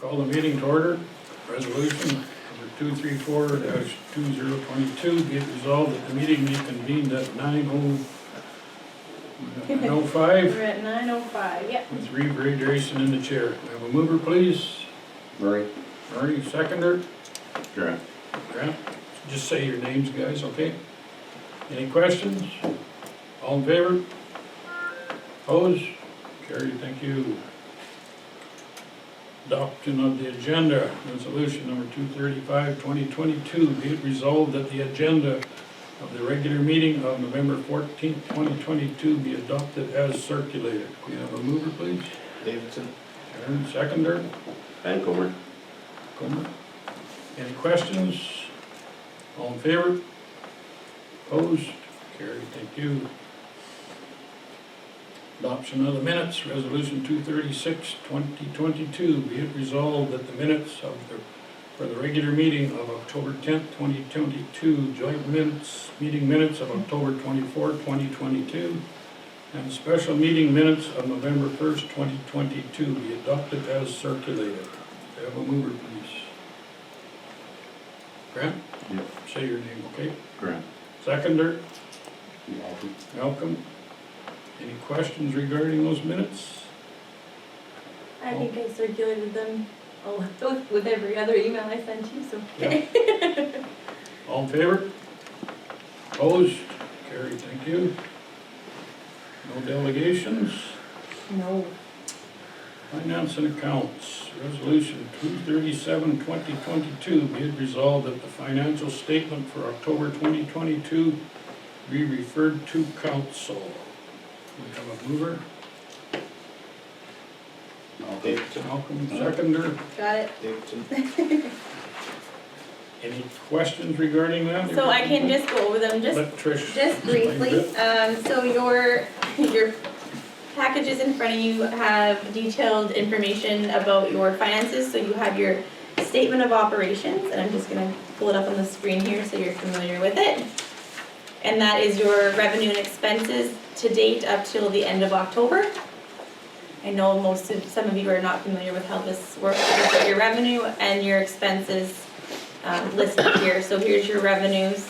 Call the meeting to order. Resolution number 234-2022, be it resolved that the meeting be convened at 9:05 We're at 9:05, yep. with Reeve Ray Drayson in the chair. We have a mover, please. Murray. Murray, seconder. Grant. Grant. Just say your names, guys, okay? Any questions? All in favor? Opposed? Carried, thank you. Adoption of the agenda, resolution number 235-2022, be it resolved that the agenda of the regular meeting of November 14th, 2022 be adopted as circulated. We have a mover, please. Davidson. Aaron, seconder. Vancomer. Comer. Any questions? All in favor? Opposed? Carried, thank you. Adoption of the minutes, resolution 236-2022, be it resolved that the minutes of for the regular meeting of October 10th, 2022, joint meeting minutes of October 24th, 2022, and special meeting minutes of November 1st, 2022 be adopted as circulated. We have a mover, please. Grant? Yep. Say your name, okay? Grant. Seconder? Malcolm. Malcolm? Any questions regarding those minutes? I think I circulated them with every other email I sent you, so. Yeah. All in favor? Opposed? Carried, thank you. No delegations? No. Finance and accounts, resolution 237-2022, be it resolved that the financial statement for October 2022 be referred to council. We have a mover. Davidson. Malcolm, seconder. Got it. Davidson. Any questions regarding that? So I can just go over them Let Trish just explain briefly. it. So your packages in front of you have detailed information about your finances. So you have your statement of operations, and I'm just gonna pull it up on the screen here so you're familiar with it. And that is your revenue and expenses to date up till the end of October. I know some of you are not familiar with how this works. You've got your revenue and your expenses listed here. So here's your revenues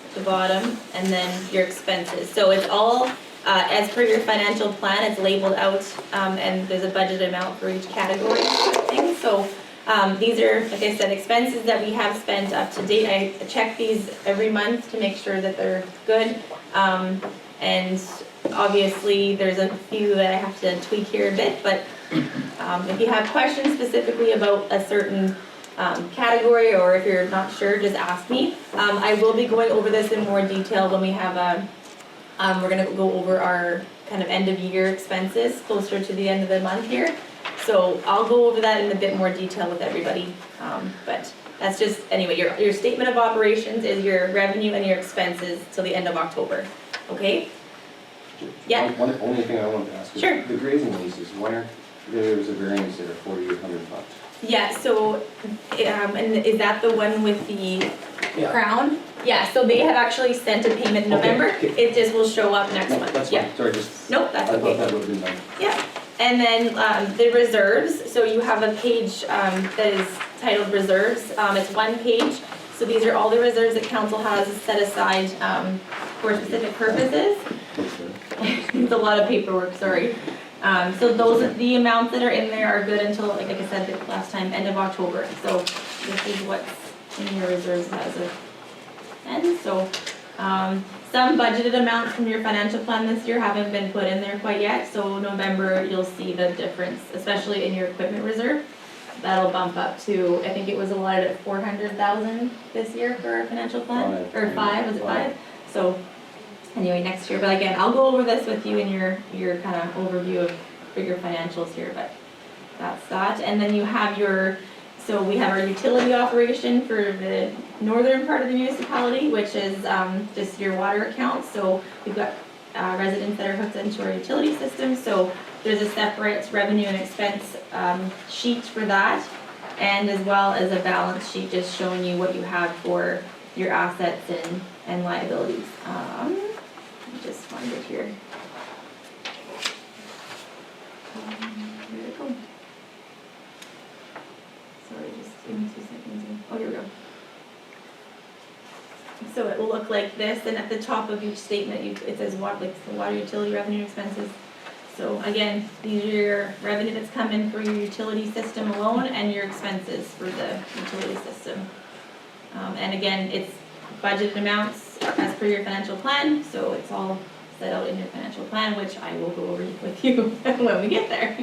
at the bottom, and then your expenses. So it's all as per your financial plan. It's labeled out, and there's a budget amount for each category of things. So these are, like I said, expenses that we have spent up to date. I check these every month to make sure that they're good. And obviously there's a few that I have to tweak here a bit, but if you have questions specifically about a certain category, or if you're not sure, just ask me. I will be going over this in more detail when we have we're gonna go over our kind of end of year expenses closer to the end of the month here. So I'll go over that in a bit more detail with everybody, but that's just, anyway, your statement of operations is your revenue and your expenses till the end of October, okay? Yeah. Only thing I wanted to ask is, Sure. the grazing leases, why aren't there's a variance there of $4,800? Yeah, so, and is that the one with the Yeah. crown? Yeah, so they have actually sent a payment in November, Okay. it just will show up next No, month, that's yeah. fine, sorry, just, Nope, I that's thought okay. that would have been done. Yeah, and then the reserves, so you have a page that is titled reserves. It's one page, so these are all the reserves that council has set aside for specific purposes. It's a lot of paperwork, sorry. So the amounts that are in there are good until, like I said the last time, end of October. So this is what's in your reserves as of then. So some budgeted amounts from your financial plan this year haven't been put in there quite yet. So November, you'll see the difference, especially in your equipment reserve. That'll bump up to, I think it was allotted at 400,000 this year for our financial plan, or was it five? So anyway, next year, but again, I'll go over this with you in your kind of overview of your financials here, but that's that. And then you have so we have our utility operation for the northern part of the municipality, which is just your water account. So we've got residents that are hooked into our utility system. So there's a separate revenue and expense sheet for that, and as well as a balance sheet just showing you what you have for your assets and liabilities. Let me just find it here. Here we go. Give me 2 seconds here. Oh, here we go. So it will look like this, and at the top of each statement, it says water, like the water utility revenue expenses. So again, these are your revenue that's coming for your utility system alone and your expenses for the utility system. And again, it's budgeted amounts as per your financial plan, so it's all set out in your financial plan, which I will go over with you when we get there.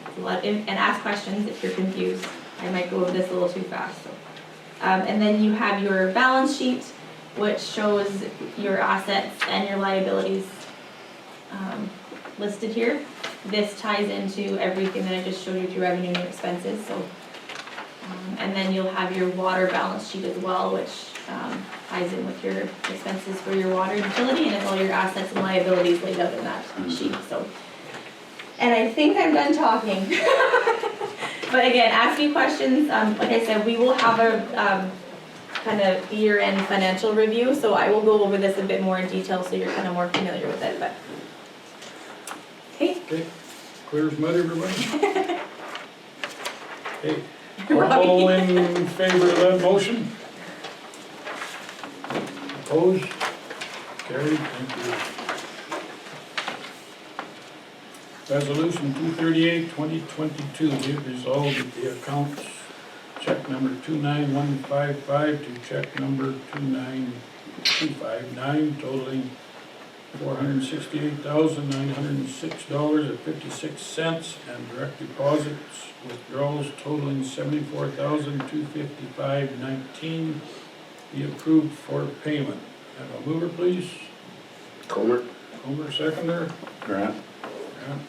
It's a lot, and ask questions if you're confused. I might go over this a little too fast, so. And then you have your balance sheet, which shows your assets and your liabilities listed here. This ties into everything that I just showed you with your revenue and your expenses. So, and then you'll have your water balance sheet as well, which ties in with your expenses for your water utility, and it's all your assets and liabilities laid out in that sheet. So, and I think I'm done talking. But again, ask me questions. Like I said, we will have a kind of year-end financial review, so I will go over this a bit more in detail so you're kind of more familiar with it. But Okay, clear as mud, everybody? Okay, Robbie. all in favor of that motion? Opposed? Carried, thank you. Resolution 238, 2022, be it resolved that the accounts check number 29155 to check number 29259 totaling $468,906.56 and direct deposits withdrawals totaling $74,255.19 be approved for payment. Have a mover, please. Comer. Comer, seconder. Grant. Grant.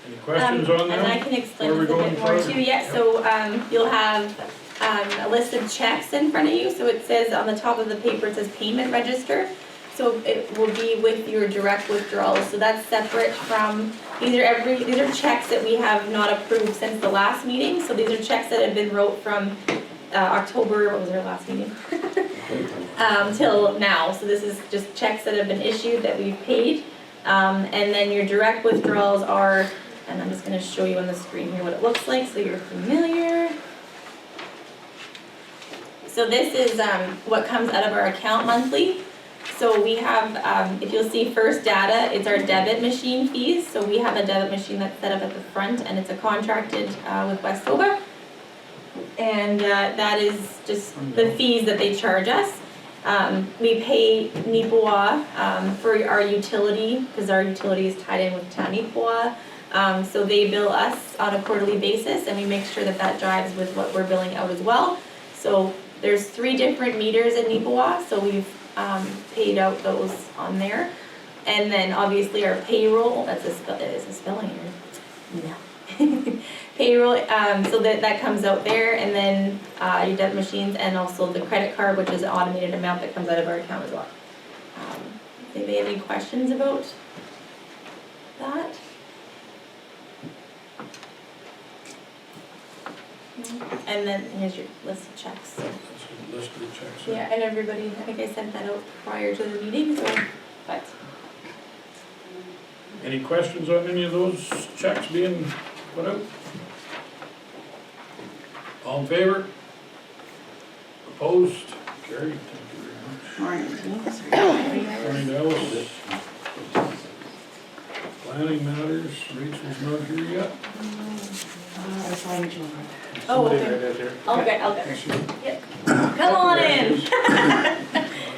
Any questions on that? And I can explain Before we this a go bit any more further? too. Yeah, so you'll have a list of checks in front of you. So it says on the top of the paper, it says payment register. So it will be with your direct withdrawals. So that's separate from, these are checks that we have not approved since the last meeting. So these are checks that have been wrote from October, what was our last meeting? Till now. So this is just checks that have been issued that we've paid. And then your direct withdrawals are, and I'm just going to show you on the screen here what it looks like so you're familiar. So this is what comes out of our account monthly. So we have, if you'll see first data, it's our debit machine fees. So we have a debit machine that's set up at the front and it's a contracted with Westoba. And that is just the fees that they charge us. We pay Nipawa for our utility, because our utility is tied in with Town Nipawa. So they bill us on a quarterly basis, and we make sure that that drives with what we're billing out as well. So there's 3 different meters in Nipawa, so we've paid out those on there. And then obviously our payroll, that's a spelling error. No. Payroll, so that comes out there, and then your debit machines, and also the credit card, which is an automated amount that comes out of our account as well. Anybody have any questions about that? And then here's your list of checks. So. That's a list of the checks. Yeah, and everybody, I think I sent that out prior to the meeting, so, but. Any questions on any of those checks being put out? All in favor? Opposed? Carried, thank you very much. Morning, Alice. Planning matters, Rachel's not here yet. Oh, okay. Somebody right out there. I'll get her. Yep. Come on in. I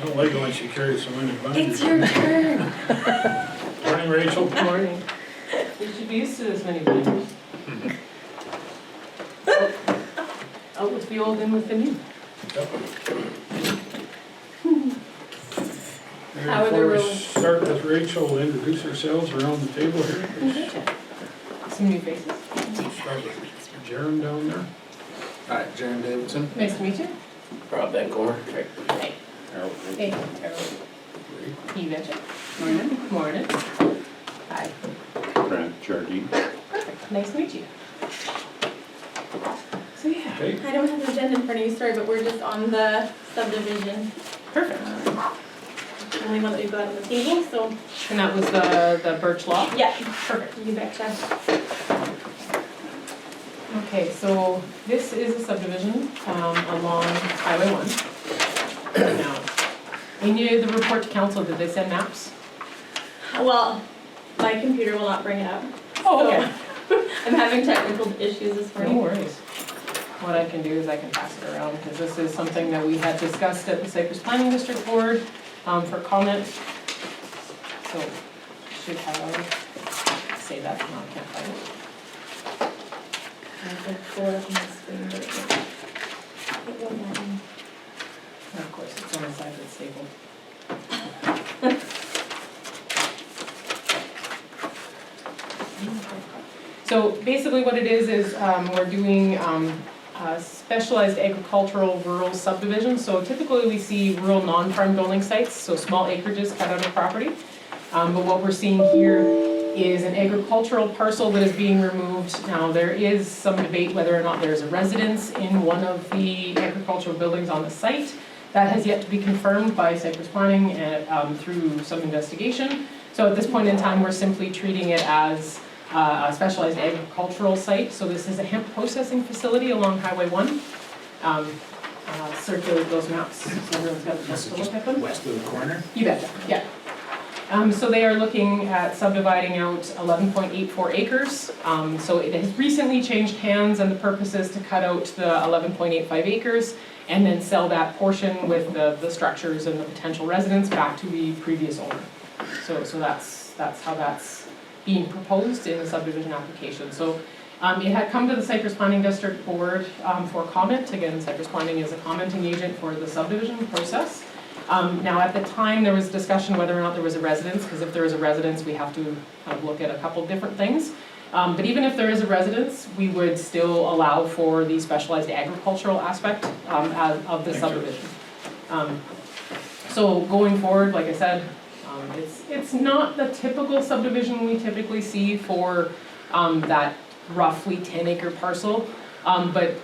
don't like it when she carries so many binders. It's your turn. Morning, Rachel. Good morning. You should be used to this many binders. Out with the old, in with the new. Yep. How are the Before we roads? start with Rachel, we'll introduce ourselves around the table here. Some new faces. Start with Jaron down there. Hi, Jaron Davidson. Nice to meet you. Rob Van Comer. Hey. Hey, Harold. Great. You betcha. Morning. Morning. Hi. Grant Jardine. Perfect. Nice to meet you. So yeah. Okay, I don't have an agenda in front of you, sorry, but we're just on the subdivision. Perfect. The only one that we've got on the table, so. And that was the birch law? Yeah, perfect, you betcha. Okay, so this is a subdivision along Highway 1. Now, in the report to council, did they send maps? Well, my computer will not bring it up. Oh, okay. I'm having technical issues this No morning. worries. What I can do is I can pass it around, because this is something that we had discussed at the Cypress Planning District Board for comment. So, should have, say that, no, I can't find it. I can pull it up on the screen, but it won't let me. And of course, it's on the side that's stapled. So basically what it is we're doing specialized agricultural rural subdivision. So typically we see rural non-farm building sites, so small acreages cut out of property. But what we're seeing here is an agricultural parcel that is being removed. Now there is some debate whether or not there's a residence in one of the agricultural buildings on the site. That has yet to be confirmed by Cypress Planning through some investigation. So at this point in time, we're simply treating it as a specialized agricultural site. So this is a hemp processing facility along Highway 1. Circulate those maps so everyone's got a chance to look at them. West of the corner? You betcha, yeah. So they are looking at subdividing out 11.84 acres. So it has recently changed hands, and the purpose is to cut out the 11.85 acres and then sell that portion with the structures and the potential residents back to the previous owner. So that's how that's being proposed in the subdivision application. So it had come to the Cypress Planning District Board for comment. Again, Cypress Planning is a commenting agent for the subdivision process. Now at the time there was discussion whether or not there was a residence, because if there is a residence we have to kind of look at a couple different things. But even if there is a residence, we would still allow for the specialized agricultural aspect of the subdivision. So going forward, like I said, it's not the typical subdivision we typically see for that roughly 10-acre parcel. But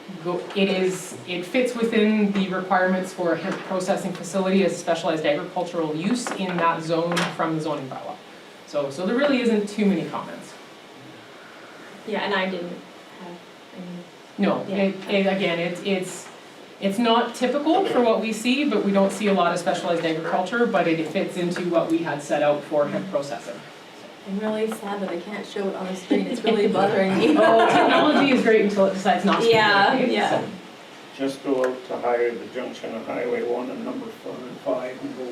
it fits within the requirements for a hemp processing facility as specialized agricultural use in that zone from the zoning bylaw. So there really isn't too many comments. Yeah, and I didn't have any. No, Yeah. again, it's not typical for what we see, but we don't see a lot of specialized agriculture, but it fits into what we had set out for hemp processing. I'm really sad that I can't show it on the screen. It's really bothering me. Oh, technology is great until it decides not to. Yeah, right? yeah. So- Just go out to the junction of Highway 1 and number 5 and go,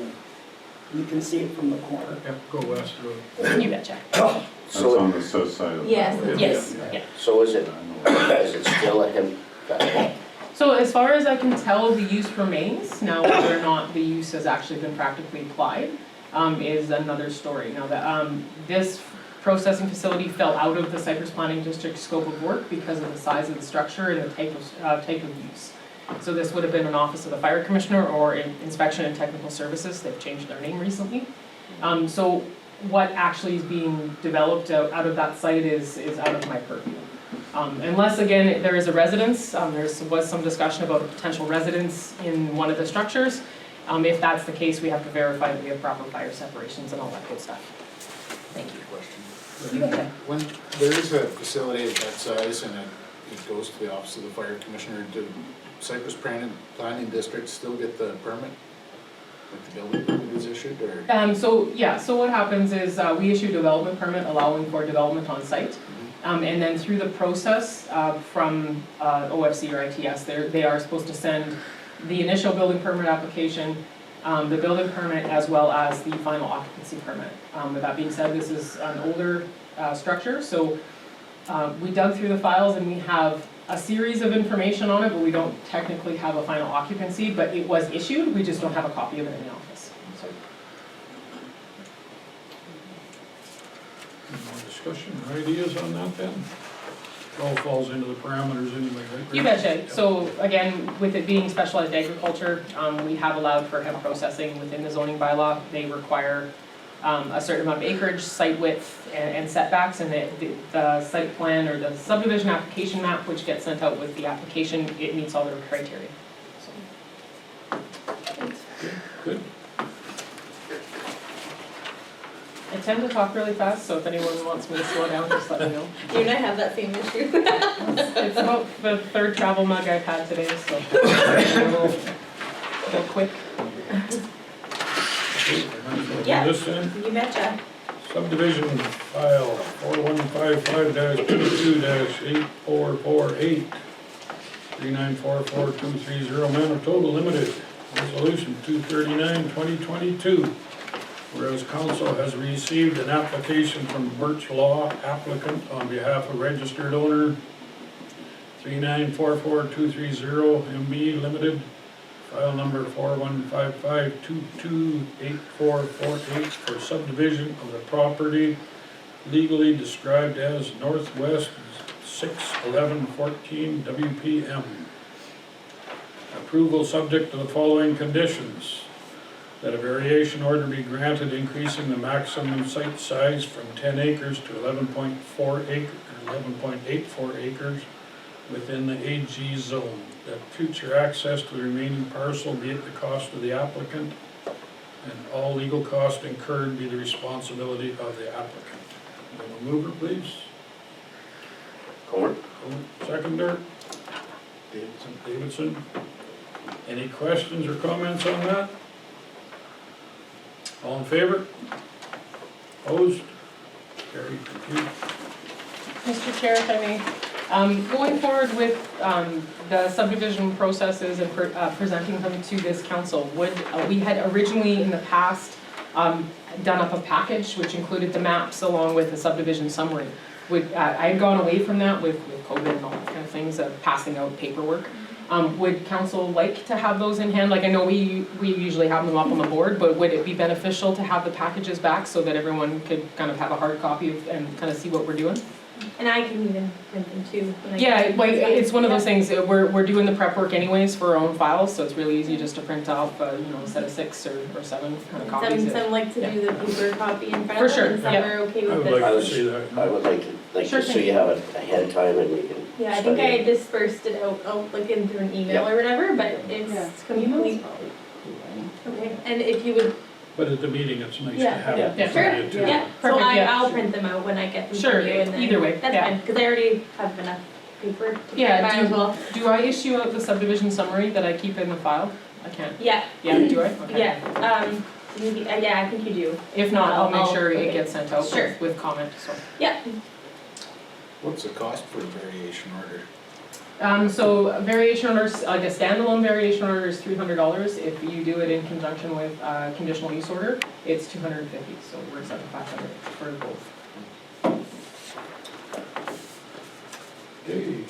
you can see it from the corner. Yep, go west road. You betcha. So, That's on the south side of the Yes, highway. Yes, yeah. so is it I still a hemp? So as far as I can tell, the use remains. Now, whether or not the use has actually been practically applied is another story. Now, this processing facility fell out of the Cypress Planning District scope of work because of the size of the structure and the type of use. So this would have been an office of the fire commissioner or inspection and technical services. They've changed their name recently. So what actually is being developed out of that site is out of my purview. Unless, again, there is a residence, there was some discussion about a potential residence in one of the structures. If that's the case, we have to verify that we have proper fire separations and all that good stuff. Thank you. Question. You betcha. When there is a facility of that size and it goes to the office of the fire commissioner, do Cypress Planning District still get the permit? Like the building permit is issued, or? So what happens is we issue a development permit allowing for development on site. And then through the process from OFC or ITS, they are supposed to send the initial building permit application, the building permit, as well as the final occupancy permit. With that being said, this is an older structure, so we dug through the files and we have a series of information on it, but we don't technically have a final occupancy, but it was issued, we just don't have a copy of it in the office. So. Any more discussion or ideas on that then? It all falls into the parameters anyway, right? You betcha. So again, with it being specialized agriculture, we have allowed for hemp processing within the zoning bylaw. They require a certain amount of acreage, site width, and setbacks, and the site plan or the subdivision application map, which gets sent out with the application, it meets all their criteria. So. Good. It's tend to talk really fast, so if anyone wants me to slow down, just let me know. You and I have that same issue. It's about the third travel mug I've had today, so a little quick. Yeah. This in, You betcha. subdivision file 4155-22-8448, 3944230 Manitoba Limited, resolution 239-2022. Whereas council has received an application from Birch Law applicant on behalf of registered owner 3944230 MB Limited, file number 4155-22-8448 for subdivision of the property legally described as Northwest 61114 WPM. Approval subject to the following conditions: that a variation order be granted increasing the maximum site size from 10 acres to 11.84 acres within the AG zone, that future access to the remaining parcel be at the cost of the applicant, and all legal costs incurred be the responsibility of the applicant. Will the mover, please? Comer. Seconder? Davidson. Any questions or comments on that? All in favor? Opposed? Carried. Thank you. Mr. Chair, if I may, going forward with the subdivision processes and presenting them to this council, we had originally in the past done up a package which included the maps along with the subdivision summary. I had gone away from that with COVID and all that kind of things, passing out paperwork. Would council like to have those in hand? Like, I know we usually have them up on the board, but would it be beneficial to have the packages back so that everyone could kind of have a hard copy and kind of see what we're doing? And I can even print them too. Yeah, like, it's one of those things, we're doing the prep work anyways for our own files, so it's really easy just to print off, a set of 6 or 7 kind of copies. Some like to do the paper copy in front For of sure, them, and some yep. are okay I with would like this. to see that. I would like Sure just so thing. you have it ahead of time and you can Yeah, I think study I it. dispersed it out, like in through an email or whatever, but it's complete. Okay, and if you would, But at the meeting, it's nice to Yeah. have Yeah. it. sure, too. yeah, so Perfect, yeah. I'll print them out when I get them Sure, from you and then. either way, That's yeah. fine, because I already have enough paper to Yeah, print mine as well. Do I issue out the subdivision summary that I keep in the file? I can't. Yeah, Yeah, do I? Okay. yeah, yeah, I think you do. If not, I'll make sure okay. it gets sent out Sure. with comment, so. Yeah, What's the cost for a variation order? So a variation orders, like a standalone variation order is $300. If you do it in conjunction with a conditional use order, it's $250, so it works out to $500 for both. Okay,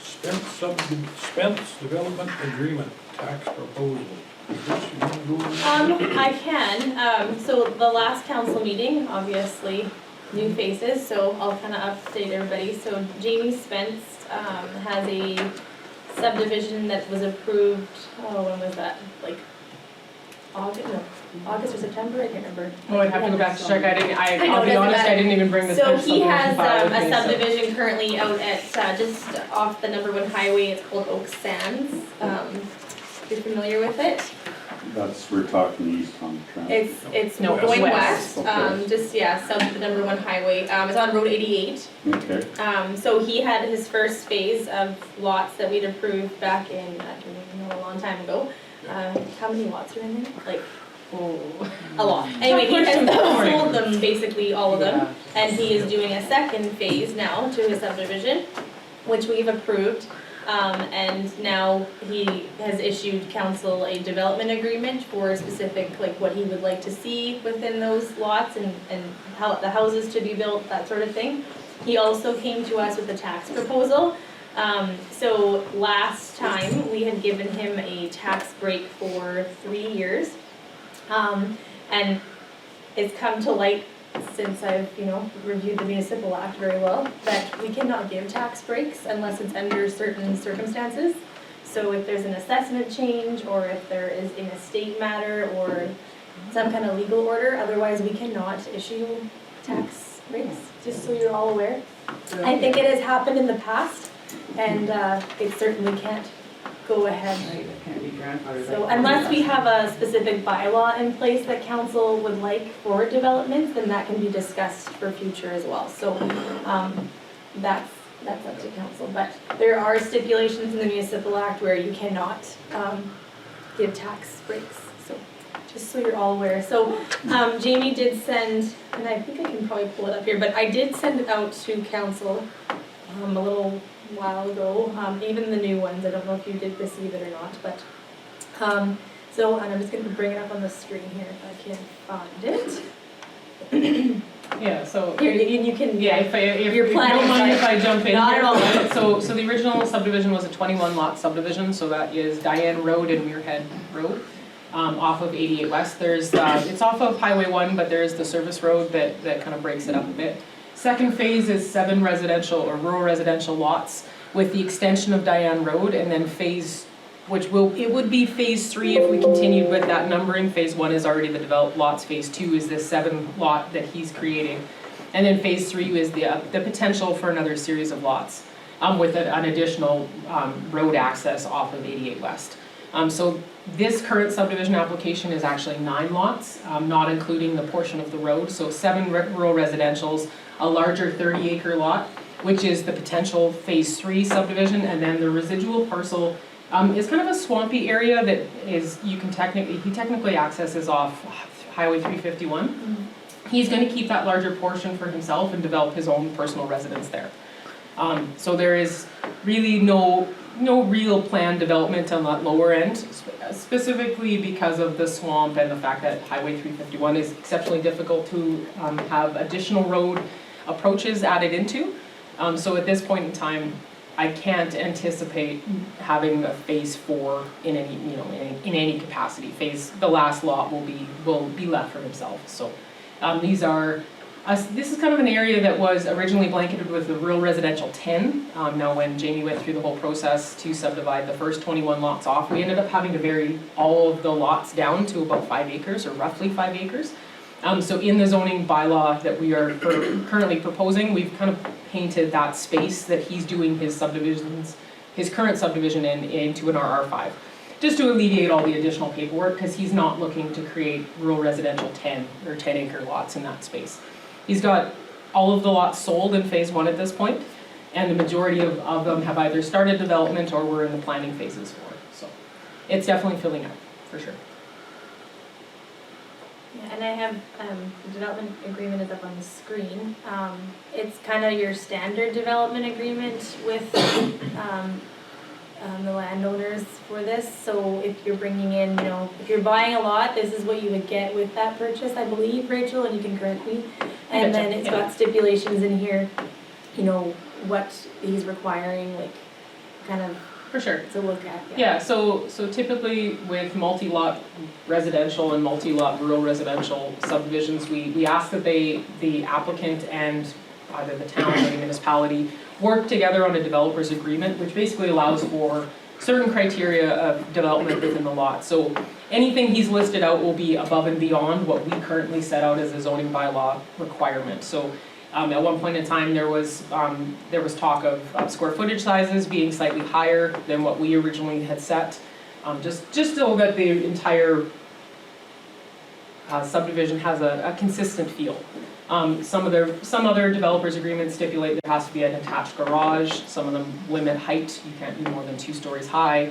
Spence Development Agreement, tax proposal. Chris, you wanna go over that? I can, so the last council meeting, obviously, new faces, so I'll kind of update everybody. So Jamie Spence, has a subdivision that was approved, when was that, like, August or September, I can't remember. Oh, I'd have to go back to check, know, I'll it be doesn't honest, I matter. didn't even bring this So subdivision he has, file with a me, so. subdivision currently out at, just off the number 1 highway, it's called Oak Sands. If you're familiar with it. That's, we're talking east on the trend. It's No, going west. west, Okay. just, south of the number 1 highway, it's on Road 88. Okay, So he had his first phase of lots that we'd approved back in, I don't even know, a long time ago. How many lots are in there? Like, Oh. a lot. Anyway, he question. has sold them, basically all of them, and he is doing a second phase now to his subdivision, which we've approved. And now he has issued council a development agreement for specific, like what he would like to see within those lots and how the houses to be built, that sort of thing. He also came to us with a tax proposal. So last time, we had given him a tax break for 3 years. And it's come to light since I've, reviewed the municipal act very well, that we cannot give tax breaks unless it's under certain circumstances. So if there's an assessment change, or if there is an estate matter, or some kind of legal order, otherwise we cannot issue tax breaks, just so you're all aware. I think it has happened in the past, and it certainly can't go ahead So unless we have a specific bylaw in place that council would like for developments, then that can be discussed for future as well. So, that's up to council. But there are stipulations in the municipal act where you cannot, give tax breaks, so, just so you're all aware. So, Jamie did send, and I think I can probably pull it up here, but I did send it out to council, a little while ago, even the new ones, I don't know if you did receive it or not, but, so, and I'm just gonna bring it up on the screen here if I can find it. Yeah, so. Here, you can, Yeah, if You're you planning don't mind if side. I jump in Not here. at all. So the original subdivision was a 21 lot subdivision, so that is Diane Road and Muirhead Road, off of 88 West. There's, it's off of Highway 1, but there's the service road that kind of breaks it up a bit. Second phase is 7 residential or rural residential lots with the extension of Diane Road, and then phase, it would be phase 3 if we continued with that numbering. Phase 1 is already the developed lots, phase 2 is this 7 lot that he's creating. And then phase 3 is the potential for another series of lots with an additional road access off of 88 West. So this current subdivision application is actually 9 lots, not including the portion of the road. So 7 rural residentials, a larger 30-acre lot, which is the potential phase 3 subdivision, and then the residual parcel is kind of a swampy area that is, he technically accesses off Highway 351. Mm-hmm. He's going to keep that larger portion for himself and develop his own personal residence there. So there is really no real planned development on that lower end, specifically because of the swamp and the fact that Highway 351 is exceptionally difficult to have additional road approaches added into. So at this point in time, I can't anticipate having a phase 4 in any, in any capacity. The last lot will be left for himself. So this is kind of an area that was originally blanketed with the rural residential 10. Now when Jamie went through the whole process to subdivide the first 21 lots off, we ended up having to vary all of the lots down to about 5 acres or roughly 5 acres. So in the zoning bylaw that we are currently proposing, we've kind of painted that space that he's doing his current subdivision into an RR5. Just to alleviate all the additional paperwork, because he's not looking to create rural residential 10 or 10-acre lots in that space. He's got all of the lots sold in phase 1 at this point, and the majority of them have either started development or we're in the planning phases for it. So it's definitely filling up, for sure. Yeah, and I have, the development agreement is up on the screen. It's kind of your standard development agreement with, the landowners for this. So if you're bringing in, if you're buying a lot, this is what you would get with that purchase, I believe, Rachel, and you can correct me. And then it's got stipulations in here, what he's requiring, like, kind of For sure. to look at. Yeah, so typically with multi-lot residential and multi-lot rural residential subdivisions, we ask that the applicant and either the town or the municipality work together on a developer's agreement, which basically allows for certain criteria of development within the lot. So anything he's listed out will be above and beyond what we currently set out as a zoning bylaw requirement. So at one point in time, there was talk of square footage sizes being slightly higher than what we originally had set, just so that the entire subdivision has a consistent feel. Some other developers' agreements stipulate there has to be an attached garage. Some of them limit height; you can't be more than 2 stories high.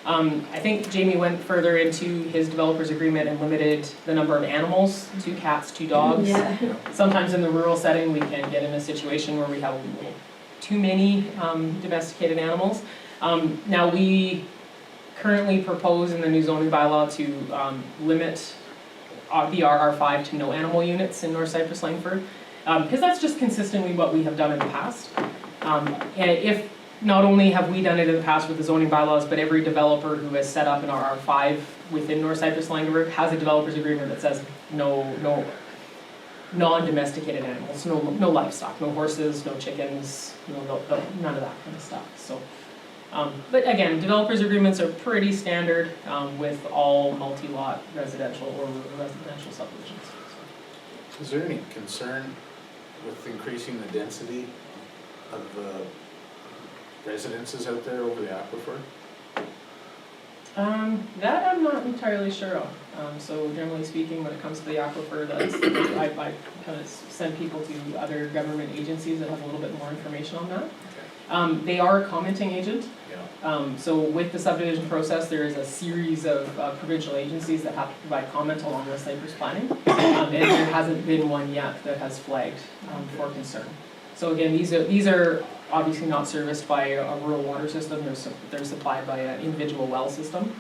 I think Jamie went further into his developer's agreement and limited the number of animals, 2 cats, 2 dogs. Yeah. Sometimes in the rural setting, we can get in a situation where we have a little too many domesticated animals. Now we currently propose in the new zoning bylaw to limit the RR5 to no animal units in North Cypress-Langford, because that's just consistently what we have done in the past. And not only have we done it in the past with the zoning bylaws, but every developer who has set up an RR5 within North Cypress-Langford has a developer's agreement that says no non-domesticated animals, no livestock, no horses, no chickens, none of that kind of stuff. So, but again, developers' agreements are pretty standard with all multi-lot residential or residential subdivisions. So. Is there any concern with increasing the density of residences out there over the aquifer? That I'm not entirely sure of. So generally speaking, when it comes to the aquifer, that's, I kind of send people to other government agencies that have a little bit more information on that. They are a commenting agent. Yeah. So with the subdivision process, there is a series of provincial agencies that have to provide comment along with Cypress planning. And there hasn't been one yet that has flagged for concern. So again, these are obviously not serviced by a rural water system, they're supplied by an individual well system.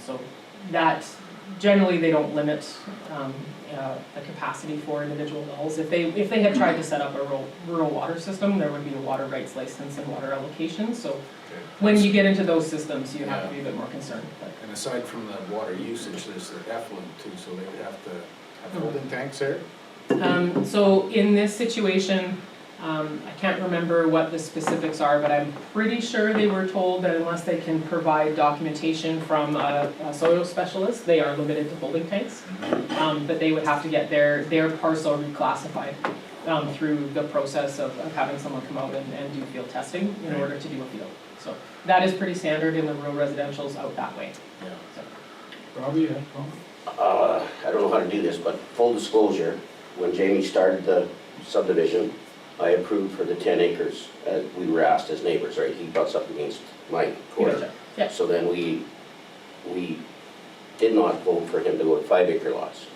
So that, generally they don't limit the capacity for individual wells. If they had tried to set up a rural water system, there would be a water rights license and water allocation. So when you get into those systems, you have to be a bit more concerned. And aside from the water usage, there's the effluent too, so they would have to have holding tanks there? So in this situation, I can't remember what the specifics are, but I'm pretty sure they were told that unless they can provide documentation from a soil specialist, they are limited to holding tanks. But they would have to get their parcel reclassified through the process of having someone come out and do field testing in order to do a field. So that is pretty standard in the rural residentials out that way. Yeah. So. Robbie, you have a comment? I don't know how to do this, but full disclosure, when Jamie started the subdivision, I approved for the 10 acres, as we were asked as neighbors, right? He butts up against my corner. Yeah. So then we did not vote for him to go to 5 acre lots.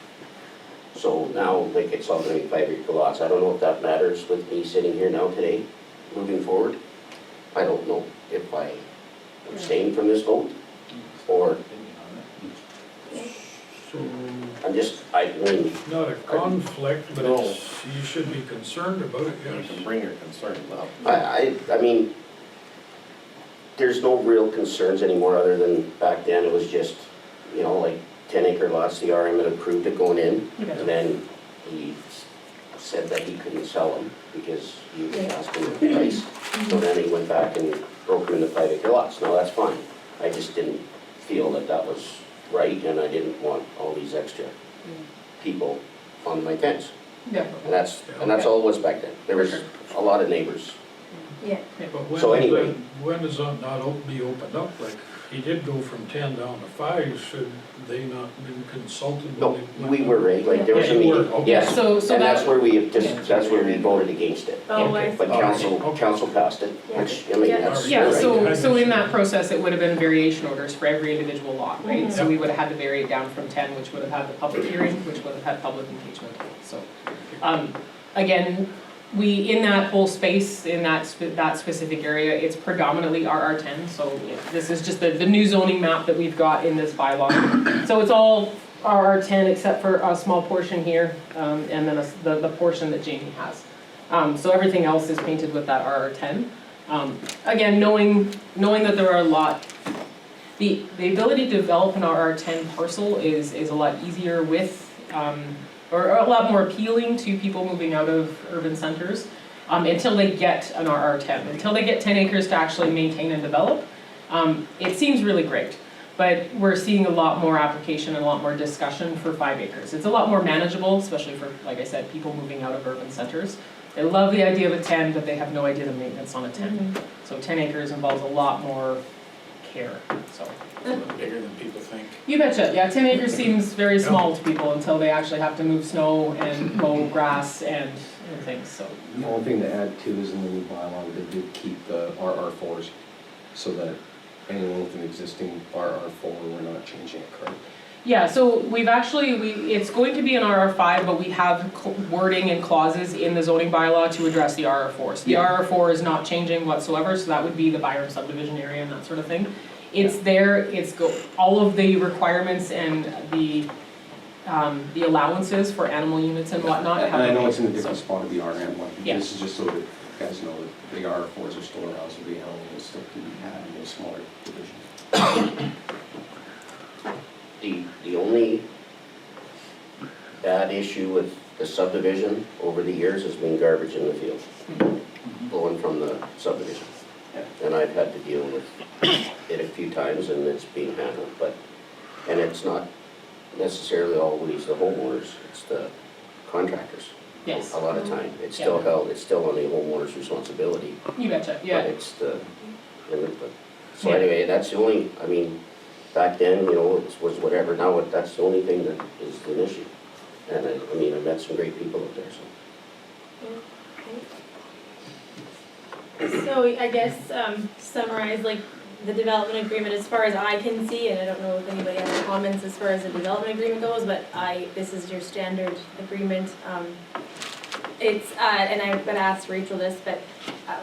So now, like, it's all gonna be 5 acre lots. I don't know if that matters with me sitting here now today, moving forward. I don't know if I abstain from this vote, or So, I mean, not a conflict, but No. you should be concerned about it, You yes. can bring your concerns up. I mean, there's no real concerns anymore other than back then it was just, you know, like 10 acre lots, the RM had approved it going in. Okay. And then he said that he couldn't sell them because he was asking the price. So then he went back and broke them into 5 acre lots. No, that's fine. I just didn't feel that that was right, and I didn't want all these extra people on my fence. Definitely. And that's all it was back then. There was a lot of neighbors. Yeah. But So anyway. when does that not be opened up? Like, he did go from 10 down to 5, should they not been consulted? No, when we were, right, like there was a Yeah, you were, meeting, okay. yes. So And that's that, where we voted against it. Oh, I Okay. see. But Okay. council passed it, which, I mean, Yeah. that's. yeah, right. so in that process, it would have been variation orders for every individual lot, right? So Mhm. we would have had to vary it down from 10, which would have had the public hearing, which would have had public engagement. So, again, in that whole space, in that specific area, it's predominantly RR10. So this is just the new zoning map that we've got in this bylaw. So it's all RR10 except for a small portion here, and then the portion that Jamie has. So everything else is painted with that RR10. Again, knowing that there are a lot, the ability to develop an RR10 parcel is a lot easier with, or a lot more appealing to people moving out of urban centers until they get an RR10. Until they get 10 acres to actually maintain and develop, it seems really great. But we're seeing a lot more application and a lot more discussion for 5 acres. It's a lot more manageable, especially for, like I said, people moving out of urban centers. They love the idea of a 10, but they have no idea the maintenance on a 10. So 10 acres involves a lot more care, so. It's a little bigger than people think. You betcha, yeah, 10 acres seems very small to people until they actually have to move snow and mow grass and things, so. The only thing to add too is in the new bylaw, they did keep the RR4s so that anyone with an existing RR4, we're not changing it, correct? Yeah, so it's going to be an RR5, but we have wording and clauses in the zoning bylaw to address the RR4. So the RR4 is not changing whatsoever, so that would be the Byron subdivision area and that sort of thing. It's there, all of the requirements and the allowances for animal units and whatnot. And I know it's in a different spot of the RM, like, Yeah. this is just so that you guys know that the RR4s are still around, so the animal units still can be had in those smaller divisions. The only bad issue with the subdivision over the years has been garbage in the field, blowing from the subdivision. And I've had to deal with it a few times and it's being handled, and it's not necessarily always the homeowners, it's the contractors. Yes, A lot of time, it's still on the homeowner's responsibility. you betcha, But yeah. it's so anyway, that's the only back then, you know, it was whatever, now that's the only thing that is an issue. And I mean, I've met some great people up there, so. So I guess, summarize like the development agreement as far as I can see, and I don't know if anybody has comments as far as the development agreement goes, but this is your standard agreement. It's, and I would ask Rachel this, but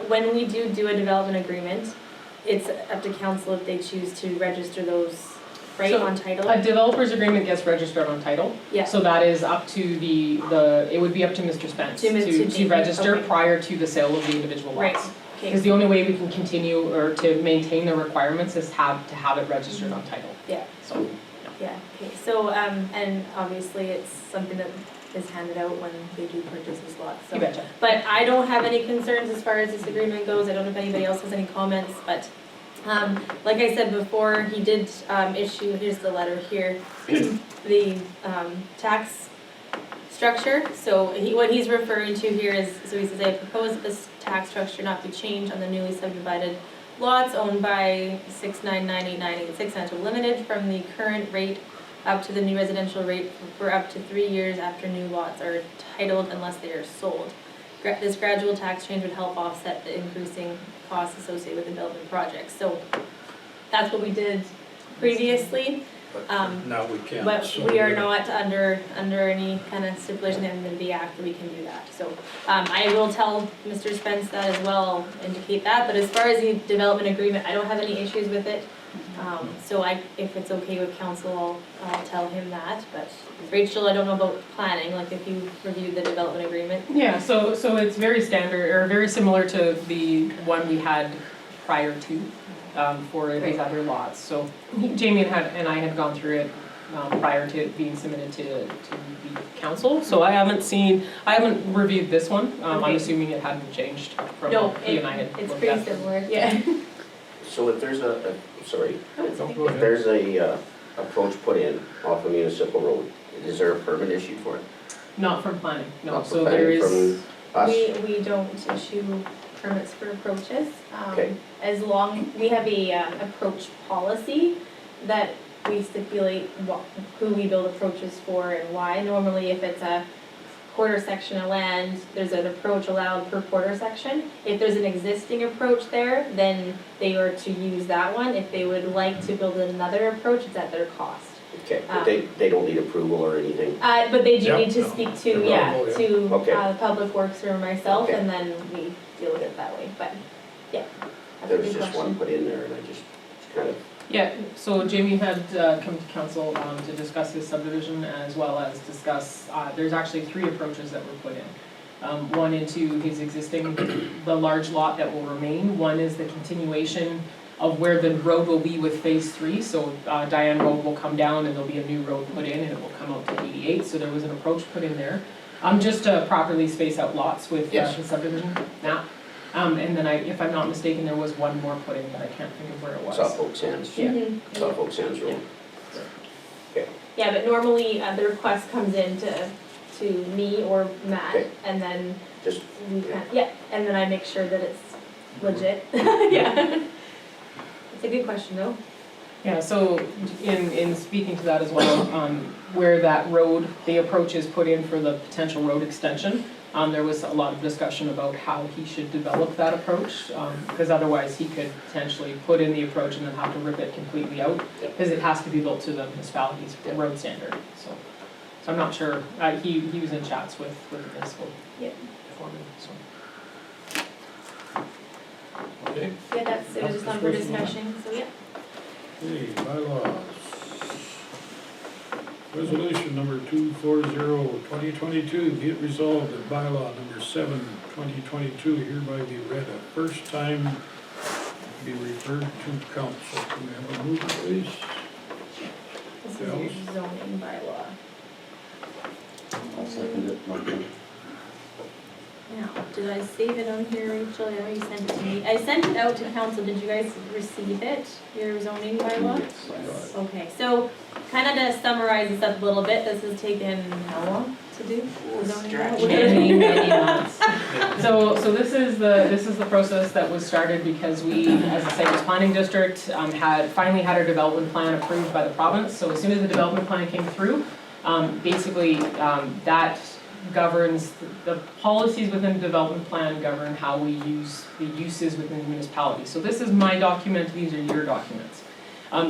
when we do a development agreement, it's up to council if they choose to register those, right, So, on title? A developer's agreement gets registered on title. Yeah. So that is up to it would be up to Mr. Spence To to register okay. prior to the sale of the individual Right, lots. okay. Because the only way we can continue or to maintain the requirements is to have it registered on title. Yeah. So, Yeah, okay, so, and obviously it's something that is handed out when they do purchase this lot, so. you betcha. But I don't have any concerns as far as this agreement goes, I don't know if anybody else has any comments, but, like I said before, he did, issue, here's the letter here, the, tax structure, so what he's referring to here is, so he says, I propose that this tax structure not be changed on the newly subdivided lots owned by 6998986 and to limited from the current rate up to the new residential rate for up to 3 years after new lots are titled unless they are sold. This gradual tax change would help offset the increasing costs associated with the development project. So that's what we did previously. But now we can't. But so we are we're- not under any kind of stipulation in the act that we can do that. So, I will tell Mr. Spence that as well, indicate that, but as far as the development agreement, I don't have any issues with it. So if it's okay with council, I'll tell him that, but Rachel, I don't know about planning, like if you reviewed the development agreement. Yeah, so it's very standard, or very similar to the one we had prior to, for these other lots. So Jamie and I had gone through it, prior to it being submitted to the council. So I haven't reviewed this one. I'm Okay. assuming it hadn't changed from No, what he and I had it's looked pretty at. similar, yeah. So if there's sorry, Go if ahead. there's a approach put in off a municipal road, is there a permit issued for it? Not from planning, no. Not for So there planning, is, from us? We don't issue permits for approaches. Okay. As long, we have a, approach policy that we stipulate who we build approaches for and why. Normally, if it's a quarter section of land, there's an approach allowed per quarter section. If there's an existing approach there, then they are to use that one. If they would like to build another approach, it's at their cost. Okay, but they don't need approval or anything? But they do Yep. need to speak to, They're yeah, vulnerable, to, Okay. Public Works or myself, Okay. and then we deal with it that way, but, yeah. That's There a was good just one question. put in there and I just kind of, yeah, so Jamie had come to council to discuss this subdivision as well as discuss, there's actually 3 approaches that were put in. One into his existing, the large lot that will remain. One is the continuation of where the road will be with phase 3. So Diane Road will come down and there'll be a new road put in and it will come out to 88. So there was an approach put in there. Just to properly space out lots with Yes. the subdivision map. And then if I'm not mistaken, there was one more put in, but I can't think of where it was. Suffolk Sands, Yeah. Mhm. Suffolk Sands Road. Yeah, but normally, the request comes in to me or Matt, Okay. and then Just, we can, yeah, and then I make sure that it's legit, yeah. It's a good question, though. Yeah, so in speaking to that as well, where that road, the approach is put in for the potential road extension, there was a lot of discussion about how he should develop that approach, because otherwise he could potentially put in the approach and then have to rip it completely out, because it has to be built to the municipality's road standard, so. So I'm not sure, he was in chats with the municipal Yeah. foreman, so. Okay, Yeah, it was just on for discussion, so yeah. okay, bylaws. Resolution number 240-2022, be it resolved that bylaw number 7-2022 hereby be read a first time, be referred to council. Can we have a mover, please? This is your zoning bylaw. I'll second it. Now, did I save it on here, Rachel? I know you sent it to me. I sent it out to council. Did you guys receive it, your zoning bylaw? Yes, I got it. Okay, so kind of to summarize this up a little bit, this has taken how long to do? The zoning bylaw? Many months. So this is the process that was started because we, as a Cypress Planning District, finally had our development plan approved by the province. So as soon as the development plan came through, basically that governs the policies within the development plan govern how we use the uses within the municipality. So this is my document, these are your documents.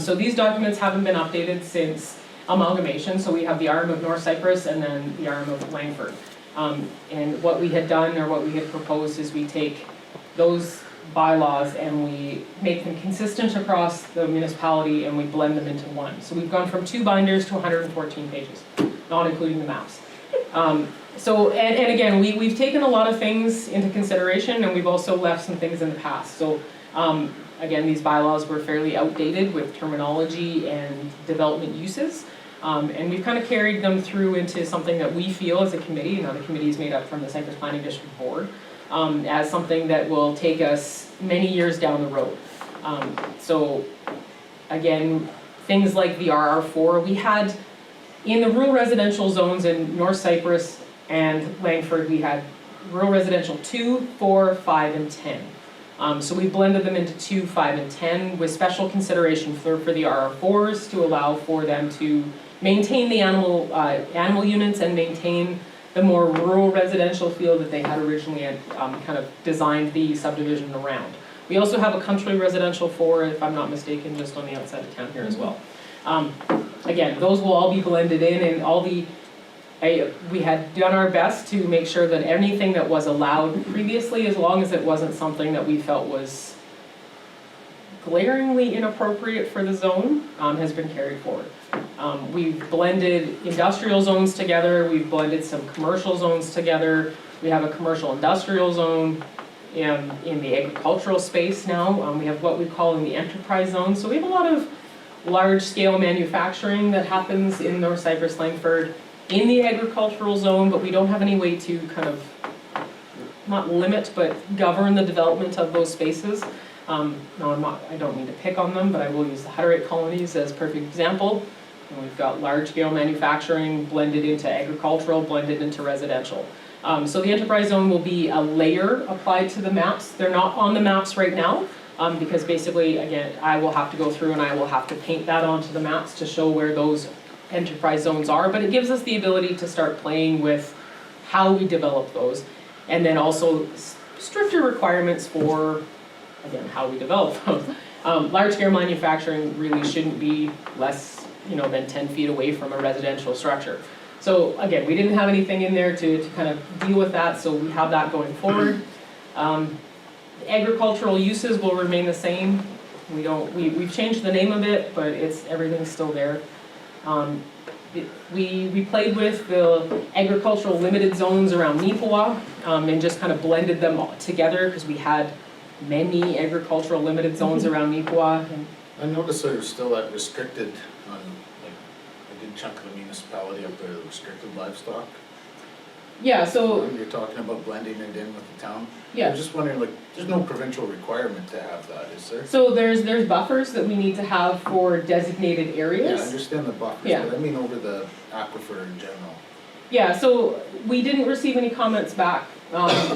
So these documents haven't been updated since amalgamation, so we have the arm of North Cypress and then the arm of Langford. And what we had done, or what we had proposed, is we take those bylaws and we make them consistent across the municipality and we blend them into one. So we've gone from 2 binders to 114 pages, not including the maps. And again, we've taken a lot of things into consideration and we've also left some things in the past. So again, these bylaws were fairly outdated with terminology and development uses. And we've kind of carried them through into something that we feel as a committee, now the committee is made up from the Cypress Planning District Board, as something that will take us many years down the road. So again, things like the RR4, we had in the rural residential zones in North Cypress and Langford, we had rural residential 2, 4, 5, and 10. So we blended them into 2, 5, and 10 with special consideration for the RR4s to allow for them to maintain the animal units and maintain the more rural residential feel that they had originally kind of designed the subdivision around. We also have a country residential 4, if I'm not mistaken, just on the outside of town here as well. Again, those will all be blended in, and we had done our best to make sure that anything that was allowed previously, as long as it wasn't something that we felt was glaringly inappropriate for the zone, has been carried forward. We've blended industrial zones together, we've blended some commercial zones together. We have a commercial industrial zone in the agricultural space now. We have what we call in the enterprise zone. So we have a lot of large-scale manufacturing that happens in North Cypress-Langford in the agricultural zone, but we don't have any way to kind of, not limit, but govern the development of those spaces. No, I don't mean to pick on them, but I will use the Hutterite colonies as a perfect example. And we've got large-scale manufacturing blended into agricultural, blended into residential. So the enterprise zone will be a layer applied to the maps. They're not on the maps right now, because basically, again, I will have to go through and I will have to paint that onto the maps to show where those enterprise zones are, but it gives us the ability to start playing with how we develop those, and then also stricter requirements for, again, how we develop those. Large-scale manufacturing really shouldn't be less, than 10 feet away from a residential structure. So again, we didn't have anything in there to kind of deal with that, so we have that going forward. Agricultural uses will remain the same. We've changed the name of it, but everything's still there. We played with the agricultural limited zones around Neepawa, and just kind of blended them all together because we had many agricultural limited zones around Neepawa. I noticed there's still that restricted on, like, a good chunk of the municipality up there, the restricted livestock. Yeah, so, You're talking about blending it in with the town? I yeah. was just wondering, like, there's no provincial requirement to have that, is there? So there's buffers that we need to have for designated areas. Yeah, I understand the buffers, Yeah. but I mean over the aquifer in general. Yeah, so we didn't receive any comments back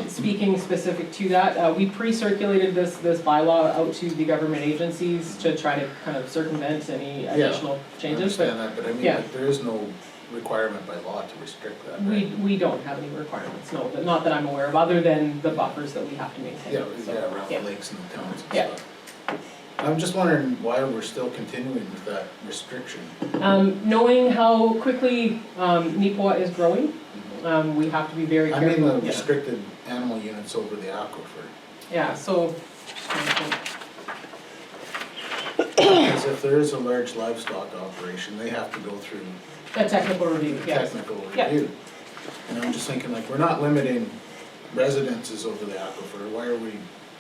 speaking specific to that. We pre-circulated this bylaw out to the government agencies to try to kind of circumvent any additional changes. I understand that, but I mean, yeah. like, there is no requirement by law to restrict that, right? We don't have any requirements, no, not that I'm aware of, other than the buffers that we have to maintain. Yeah, So, around yeah. the lakes and the towns and Yeah. stuff. I'm just wondering why we're still continuing with that restriction. Knowing how quickly Neepawa is growing, we have to be very I careful. mean the Yeah. restricted animal units over the aquifer. Yeah, so, Because if there is a large livestock operation, they have to go through a technical review, a yes. technical Yeah. review. And I'm just thinking, like, we're not limiting residences over the aquifer, why are we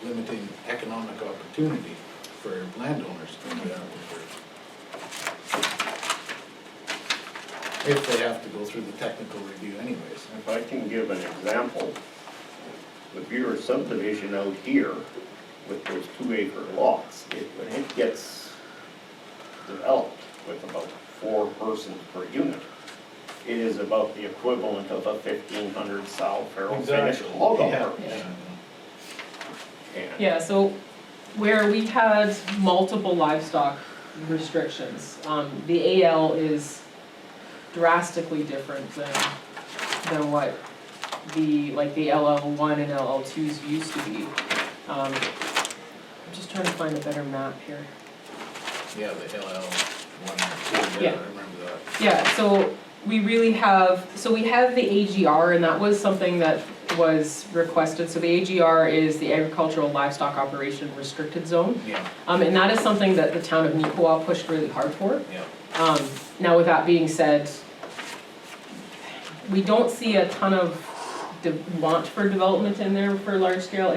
limiting economic opportunity for landowners over the aquifer? If they have to go through the technical review anyways. If I can give an example, if you're a subdivision out here with those 2-acre lots, when it gets developed with about 4 persons per unit. It is about the equivalent of a 1,500 sow feral finished hog operation. And Yeah, so where we had multiple livestock restrictions, the AL is drastically different than what the LL1 and LL2s used to be. I'm just trying to find a better map here. Yeah, the LL1, Yeah. I remember that. Yeah, so we really have, we have the AGR, and that was something that was requested. So the AGR is the Agricultural Livestock Operation Restricted Zone. Yeah, And that is something that the town of Neepawa pushed really hard for. yeah. Now, with that being said, we don't see a ton of want for development in there for large-scale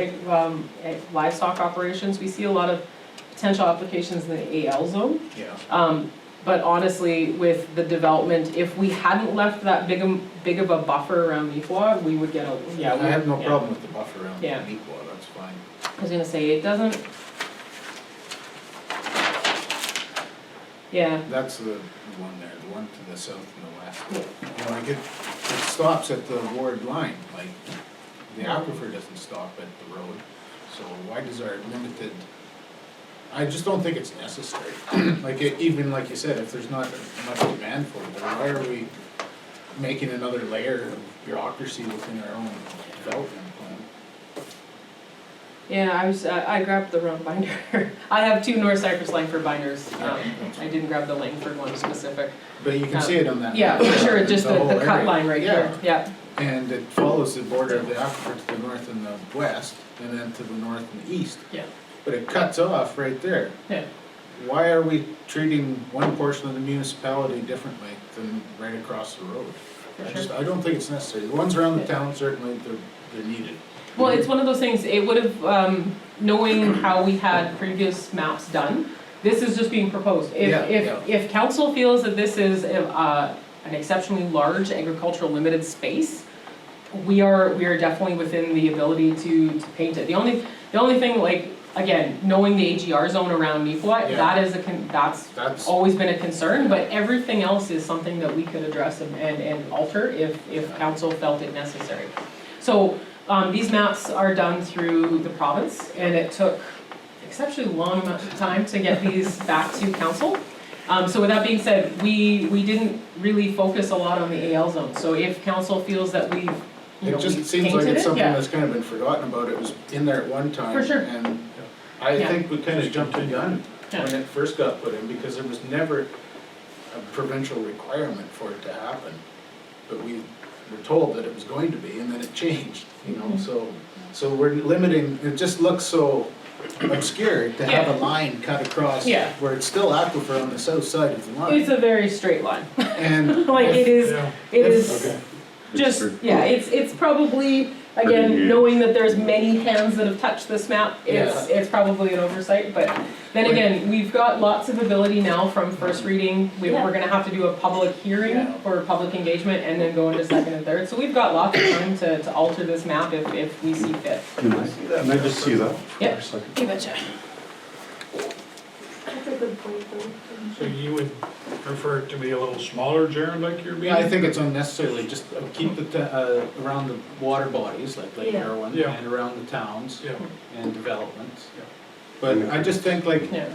livestock operations. We see a lot of potential applications in the AL zone. Yeah. But honestly, with the development, if we hadn't left that big of a buffer around Neepawa, we would get a, yeah. I have no yeah. problem with the buffer around Yeah. Equal, that's fine. I was gonna say, it doesn't. Yeah, That's the one there, the one to the south and the west. You know, like it stops at the ward line, like, the aquifer doesn't stop at the road. So why does our limited, I just don't think it's necessary. Like, even like you said, if there's not much demand for it, then why are we making another layer of bureaucracy within our own development plan? yeah, I grabbed the wrong binder. I have 2 North Cypress-Langford binders. I didn't grab the Langford one specific. But you can see it on that. Yeah, map. for sure, just the whole cut area. line right here, yeah. And it follows the border of the aquifer to the north and the west, and then to the north and the east. Yeah. But it cuts off right there. Yeah. Why are we treating one portion of the municipality differently than right across the road? I don't think it's necessary. The ones around the town, certainly, they're needed. Well, it's one of those things, it would have, knowing how we had previous maps done, this is just being proposed. If council feels that this is an exceptionally large agricultural limited space, we are definitely within the ability to paint it. The only thing, like, again, knowing the AGR zone around Neepawa, Yeah. that's always been a concern, but everything else is something that we could address and alter if council felt it necessary. So, these maps are done through the province, and it took exceptionally long amount of time to get these back to council. So with that being said, we didn't really focus a lot on the AL zone. So if council feels that we've, It just we've seems like painted it's it, something yeah. that's kind of been forgotten about. It was in there at one time. For sure. And I Yeah. think we kind of jumped the gun Yeah. when it first got put in, because there was never a provincial requirement for it to happen. But we were told that it was going to be, and then it changed, you know, so we're limiting, it just looks so obscure to have a line cut across Yeah. where it's still aquifer on the south side of the line. It's a very straight line. And Like it is, Yeah. it is Okay. just, yeah, it's probably, again, knowing that there's many hands that have touched this map, it's probably an oversight, but then again, we've got lots of ability now from first reading. We're gonna have to do a public hearing Yeah. for public engagement and then go into second and third, so we've got lots of time to alter this map if we see fit. Can I just see that for Yep. a second? You betcha. That's a good point, though. So you would prefer it to be a little smaller, Jared, like you're being? Yeah, I think it's unnecessarily, just keep it around the water bodies, like Lake Yeah. Erwin, Yeah. and around the towns Yeah. and developments. Yeah. But I just think, like, Yeah.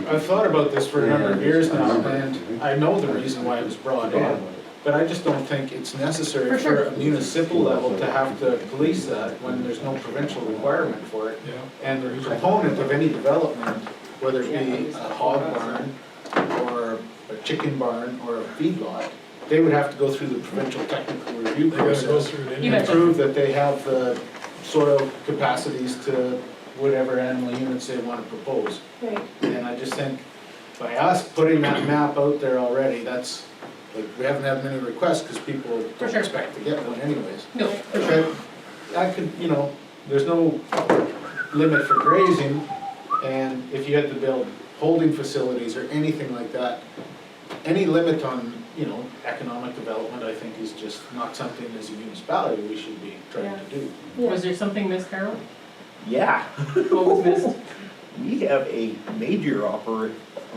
I've thought about this for a number of years now, and I know the reason why it was brought in, but I just don't think it's necessary For sure. for a municipal level to have to police that when there's no provincial requirement for it. Yeah. And the proponent of any development, whether it be a hog barn, or a chicken barn, or a feedlot, they would have to go through the provincial technical review They gotta go process through it You and betcha. prove that they have the soil capacities to whatever animal units they want to propose. Right. And I just think by us putting that map out there already, that's, like, we haven't had many requests because people For don't sure. expect to get one anyways. No, for sure. But I could, you know, there's no limit for grazing, and if you had to build holding facilities or anything like that, any limit on, you know, economic development, I think is just not something as a municipality we should be trying to do. Was there something missed, Carol? Yeah. What was missed? we have a major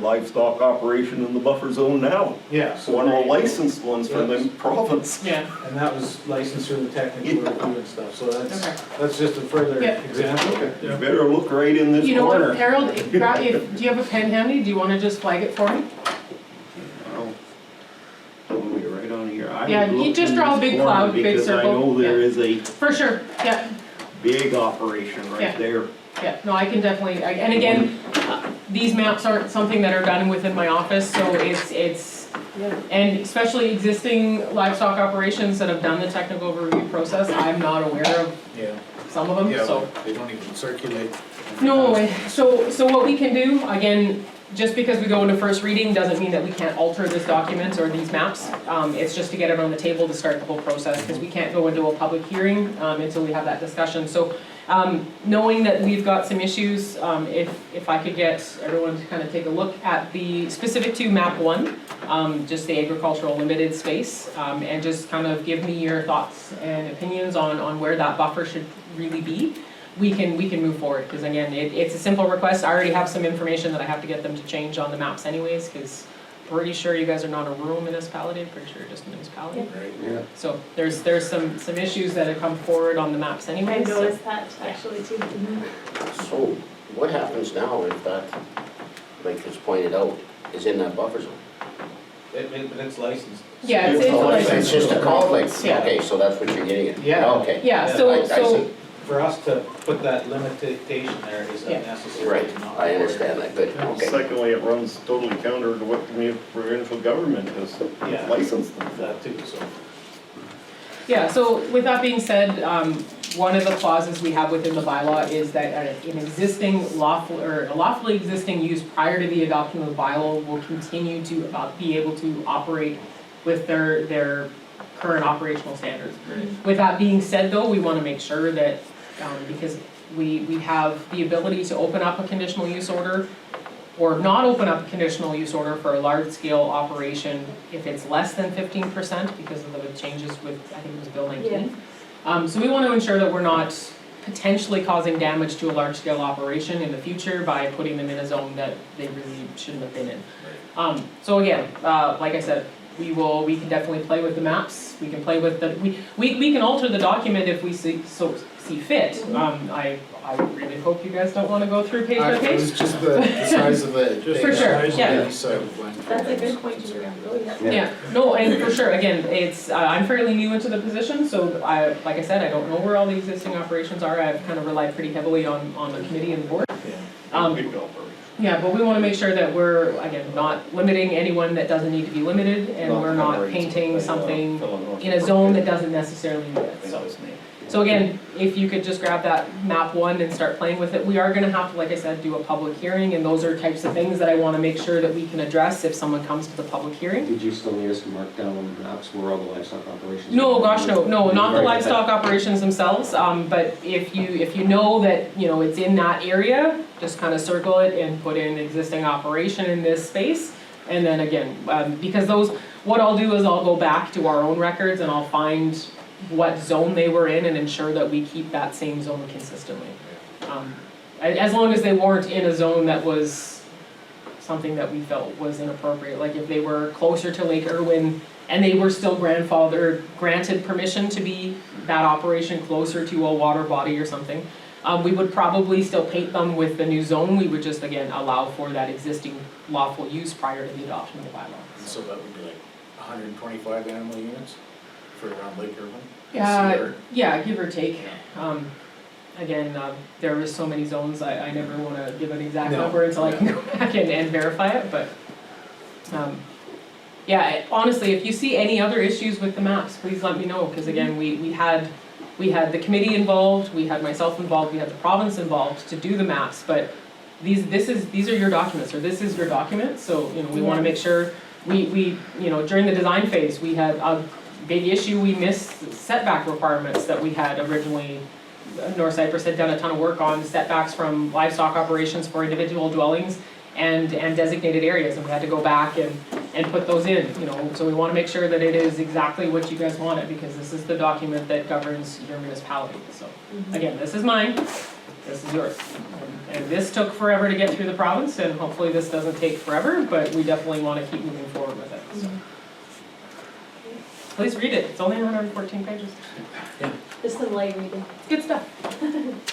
livestock operation in the buffer zone now. Yeah, so One of the they- licensed ones from the province. Yeah, And that was licensed through the technical review and stuff, so Okay. that's just a further Yeah. example. You better look right in this you know what, corner. Harold, do you have a pen handy? Do you wanna just flag it for me? Well, totally right on here. I Yeah, would you look just in draw a this big corner cloud, big circle, Because I know there yeah. is a For sure, yeah. big operation Yeah. right there. Yeah, no, I can definitely, and again, these maps aren't something that are done within my office, so it's, and especially existing livestock operations that have done the technical review process, I'm not aware of Yeah, some of them, yeah, so. they don't even circulate. No, so what we can do, again, just because we go into first reading doesn't mean that we can't alter this document or these maps. It's just to get it on the table to start the whole process, because we can't go into a public hearing until we have that discussion. So knowing that we've got some issues, if I could get everyone to kind of take a look at the specific to map 1, just the agricultural limited space, and just kind of give me your thoughts and opinions on where that buffer should really be. We can move forward, because again, it's a simple request. I already have some information that I have to get them to change on the maps anyways, because pretty sure you guys are not a rural municipality, I'm pretty sure you're just a municipality. Right. Yeah. So there's some issues that have come forward on the maps I anyways. so- noticed that actually too. So what happens now if that, like it's pointed out, is in that buffer zone? But it's licensed. Yeah, it's Oh, like, it's just a conflict, Yeah. okay, so that's what you're getting at? Yeah. Okay. yeah, I so, see. For us to put that limitation there is Yeah. unnecessary. Right, not I understand that, good, okay. Secondly, it runs totally counter to what the provincial government has Yeah. licensed them. That too, so. yeah, so with that being said, one of the clauses we have within the bylaw is that an existing lawful, or a lawfully existing use prior to the adoption of the bylaw will continue to be able to operate with their current operational standards. With that being said though, we wanna make sure that, because we have the ability to open up a conditional use order or not open up a conditional use order for a large scale operation if it's less than 15% because of the changes with, I think it was Bill 19. So we want to ensure that we're not potentially causing damage to a large scale operation in the future by putting them in a zone that they really shouldn't have been in. So again, like I said, we can definitely play with the maps, we can play with the, we can alter the document if we see fit. I really hope you guys don't want to go through page by It page. was just the size of the. Just For sure, size of yeah. the east side of Langford. That's a good point to remember, yeah. Yeah, no, and for sure, again, it's, I'm fairly new into the position, so like I said, I don't know where all the existing operations are. I've kind of relied pretty heavily on the committee and the board. Big operation. Yeah, but we want to make sure that we're, again, not limiting anyone that doesn't need to be limited, and we're not painting something in a zone that doesn't necessarily need it, so. So again, if you could just grab that map 1 and start playing with it, we are gonna have to, like I said, do a public hearing, and those are types of things that I wanna make sure that we can address if someone comes to the public hearing. Did you still need us to mark down on the maps where all the livestock operations? No, gosh, no, not the Right. livestock operations themselves, but if you know that, it's in that area, just kind of circle it and put in existing operation in this space. And then again, because what I'll do is I'll go back to our own records and I'll find what zone they were in and ensure that we keep that same zone consistently. As long as they weren't in a zone that was something that we felt was inappropriate, like if they were closer to Lake Irwin and they were still granted permission to be that operation closer to a water body or something, we would probably still paint them with the new zone. We would just, again, allow for that existing lawful use prior to the adoption of the bylaw. So that would be like 125 animal units for around Lake Irwin? Yeah, give or take. Again, there was so many zones, I never want to give an exact No. number until I can go back and verify it, but, yeah, honestly, if you see any other issues with the maps, please let me know, because again, we had the committee involved, we had myself involved, we had the province involved to do the maps, but these are your documents, or this is your document, so, we want to make sure, during the design phase, we had a big issue, we missed setback requirements that we had originally. North Cypress had done a ton of work on setbacks from livestock operations for individual dwellings and designated areas, and we had to go back and put those in, so we want to make sure that it is exactly what you guys want it, because this is the document that governs your municipality, so. Again, this is mine, this is yours. And this took forever to get through the province, and hopefully this doesn't take forever, but we definitely want to keep moving forward with it, so. Please read it, it's only 114 pages. Just some light reading. It's good stuff.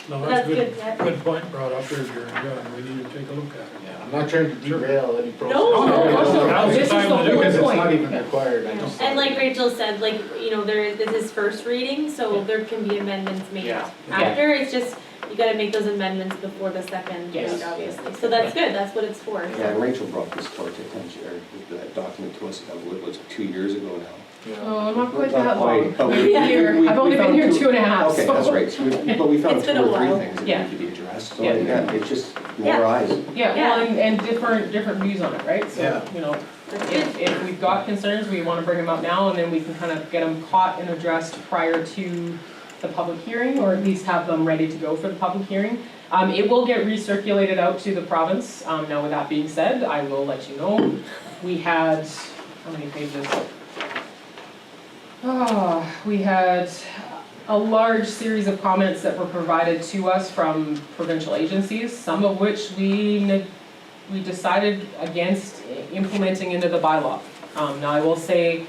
No, That's that's good, good, yeah. good point brought up there, Jerry, yeah, we need to take a look at it. Yeah, I'm not trying to derail any process. No, no, no, Now's the this is time the to do whole it. Because it's point. not even required, I just. And like Rachel said, like, you know, this is first reading, so there can be amendments made Yeah. after, it's just, you gotta make those amendments before the second Yes. read, obviously, so that's good, that's what it's for. Yeah, and Rachel brought this to our attention, or that document to us, what was it, 2 years ago now? Yeah. Oh, not quite Not that quite, long. but I've been here, we I've only been found here two- 2.5, Okay, so. that's right, but we found It's two been a or three while. things that Yeah. need to be addressed, so Yeah. yeah, it's just Yeah. more eyes. Yeah, well, and different views on it, right? So, Yeah. you know, That's good. if we've got concerns, we want to bring them up now, and then we can kind of get them caught and addressed prior to the public hearing, or at least have them ready to go for the public hearing. It will get recirculated out to the province. Now, with that being said, I will let you know, we had, how many pages? Oh, we had a large series of comments that were provided to us from provincial agencies, some of which we decided against implementing into the bylaw. Now, I will say,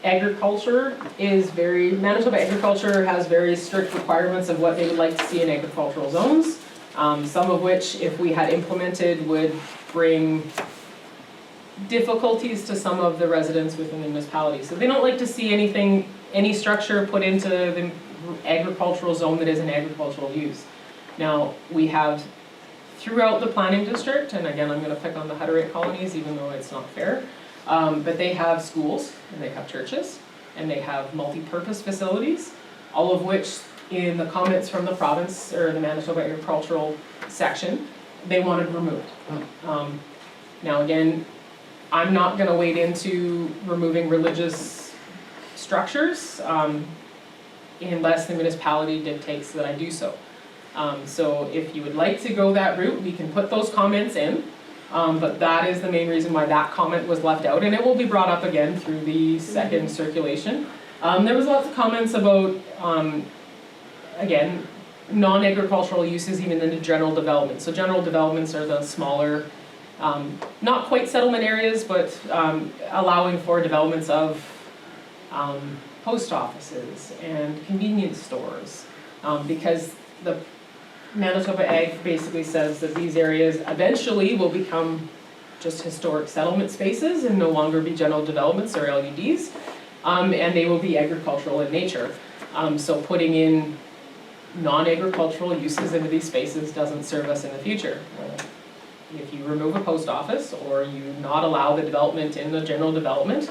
agriculture is Manitoba agriculture has very strict requirements of what they would like to see in agricultural zones. Some of which, if we had implemented, would bring difficulties to some of the residents within the municipality. So they don't like to see any structure put into the agricultural zone that is an agricultural use. Now, we have throughout the planning district, and again, I'm gonna pick on the Hutterite colonies, even though it's not fair, but they have schools, and they have churches, and they have multi-purpose facilities, all of which, in the comments from the province, or the Manitoba agricultural section, they wanted removed. Now again, I'm not gonna wade into removing religious structures, unless the municipality dictates that I do so. So if you would like to go that route, we can put those comments in, but that is the main reason why that comment was left out, and it will be brought up again through the second circulation. There was lots of comments about, again, non-agricultural uses even into general development. So general developments are the smaller, not quite settlement areas, but allowing for developments of post offices and convenience stores, because the Manitoba Ag basically says that these areas eventually will become just historic settlement spaces and no longer be general developments or LUDs, and they will be agricultural in nature. So putting in non-agricultural uses into these spaces doesn't serve us in the future. If you remove a post office or you not allow the development in the general development,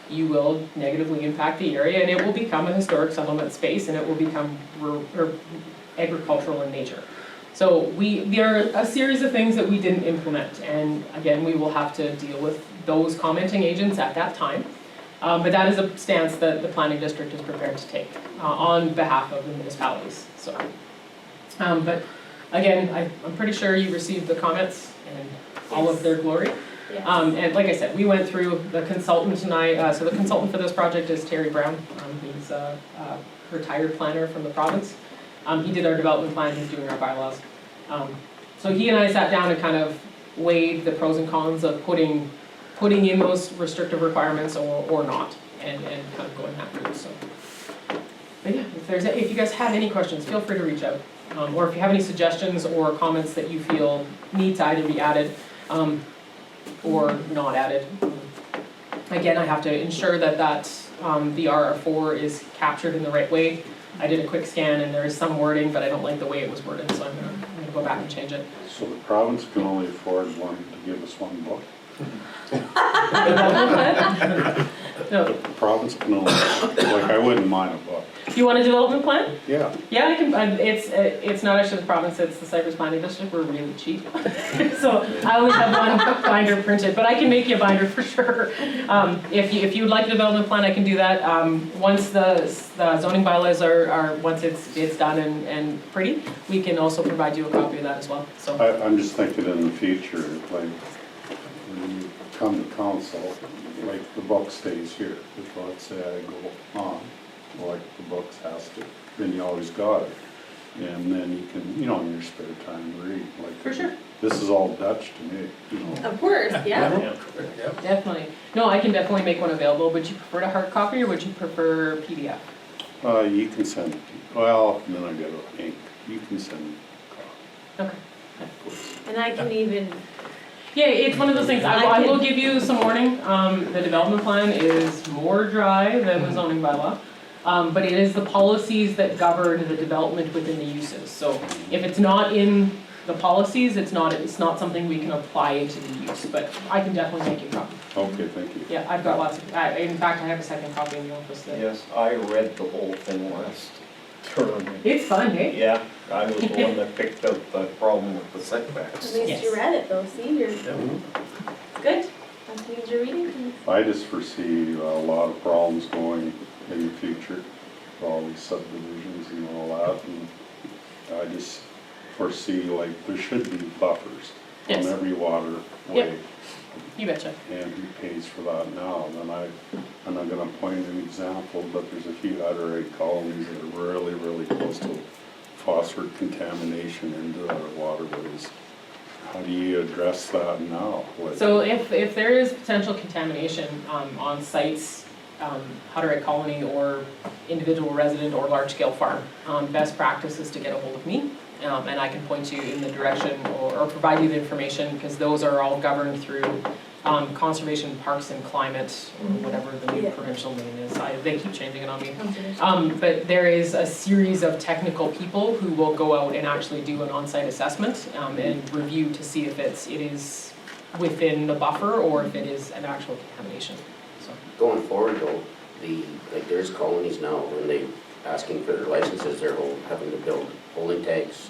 you will negatively impact the area and it will become a historic settlement space and it will become agricultural in nature. So there are a series of things that we didn't implement, and again, we will have to deal with those commenting agents at that time. But that is a stance that the planning district is prepared to take on behalf of the municipalities. So, but again, I'm pretty sure you received the comments and all of their glory. Yes. And like I said, we went through the consultant and so the consultant for this project is Terry Brown. He's a retired planner from the province. He did our development plan, he's doing our bylaws. So he and I sat down and kind of weighed the pros and cons of putting in those restrictive requirements or not, and kind of going that route, so. But yeah, if you guys have any questions, feel free to reach out. Or if you have any suggestions or comments that you feel need to either be added, or not added. Again, I have to ensure that the RR4 is captured in the right way. I did a quick scan and there is some wording, but I don't like the way it was worded, so I'm gonna go back and change it. So the province can only afford to give us one book? No, The province can only, like, I wouldn't mind a book. you want a development plan? Yeah. Yeah, I can, it's not actually the province, it's the Cypress Planning District, we're really cheap. So I only have one binder printed, but I can make you a binder for sure. If you would like a development plan, I can do that. Once the zoning bylaws once it's done and pretty, we can also provide you a copy of that as well, so. I'm just thinking in the future, like, when you come to council, like, the book stays here. If, let's say I go on, like the books has to, then you always got it. And then you can, in your spare time, read. Like, For sure. This is all Dutch to me, Of course, yeah. Yeah. Yep. Definitely. No, I can definitely make one available. Would you prefer a hard copy or would you prefer PDF? You can send it, well, then I got a ink. You can send it. Okay. And I can even, Yeah, it's one of those things, I will give you some warning, the development plan is more dry than the zoning bylaw. But it is the policies that govern the development within the uses. So if it's not in the policies, it's not something we can apply into the use, but I can definitely make you a copy. Okay, thank you. Yeah, I've got lots of, in fact, I have a second copy in the office that. Yes, I read the whole thing last term. It's fun, eh? Yeah, I was the one that picked up the problem with the setbacks. At least Yes. you read it though, see, it's good. That means you're reading. I just foresee a lot of problems going in the future, with all these subdivisions and all that, and I just foresee like there should be buffers Yes. on every waterway. Yep. You betcha. And who pays for that now? And I'm not gonna point an example, but there's a few other egg colonies that are really, really close to phosphorus contamination into our waterways. How do you address that now? Like, So if there is potential contamination on sites, Hutterick Colony or individual resident or large-scale farm, best practice is to get a hold of me, and I can point you in the direction or provide you the information, because those are all governed through Conservation, Parks and Climate, or whatever the new Yeah. provincial name is. They keep changing it on me. But there is a series of technical people who will go out and actually do an on-site assessment and review to see if it is within the buffer or if it is an actual contamination. So, Going forward though, there's colonies now, when they asking for their licenses, they're having to build holding tanks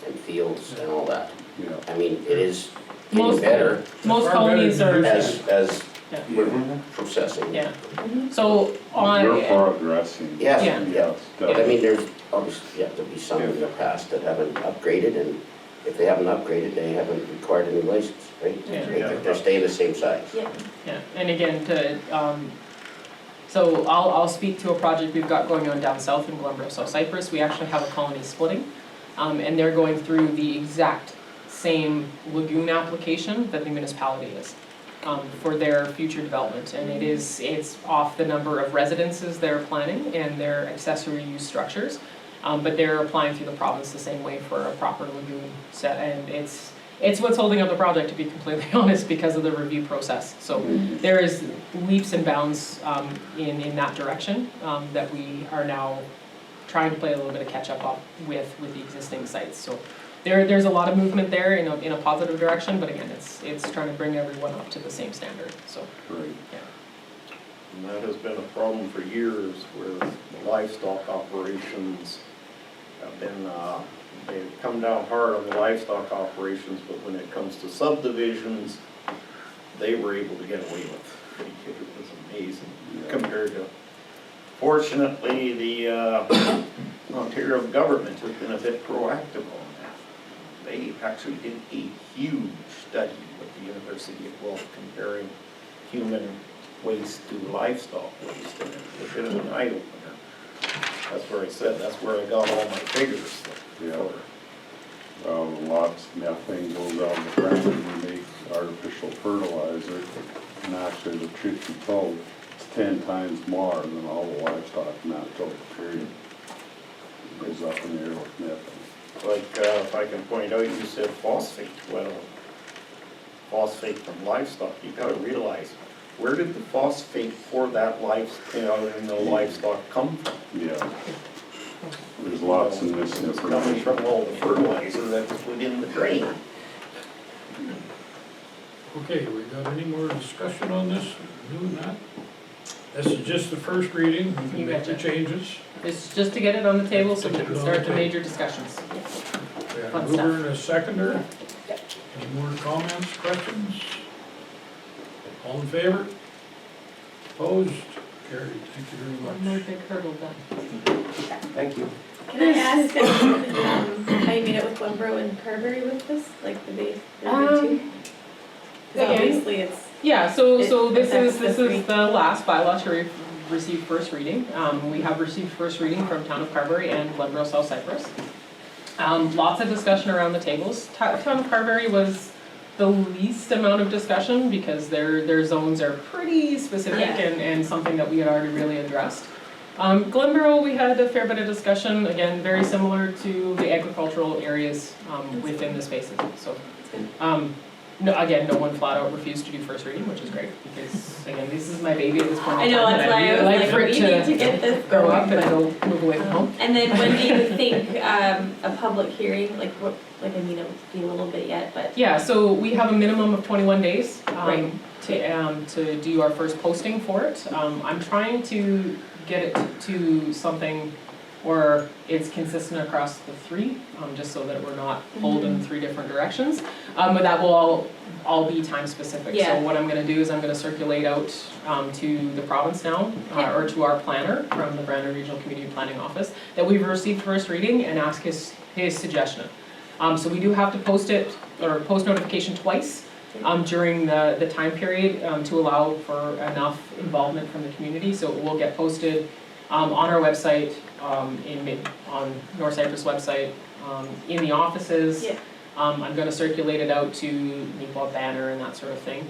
and fields and all that. yeah. I mean, it is getting Most- better most colonies are, as Yeah. we're processing. yeah. So We're on, progressing. Yeah, Yeah. yeah. But I definitely. mean, there's obviously, there'll be some in the past that haven't upgraded, and if they haven't upgraded, they haven't required a new license, right? Yeah. They're staying the same size. Yeah. yeah, and again, so I'll speak to a project we've got going on down south in Glenbrook, South Cypress. We actually have a colony splitting, and they're going through the exact same lagoon application that the municipality is for their future development. And it's off the number of residences they're planning and their accessory use structures. But they're applying through the province the same way for a proper lagoon set, and it's what's holding up the project, to be completely honest, because of the review process. So there is leaps and bounds in that direction that we are now trying to play a little bit of catch up with the existing sites. So there's a lot of movement there in a positive direction, but again, it's trying to bring everyone up to the same standard. So Right. And that has been a problem for years, where the livestock operations have been, they've come down hard on the livestock operations, but when it comes to subdivisions, they were able to get away with it. It was amazing compared to, fortunately, the Ontario government has been a bit proactive on that. They actually did a huge study with the University of Guelph comparing human waste to livestock waste, and it's a bit of an eye-opener. That's where I said, that's where I got all my figures. Yeah. Lots of methane goes out in the ground when we make artificial fertilizer, and actually, the truth be told, it's 10 times more than all the livestock in that total period. Goes up in the air with methane. Like, if I can point out, you said phosphate. Well, phosphate from livestock, you gotta realize, where did the phosphate for that livestock come from? Yeah. There's lots of It's coming misinformation. from all the fertilizer that's within the drain. Okay, we got any more discussion on this? Doing that? This is just the first reading, we can You make the betcha. changes. it's just to get it on the table so we Get can it on start the the table. major discussions. We have Fun a stuff. mover and a seconder. Any more comments, questions? All in favor? Opposed? Carried, thank you very One more much. big hurdle done. Thank you. Can I ask how you made it with Glenbrook and Carberry with this, like the big two? 'Cause again, obviously it's, Yeah, so It this affects is the three. the last bylaw to receive first reading. We have received first reading from Town of Carberry and Glenbrook South Cypress. Lots of discussion around the tables. Town of Carberry was the least amount of discussion because their zones are pretty specific Yeah. and something that we had already really addressed. Glenborough, we had a fair bit of discussion, again, very similar to the agricultural areas within the spaces, so. No, again, no one flat out refused to do first reading, which is great, because again, this is my baby at this point I in know, time. that's and why I really was like, for it we need to get this grow up going, and but- go move away from home. And then when do you think, a public hearing, like, what, like, I mean, it would be a little bit yet, but, Yeah, so we have a minimum of 21 days Right. to do our first posting for it. I'm trying to get it to something where it's consistent across the three, just so that we're not pulled in three different directions. But that will all be time specific. Yeah. So what I'm gonna do is I'm gonna circulate out to the province now, Yeah. or to our planner from the Brandon Regional Community Planning Office, that we've received first reading and ask his suggestion. So we do have to post it, or post notification twice during the time period to allow for enough involvement from the community. So it will get posted on our website, on North Cypress website, in the offices. Yeah. I'm gonna circulate it out to Newport Banner and that sort of thing.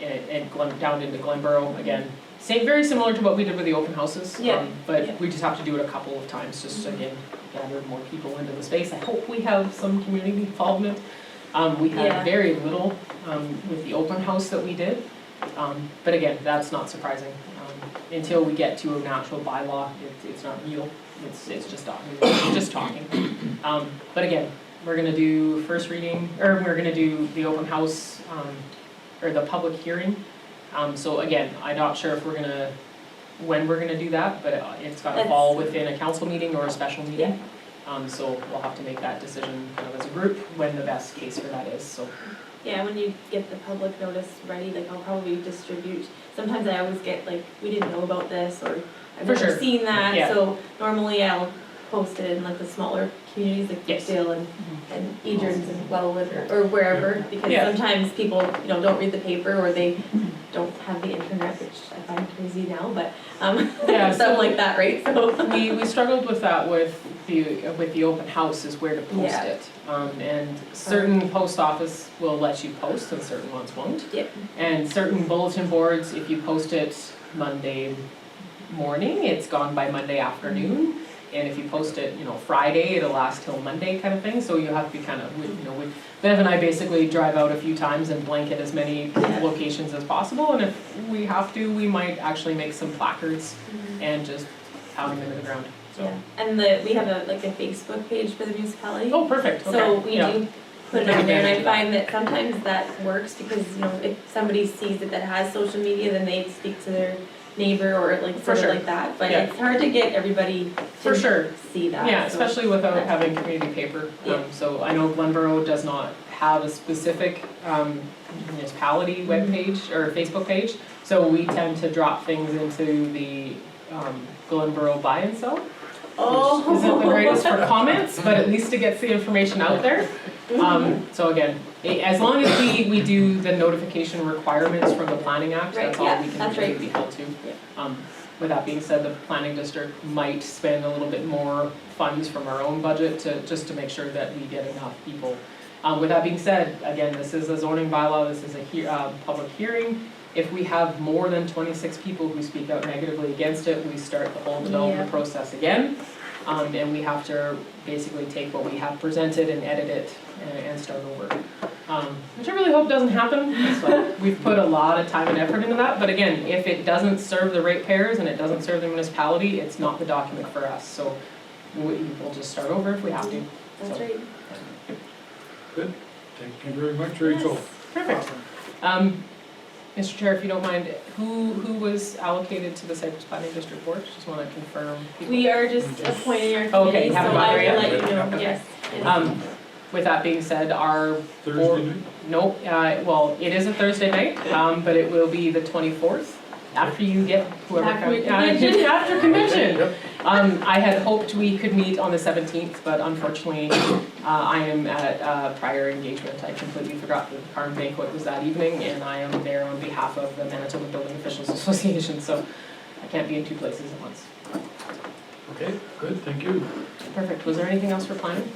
And down into Glenborough, again, same, very similar to what we did with the open houses. Yeah. But Yeah. we just have to do it a couple of times, just to, again, gather more people into the space. I hope we have some community involvement. We Yeah. had very little with the open house that we did. But again, that's not surprising. Until we get to an actual bylaw, it's not real, it's just talking. But again, we're gonna do first reading, or we're gonna do the open house, or the public hearing. So again, I'm not sure if when we're gonna do that, but it's gotta fall within a council meeting or a special meeting. So we'll have to make that decision kind of as a group when the best case for that is, so. yeah, when you get the public notice ready, like, I'll probably distribute. Sometimes I always get, like, we didn't know about this, or I've For never sure. seen that, Yeah. so normally I'll post it in, like, the smaller communities, like Yes. Dale and Edrins and Wellwood, or wherever, because Yeah. sometimes people, don't read the paper, or they don't have the internet, which I find crazy now, but, Yeah, stuff so- like that, right, so. We struggled with that with the open house, is where to post Yeah. it. And certain post office will let you post and certain ones won't. Yep. And certain bulletin boards, if you post it Monday morning, it's gone by Monday afternoon. And if you post it, Friday, it'll last till Monday kind of thing, so you have to be kind of, Bev and I basically drive out a few times and blanket as many Yeah. locations as possible, and if we have to, we might actually make some placards and just pound them into the ground, so. Yeah, and we have a Facebook page for the municipality. Oh, perfect, okay. So we Yeah. do put it Take on there, and I advantage of that. find that sometimes that works, because, if somebody sees it that has social media, then they speak to their neighbor, or like, For sort of sure. like that, but Yeah. it's hard to get everybody For to sure. see that. Yeah, so- especially without having community paper. Yeah. So I know Glenborough does not have a specific municipality webpage or Facebook page, so we tend to drop things into the Glenborough buy and sell. Oh. Which isn't the greatest for comments, but at least it gets the information out there. So again, as long as we do the notification requirements from the Planning Act, Right, that's all yeah, we can that's really right. be held to. Yeah. With that being said, the planning district might spend a little bit more funds from our own budget just to make sure that we get enough people. With that being said, again, this is a zoning bylaw, this is a public hearing. If we have more than 26 people who speak out negatively against it, we start the whole development Yeah. process again. And we have to basically take what we have presented and edit it and start over. Which I really hope doesn't happen, but we've put a lot of time and effort into that. But again, if it doesn't serve the ratepayers and it doesn't serve the municipality, it's not the document for us. So we'll just start over if we have to. That's So. right. Good, thank you very much, Rachel. Perfect. Mr. Chair, if you don't mind, who was allocated to the Cypress Planning District Board? Just want to confirm. people. We are just appointing our Okay, committee, so haven't got I there will yet? let you know, Okay. yes. With that being said, our Thursday board, night? no, well, it is a Thursday night, but it will be the 24th, after you get whoever After comes. convention. After convention. I had hoped we could meet on the 17th, but unfortunately, I am at a prior engagement. I completely forgot that the Carm banquet was that evening, and I am there on behalf of the Manitoba Building Officials Association, so I can't be in two places at once. Okay, good, thank you. Perfect. Was there anything else for planning?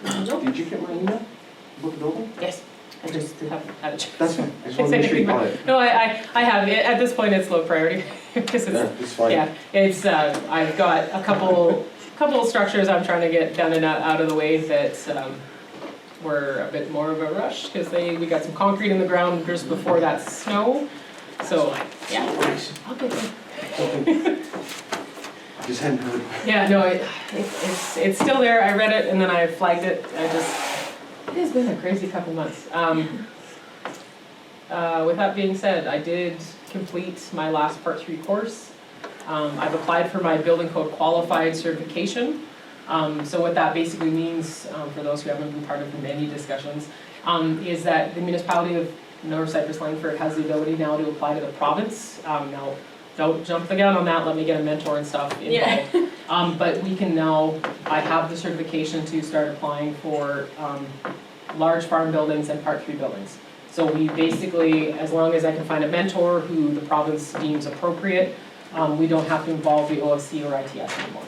Did you get my email about the building? Yes. I just haven't had a chance. That's fine, I just wanted to make sure you got it. No, I have. At this point, it's low priority. Because Yeah, it's, it's fine. yeah, it's, I've got a couple of structures I'm trying to get done and out of the way that were a bit more of a rush, because we got some concrete in the ground just before that snow. So, yeah. I'll get there. Just hadn't heard. Yeah, no, it's still there. I read it and then I flagged it. It has been a crazy couple months. With that being said, I did complete my last Part 3 course. I've applied for my building code qualified certification. So what that basically means, for those who haven't been part of many discussions, is that the municipality of North Cypress-Langford has the ability now to apply to the province. Now, don't jump the gun on that, let me get a mentor and stuff involved. Yeah. But we can now, I have the certification to start applying for large farm buildings and Part 3 buildings. So we basically, as long as I can find a mentor who the province deems appropriate, we don't have to involve the OFC or ITS anymore.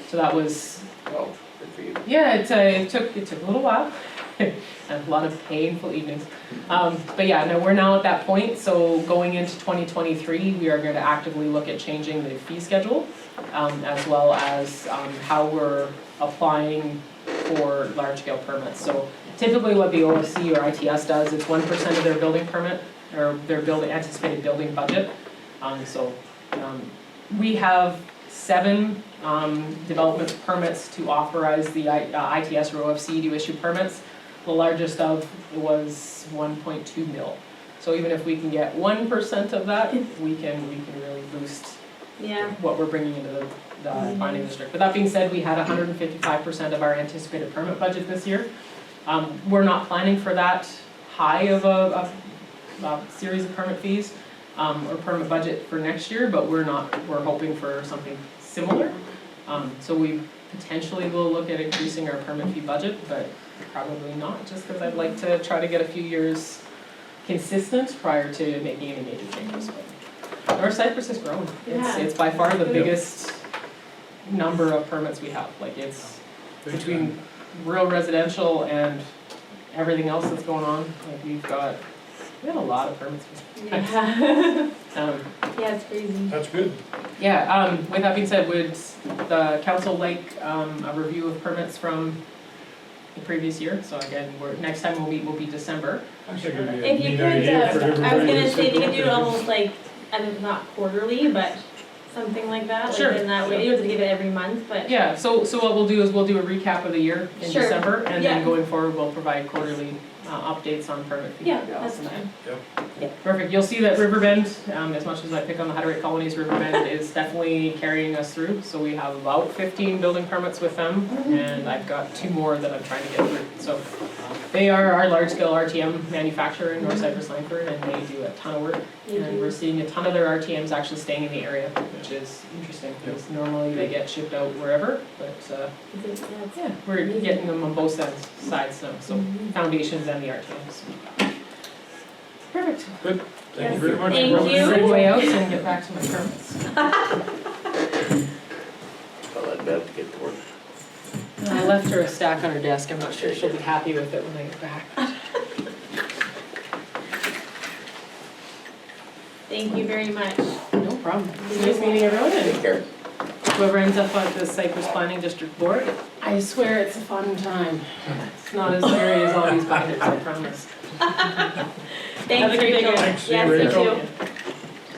So that was, Well, good for you. yeah, it took a little while, and a lot of painful evenings. But yeah, no, we're now at that point, so going into 2023, we are going to actively look at changing the fee schedule, as well as how we're applying for large-scale permits. So typically what the OFC or ITS does, it's 1% of their building permit, or their anticipated building budget. We have 7 development permits to authorize the ITS or OFC to issue permits. The largest of was 1.2 mil. So even if we can get 1% of that, we can really boost Yeah. what we're bringing into the planning district. But that being said, we had 155% of our anticipated permit budget this year. We're not planning for that high of a series of permit fees or permit budget for next year, but we're hoping for something similar. So we potentially will look at increasing our permit fee budget, but probably not, just because I'd like to try to get a few years consistent prior to making any major changes. But North Cypress has grown. It's by far the biggest number of permits we have. Like, it's between rural residential and everything else that's going on. Like, we have a lot of permits. Yeah. Yeah, It's crazy. That's good. Yeah, with that being said, would the council like a review of permits from the previous year? So again, next time we'll meet will be December. I think it'd be a If you neat could, idea for I was everybody gonna to say, if you sit could do it down. almost like, I mean, not quarterly, but something like that. Sure. Like in that way, you don't have to give it every month, but. Yeah, so what we'll do is we'll do a recap of the year in Sure. December, and Yeah. then going forward, we'll provide quarterly updates on permit fees. Yeah, that's fine. Perfect, you'll see that Riverbend, as much as I pick on the Hutterites colonies, Riverbend is definitely carrying us through. So we have about 15 building permits with them, and I've got 2 more that I'm trying to get through. So they are our large-scale RTM manufacturer in North Cypress-Langford, and they do a ton of work. And we're seeing a ton of their RTMs actually staying in the area, which is interesting, because normally they get shipped out wherever, but yeah, we're getting them on both sides now, so foundations and the RTMs. Perfect. Good, thank you very much. Thank for coming you. in. Straight way out and get back to my permits. Well, I'd have to get to work. I left her a stack on her desk, I'm not sure she'll be happy with it when I get back. Thank you very much. No problem. Nice meeting everyone, Take and care. whoever ends up on the Cypress Planning District Board, I swear it's a fun time. It's not as scary as all these binders, I promise. Thanks, Have a good day, Rachel. guys. Thanks, see you, Yes, you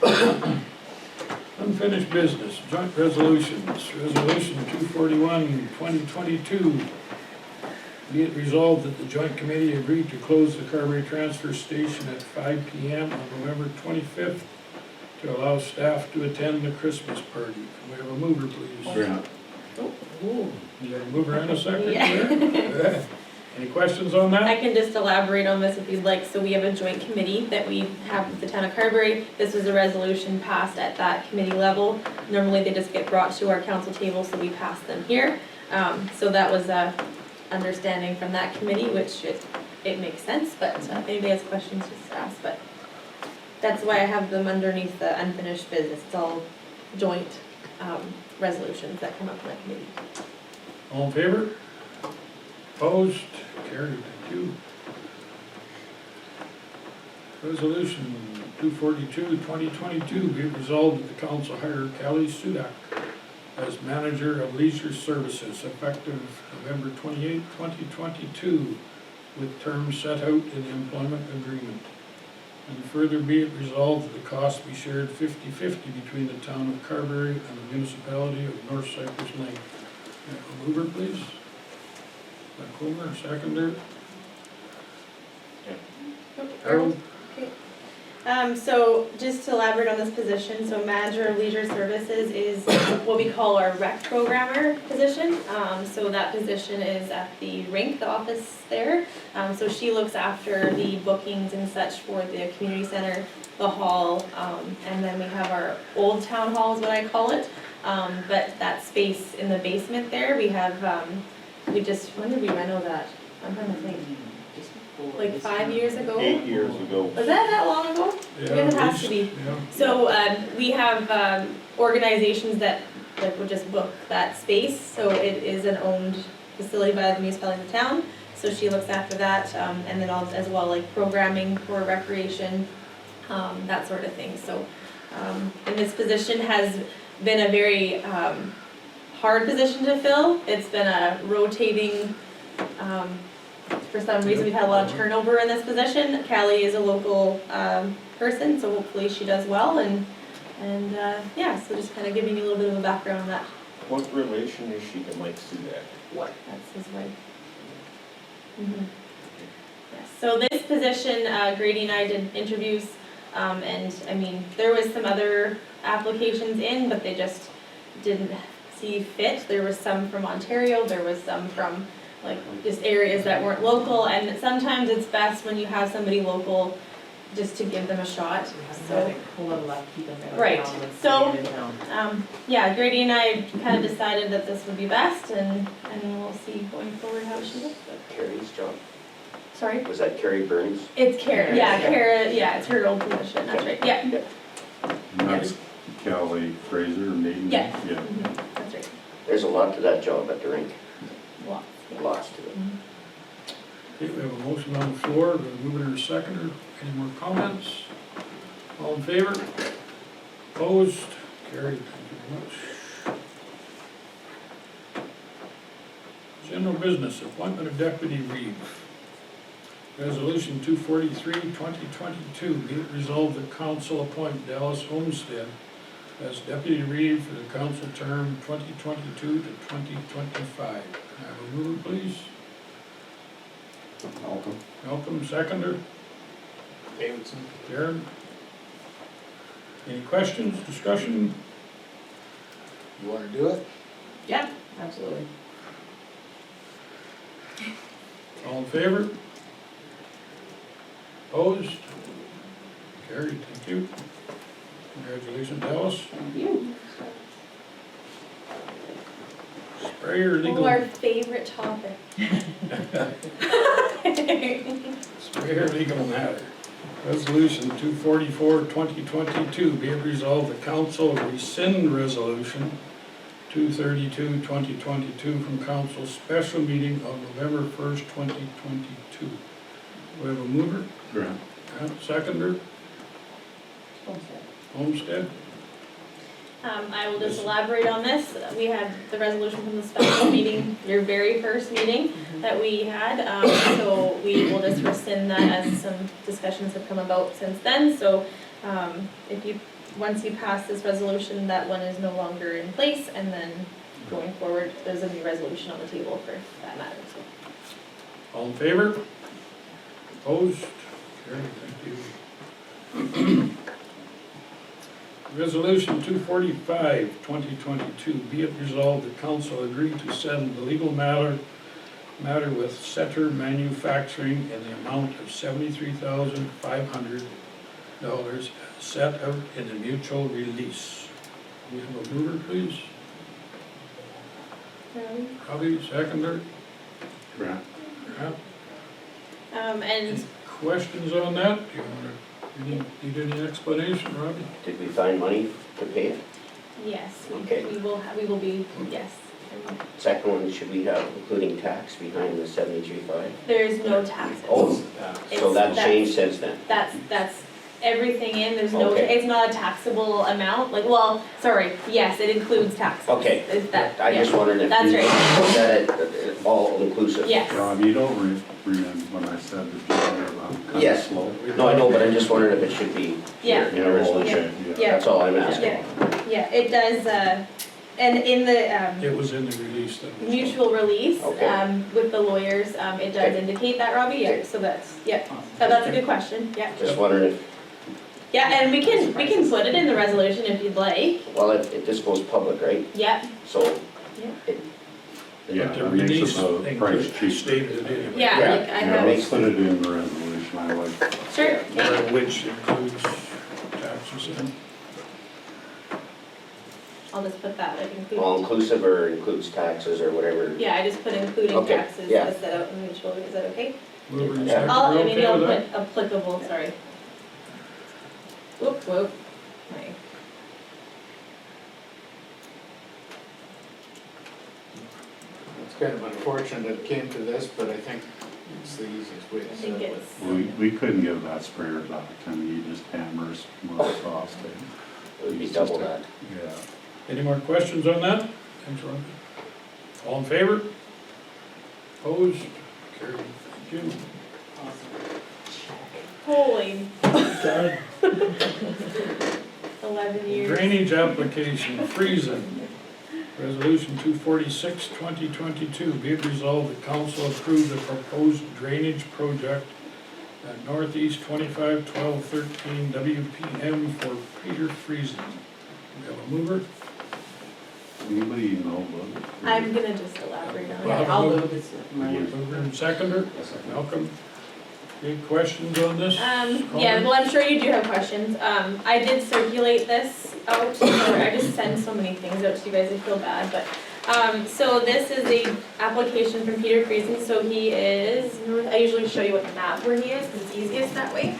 Rachel. too. Unfinished business, joint resolutions, resolution 241, 2022. Be it resolved that the joint committee agreed to close the Carberry Transfer Station at 5 p.m. on November 25th to allow staff to attend the Christmas party. Can we have a mover, please? Oh, you got a mover and a second there? Any questions on I that? can just elaborate on this if you'd like. So we have a joint committee that we have with the town of Carberry. This was a resolution passed at that committee level. Normally they just get brought to our council table, so we pass them here. So that was a understanding from that committee, which it makes sense, but if anybody has questions, just ask. But that's why I have them underneath the unfinished business. It's all joint resolutions that come up in that committee. All in favor? Opposed? Carried, thank you. Resolution 242, 2022, be it resolved that the council hire Callie Sudak as manager of leisure services effective November 28, 2022, with terms set out in the employment agreement. And further be it resolved that the cost be shared 50-50 between the town of Carberry and the municipality of North Cypress-Langford. A mover, please. Comer, seconder. Harold? So just to elaborate on this position, so manager of leisure services is what we call our rec programmer position. So that position is at the rink, the office there. So she looks after the bookings and such for the community center, the hall, and then we have our old town hall is what I call it. But that space in the basement there, we have, when did we reno that? I'm trying to think. Like 5 years ago? 8 years ago. Was that long ago? Yeah, It has at to be. least, yeah. So we have organizations that would just book that space, so it is an owned facility by the municipality of the town. So she looks after that, and then as well like programming for recreation, that sort of thing. So, and this position has been a very hard position to fill. It's been a rotating. For some reason, we've had a lot of turnover in this position. Callie is a local person, so hopefully she does well. And yeah, so just kind of giving you a little bit of a background on that. What relation is she to Mike Sudak? That's his wife. Yes. So this position, Grady and I did interviews, and I mean, there was some other applications in, but they just didn't see fit. There was some from Ontario, there was some from like just areas that weren't local, and sometimes it's best when you have somebody local just to give them a shot. So, right. So, yeah, Grady and I kind of decided that this would be best, and we'll see going forward how she looks. Carrie's job. Sorry? Was that Carrie Burns? It's Kara, yeah, Kara, yeah, it's her old position, that's right, yeah. And that's Callie Fraser, maybe? Yes. Yeah. Mhm, that's right. There's a lot to that job at the rink, Lots, yeah. lots to it. Okay, we have a motion on the floor, the mover and seconder. Any more comments? All in favor? Opposed? Carried, thank you very much. General business, appointment of deputy reeve. Resolution 243, 2022, be it resolved that council appoint Dallas Homestead as deputy reeve for the council term 2022 to 2025. Have a mover, please. Malcolm. Malcolm, seconder. Davidson. Darren? Any questions, discussion? You wanna do it? Yeah, absolutely. All in favor? Opposed? Carried, thank you. Congratulations, Dallas. Thank you. Sprayer Oh, legal, our favorite topic. sprayer legal matter. Resolution 244, 2022, be it resolved, the council rescind resolution 232, 2022 from council's special meeting of November 1st, 2022. We have a mover, Grant. seconder, Homestead. I will just elaborate on this. We had the resolution from the special meeting, your very first meeting that we had. So we will just rescind that as some discussions have come about since then. So once you pass this resolution, that one is no longer in place, and then going forward, there's a new resolution on the table for that matter. So. All in favor? Opposed? Carried, thank you. Resolution 245, 2022, be it resolved that council agree to settle the legal matter with Setter Manufacturing in the amount of $73,500 set out in the mutual release. We have a mover, please. Robbie, seconder. Grant. And Questions on that? Do you need any explanation, Robbie? Did we find money to pay it? yes, Okay. we will be, yes, second one, should we have including tax behind the 73.5? There's no taxes. Oh, so It's- that's changed since then? That's everything in, there's no, Okay. it's not a taxable amount, like, well, sorry, yes, it includes taxes. Okay. Is that, I yeah. just wondered if That's you right. put that at all inclusive? Yes. Rob, you don't remember when I said the kind Yes. of slow? No, I know, but I'm just wondering if it should be Yeah. here in a resolution. Yeah. That's all I'm asking. Yeah, it does, and in the, It was in the release that was. mutual release, Okay. with the lawyers, it does Okay. indicate that, Robbie, yeah, Okay. so that's, yeah, that's a good question, yeah. Just wondering if, Yeah, and we can put it in the resolution if you'd like, well, if this goes public, right? yeah, So, Yeah, But the that makes release it the price cheaper. stated it anyway. yeah, Yeah. like I Yeah, have, let's put it in the resolution, I like that. sure, Where which includes taxes in. I'll just put that, like all include, inclusive or includes taxes or whatever? yeah, I just put including Okay, taxes, yeah. as set out in the mutual, is that okay? Mover and Yeah. seconder, I'll, okay maybe I'll with that? put applicable, sorry. Whoop, right. It's kind of unfortunate it came to this, but I think it's the easiest way I to think settle it. it's, We couldn't give that sprayer back, I mean, he just hammers more sauce to It would be double that. Yeah. Any more questions on that? Thanks, Ron. All in favor? Opposed? Carried. Thank you. holy. 11 years. Drainage application, Friesen. Resolution 246, 2022. Be it resolved that council approve the proposed drainage project at northeast 251213 WPM for Peter Friesen. We have a mover. Anybody know about it? I'm gonna just elaborate on Well, it. I'll I'll move this. Mover and seconder. Welcome. Any questions on this? Yeah, well, I'm sure you do have questions. I did circulate this out, so I just send so many things out to you guys, I feel bad, but, so this is a application from Peter Friesen, so he is, I usually show you what the map where he is, because it's easiest that way.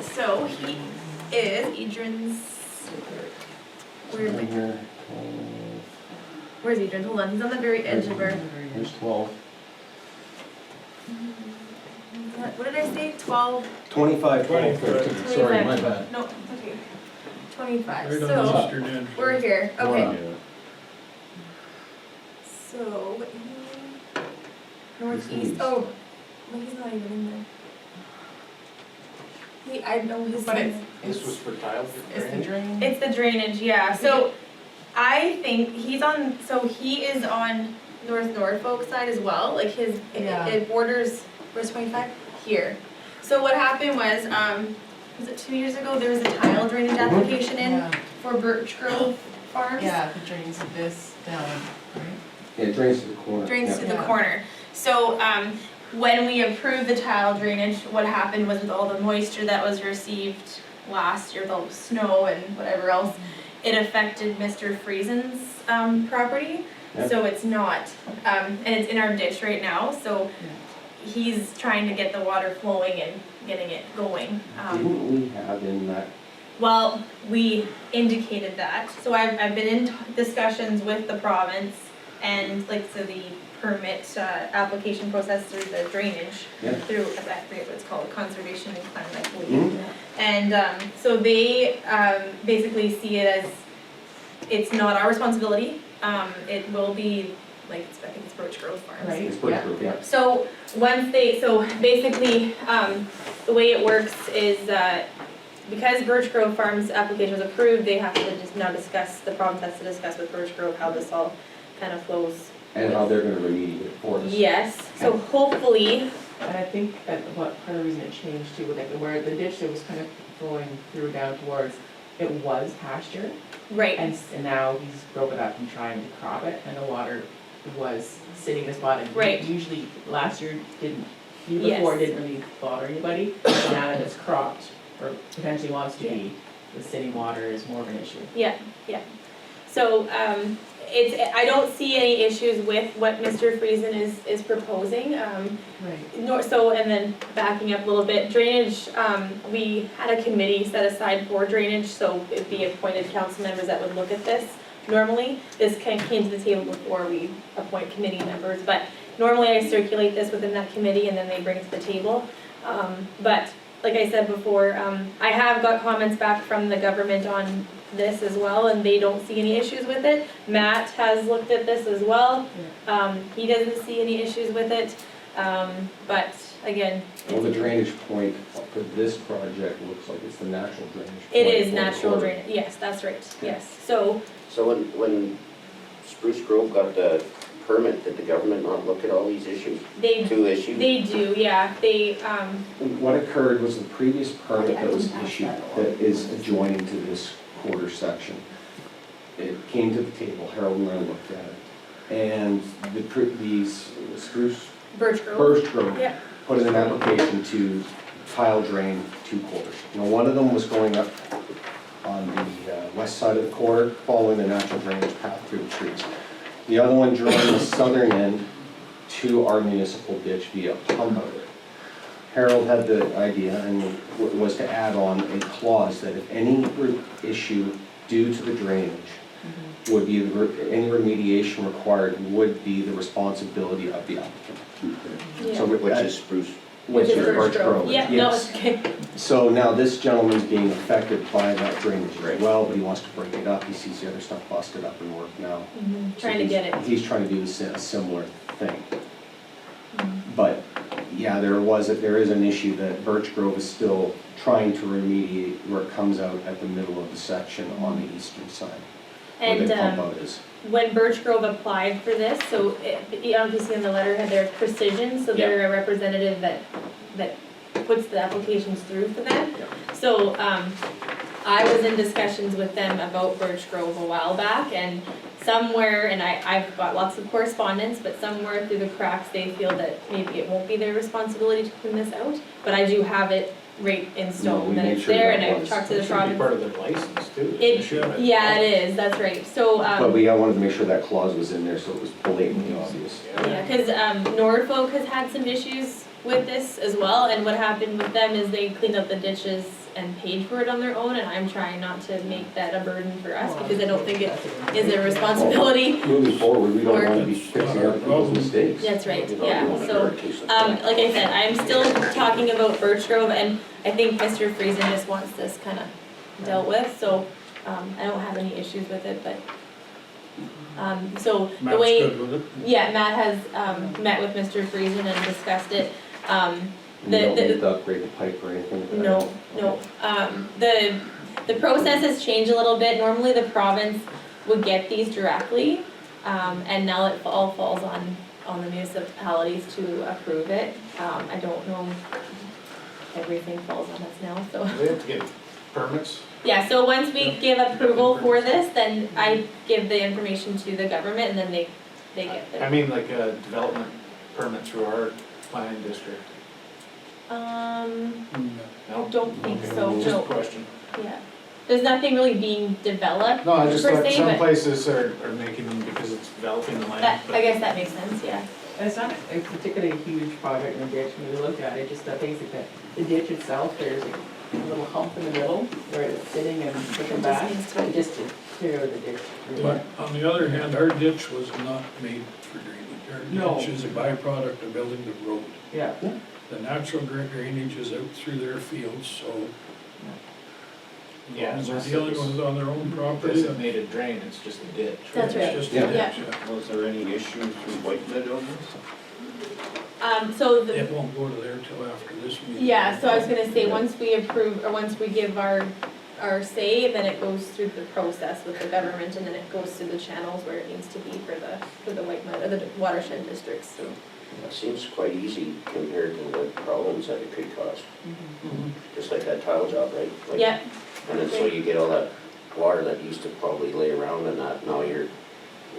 So he is Adrian's, where's Adrian? Hold on, he's on the very edge of our, There's 12. what did I say, 12? 25, 12, 13. Sorry, my 25. bad. No, it's okay. 25, Right on the so, eastern edge. we're here, okay. Yeah. So, northeast, oh, well, he's not even in there. I know his. But This was for tile drainage? drain. It's the drainage, yeah, so I think he's on, so he is on North Norfolk side as well, like his, Yeah. it borders, where's 25? Here. So what happened was it 2 years ago, there was a tile drainage application in for Birch Grove Farms? Yeah, it drains this down, right? Yeah, it drains to the corner. Drains Yeah. to the Yeah. corner. So, when we approved the tile drainage, what happened was with all the moisture that was received last year, with all the snow and whatever else, it affected Mr. Friesen's, property. Yep. So it's not, and it's in our ditch right now, so he's trying to get the water flowing and getting it going. Didn't we have in that, Well, we indicated that, so I've been in discussions with the province and like, so the permit, application process through the drainage, Yeah. through, I forget what it's called, conservation and climate, I believe. Mhm. And, so they, basically see it as, it's not our responsibility, it will be, like, I think it's Birch Grove Farms. Right. it's pretty cool, yeah. So, so basically, the way it works is, because Birch Grove Farms application was approved, they have to just now discuss, the province has to discuss with Birch Grove how this all kind of flows. And how they're gonna remediate it for us. Yes, so hopefully, And I think that what part of the reason it changed too, like where the ditch that was kind of flowing through down towards, it was pasture. right, And now he's broken up and trying to crop it and the water was sitting in the spot and Right. usually last year didn't, year before Yes. didn't really bother anybody. Now that it's cropped or potentially wants to be, the sitting water is more of an issue. so, I don't see any issues with what Mr. Friesen is proposing, Right. So, and then backing up a little bit, drainage, we had a committee set aside for drainage, so it'd be appointed council members that would look at this. normally. This came to the table before we appoint committee members, but normally I circulate this within that committee and then they bring it to the table. But like I said before, I have got comments back from the government on this as well, and they don't see any issues with it. Matt has looked at this as well. He doesn't see any issues with it, but again. Well, the drainage point for this project looks like it's the natural drainage point. It is for the natural quarry. drainage, yes, that's right, yes. So, So when Spruce Grove got the permit, did the government not look at all these issues? they, Two issues? they do, yeah, they, What occurred was the previous permit that was I can pass issued that that is adjoining to this quarter section. It came to the table, Harold and I looked at it, and these Spruce Birch Grove. Birch Grove Yeah. put in an application to tile drain 2 quarters. Now, one of them was going up on the west side of the quarter, following the natural drainage path through the trees. The other one drawing the southern end to our municipal ditch via pump out. Harold had the idea and was to add on a clause that if any issue due to the drainage would be, any remediation required would be the responsibility of the applicant. Yeah. So Which is Spruce. Which is Birch Grove, Yeah, no, yes. it's okay. So now this gentleman's being affected by that drainage as well, but he wants to break it up. He sees the other stuff busted up and work now. Trying to get it. He's trying to do a similar thing. But, yeah, there is an issue that Birch Grove is still trying to remediate where it comes out at the middle of the section on the eastern side, where And, the pump out is. when Birch Grove applied for this, so you obviously in the letterhead, they're Precision, so they're a representative that puts the applications through for them. So, I was in discussions with them about Birch Grove a while back, and somewhere, and I've got lots of correspondence, but somewhere through the cracks, they feel that maybe it won't be their responsibility to clean this out, but I do have it right in No, stone, we that made it's sure there, that and I've was- talked to the It should be province. part of their license too. It, yeah, it is, that's right, so, But we wanted to make sure that clause was in there so it was blatantly obvious. yeah, cause, Norfolk has had some issues with this as well, and what happened with them is they cleaned up the ditches and paid for it on their own, and I'm trying not to make that a burden for us, because I don't think it is a responsibility. Moving forward, we don't Or- want to be fixing other people's mistakes. That's right, You know, yeah, you want to so, direct case of that. like I said, I'm still talking about Birch Grove, and I think Mr. Friesen just wants this kinda dealt with, so, I don't have any issues with it, but, so, the Matt's way. good with it. Yeah, Matt has, met with Mr. Friesen and discussed it, We don't need to upgrade the pipe or anything like that. no, no. The process has changed a little bit. Normally the province would get these directly, and now it all falls on the municipalities to approve it. I don't know, everything falls on us now, so. They have to get permits. Yeah, so once we give approval for this, then I give the information to the government, and then they get I their. mean, like a development permit through our planning district. I No? don't think Okay, so, Just a no, question. yeah. There's nothing really being developed No, I per just thought se, some but places are making them because it's developing the land. that, but- I guess that makes sense, yeah. And it's not a particularly huge project in the ditch when you look at it, just that basically the ditch itself, there's a little hump in the middle where it's sitting and looking It back, just needs to- just to clear out the ditch. But on the other hand, our ditch was not made for drainage. No. Our ditch is a byproduct of building the road. Yeah, The natural drainage is out through their fields, so as Yeah, long as they're unless dealing it's with it on their own property. designated drain, it's just a ditch. That's right. It's just a Yeah. ditch, yeah. Was there any issues with White Mid on this? So the, It won't go to there till after this meeting. yeah, so I was gonna say, once we approve, or once we give our say, then it goes through the process with the government, and then it goes through the channels where it needs to be for the White Mud, or the watershed districts, so. That seems quite easy compared to the problems that it could cause, just like that tile job, right? Like- Yeah, And then so you get all that water that used to probably lay around and that, now you're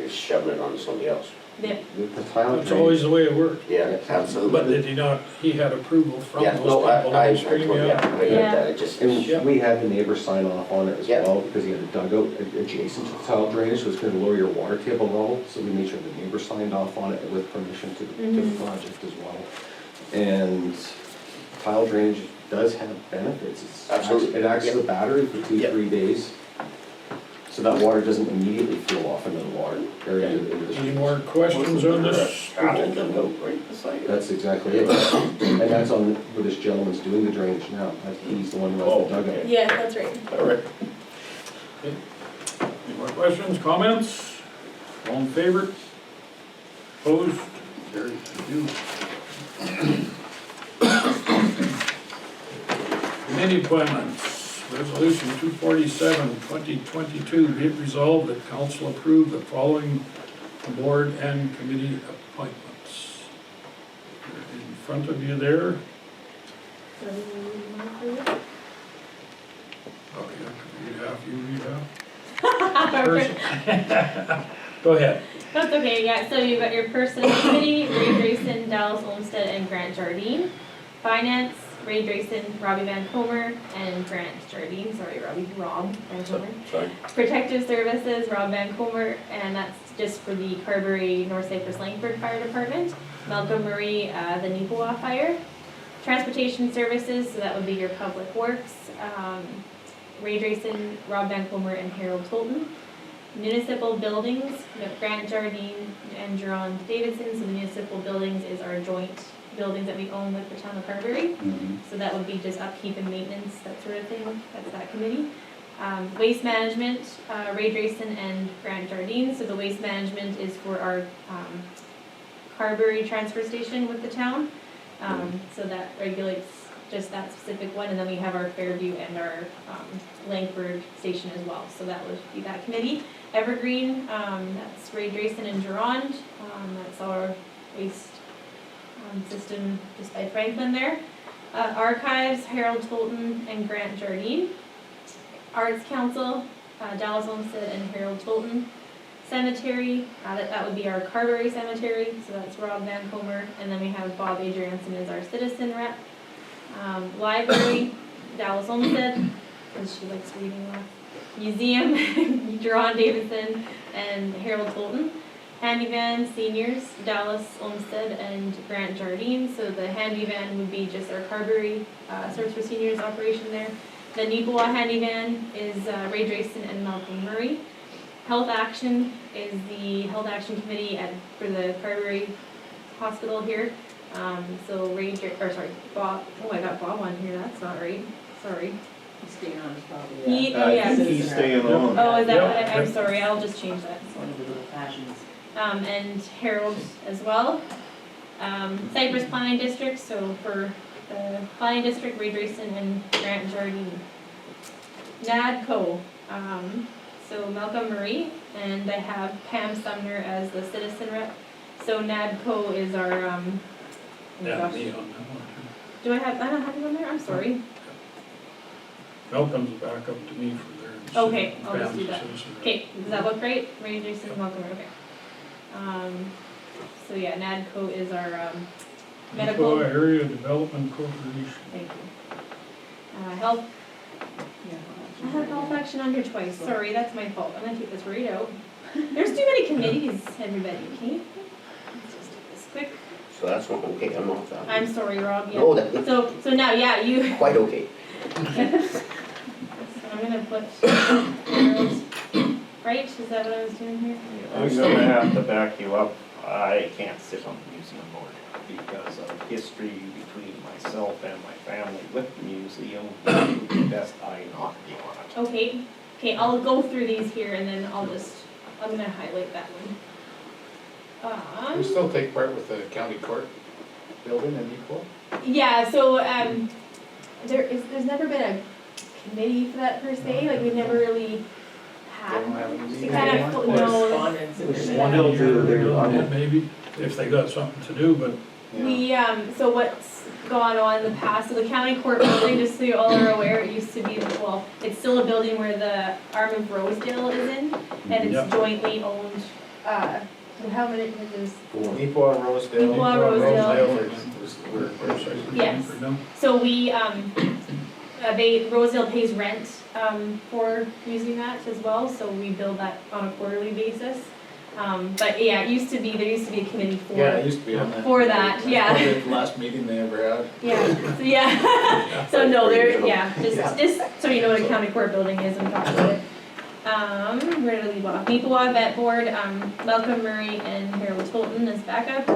shoving it on somebody else. yeah, The tile That's drain, always the way it worked. Yeah, But absolutely. did he not, he had approval from Yeah, those people no, I downstream, told, yeah, I get Yeah. that, it just, and we had the neighbor sign off on it as Yeah. well, because he had a dugout adjacent to the tile drainage, so it's gonna lower your water table level, so we made sure the neighbor signed off on it with permission to the project as well. And tile drainage does have benefits. Absolutely. It acts as a battery for 2-3 days. so that water doesn't immediately flow off into the water, or into the. Any more questions on this? Hamilton out right beside it. That's exactly it. And that's on, where this gentleman's doing the drainage now. He's the one who has the dugout. Yeah, that's right. All right. Okay. Any more questions, comments? All in favor? Opposed? Carried. Thank you. Committee appointments. Resolution 247, 2022, be it resolved that council approve the following board and committee appointments. They're in front of you there. Okay, I can read half, you read half. Go ahead. That's okay, yeah, so you've got your personnel committee, Ray Grayson, Dallas Olmsted, and Grant Jardine. Finance, Ray Grayson, Robbie Van Comer, and Grant Jardine, Rob Van Comer. Sorry. Protective Services, Rob Van Comer, and that's just for the Carberry, North Cypress-Langford Fire Department. Malcolm Murray, the Nipowa Fire. Transportation Services, so that would be your Public Works. Ray Grayson, Rob Van Comer, and Harold Tolton. Municipal Buildings, we have Grant Jardine and Jerron Davidson, so the municipal buildings is our joint buildings that we own with the town of Carberry. So that would be just upkeep and maintenance, that sort of thing, that's that committee. Waste Management, Ray Grayson and Grant Jardine, so the waste management is for our Carberry transfer station with the town. So that regulates just that specific one, and then we have our Fairview and our Langford station as well, so that would be that committee. Evergreen, that's Ray Grayson and Gerard, that's our waste system just by Franklin there. Archives, Harold Tolton and Grant Jardine. Arts Council, Dallas Olmsted and Harold Tolton. Cemetery, that would be our Carberry Cemetery, so that's Rob Van Comer, and then we have Bob Adrianson as our citizen rep. Library, Dallas Olmsted, because she likes reading a lot. Museum, Jerron Davidson and Harold Tolton. Handyman Seniors, Dallas Olmsted and Grant Jardine. So the handyman would be just our Carberry Service for Seniors operation there. The Nipowa handyman is Ray Drayson and Malcolm Murray. Health Action is the Health Action Committee for the Carberry Hospital here. So Bob, oh, I got Bob on here, that's not right, sorry. He's staying on his property. Oh, yeah. He's staying on. Oh, is that what I'm sorry, I'll just change that. It's one of the little passions. And Harold as well. Cypress Planning District, so for the Planning District, Ray Drayson and Grant Jardine. NADCO, so Malcolm Murray, and I have Pam Sumner as the citizen rep. So NADCO is our, oh my Yeah, gosh. me on that one I don't have it on there, I'm sorry. too. Malcolm's back up to me for their. Okay, I'll just do that. citizen rep. Okay, does that look right? Ray Jason, Malcolm, okay. So yeah, NADCO is our medical. Nipowa Area Development Corporation. Thank you. Health. I have health action on here twice. Sorry, that's my fault. I'm gonna take this right out. There's too many committees, everybody. Okay. Let's just do this quick. So that's not okay, I'm off that. I'm sorry, Rob. Yeah. No, that's So now, yeah, you. quite okay. So I'm gonna put arrows. Right? Is that what I was doing here? I'm gonna have to back you up. I can't sit on the museum board because of history between myself and my family with the museum. It would be best I not be on it. Okay. Okay, I'll go through these here and then I'm gonna highlight that one. We still take part with the county court building in Equal? Yeah, so, there's never been a committee for that per se, like we never really had. Don't have a To meeting kind of, anymore? no, Correspondence and There's everything. one out there, they're on it. Maybe, if they got something to do, but Yeah. so what's gone on in the past, so the county court building, just so you all are aware, it used to be, well, it's still a building where the Arm of Rosedale is in, and Yep. it's jointly owned, how many, is Neepawa, Rosedale. Neepawa, Rosedale. Yes. No? So we, Rosedale pays rent, for using that as well, so we bill that on a quarterly basis. But yeah, there used to be a committee Yeah, it used to be on that. for that, That's yeah. probably the last meeting they ever had. Yeah, so yeah, so no, just so you know what a county court building is, I'm talking about it. Where did we leave off? Meepawa Vet Board, Malcolm Murray and Harold Tolton as backup.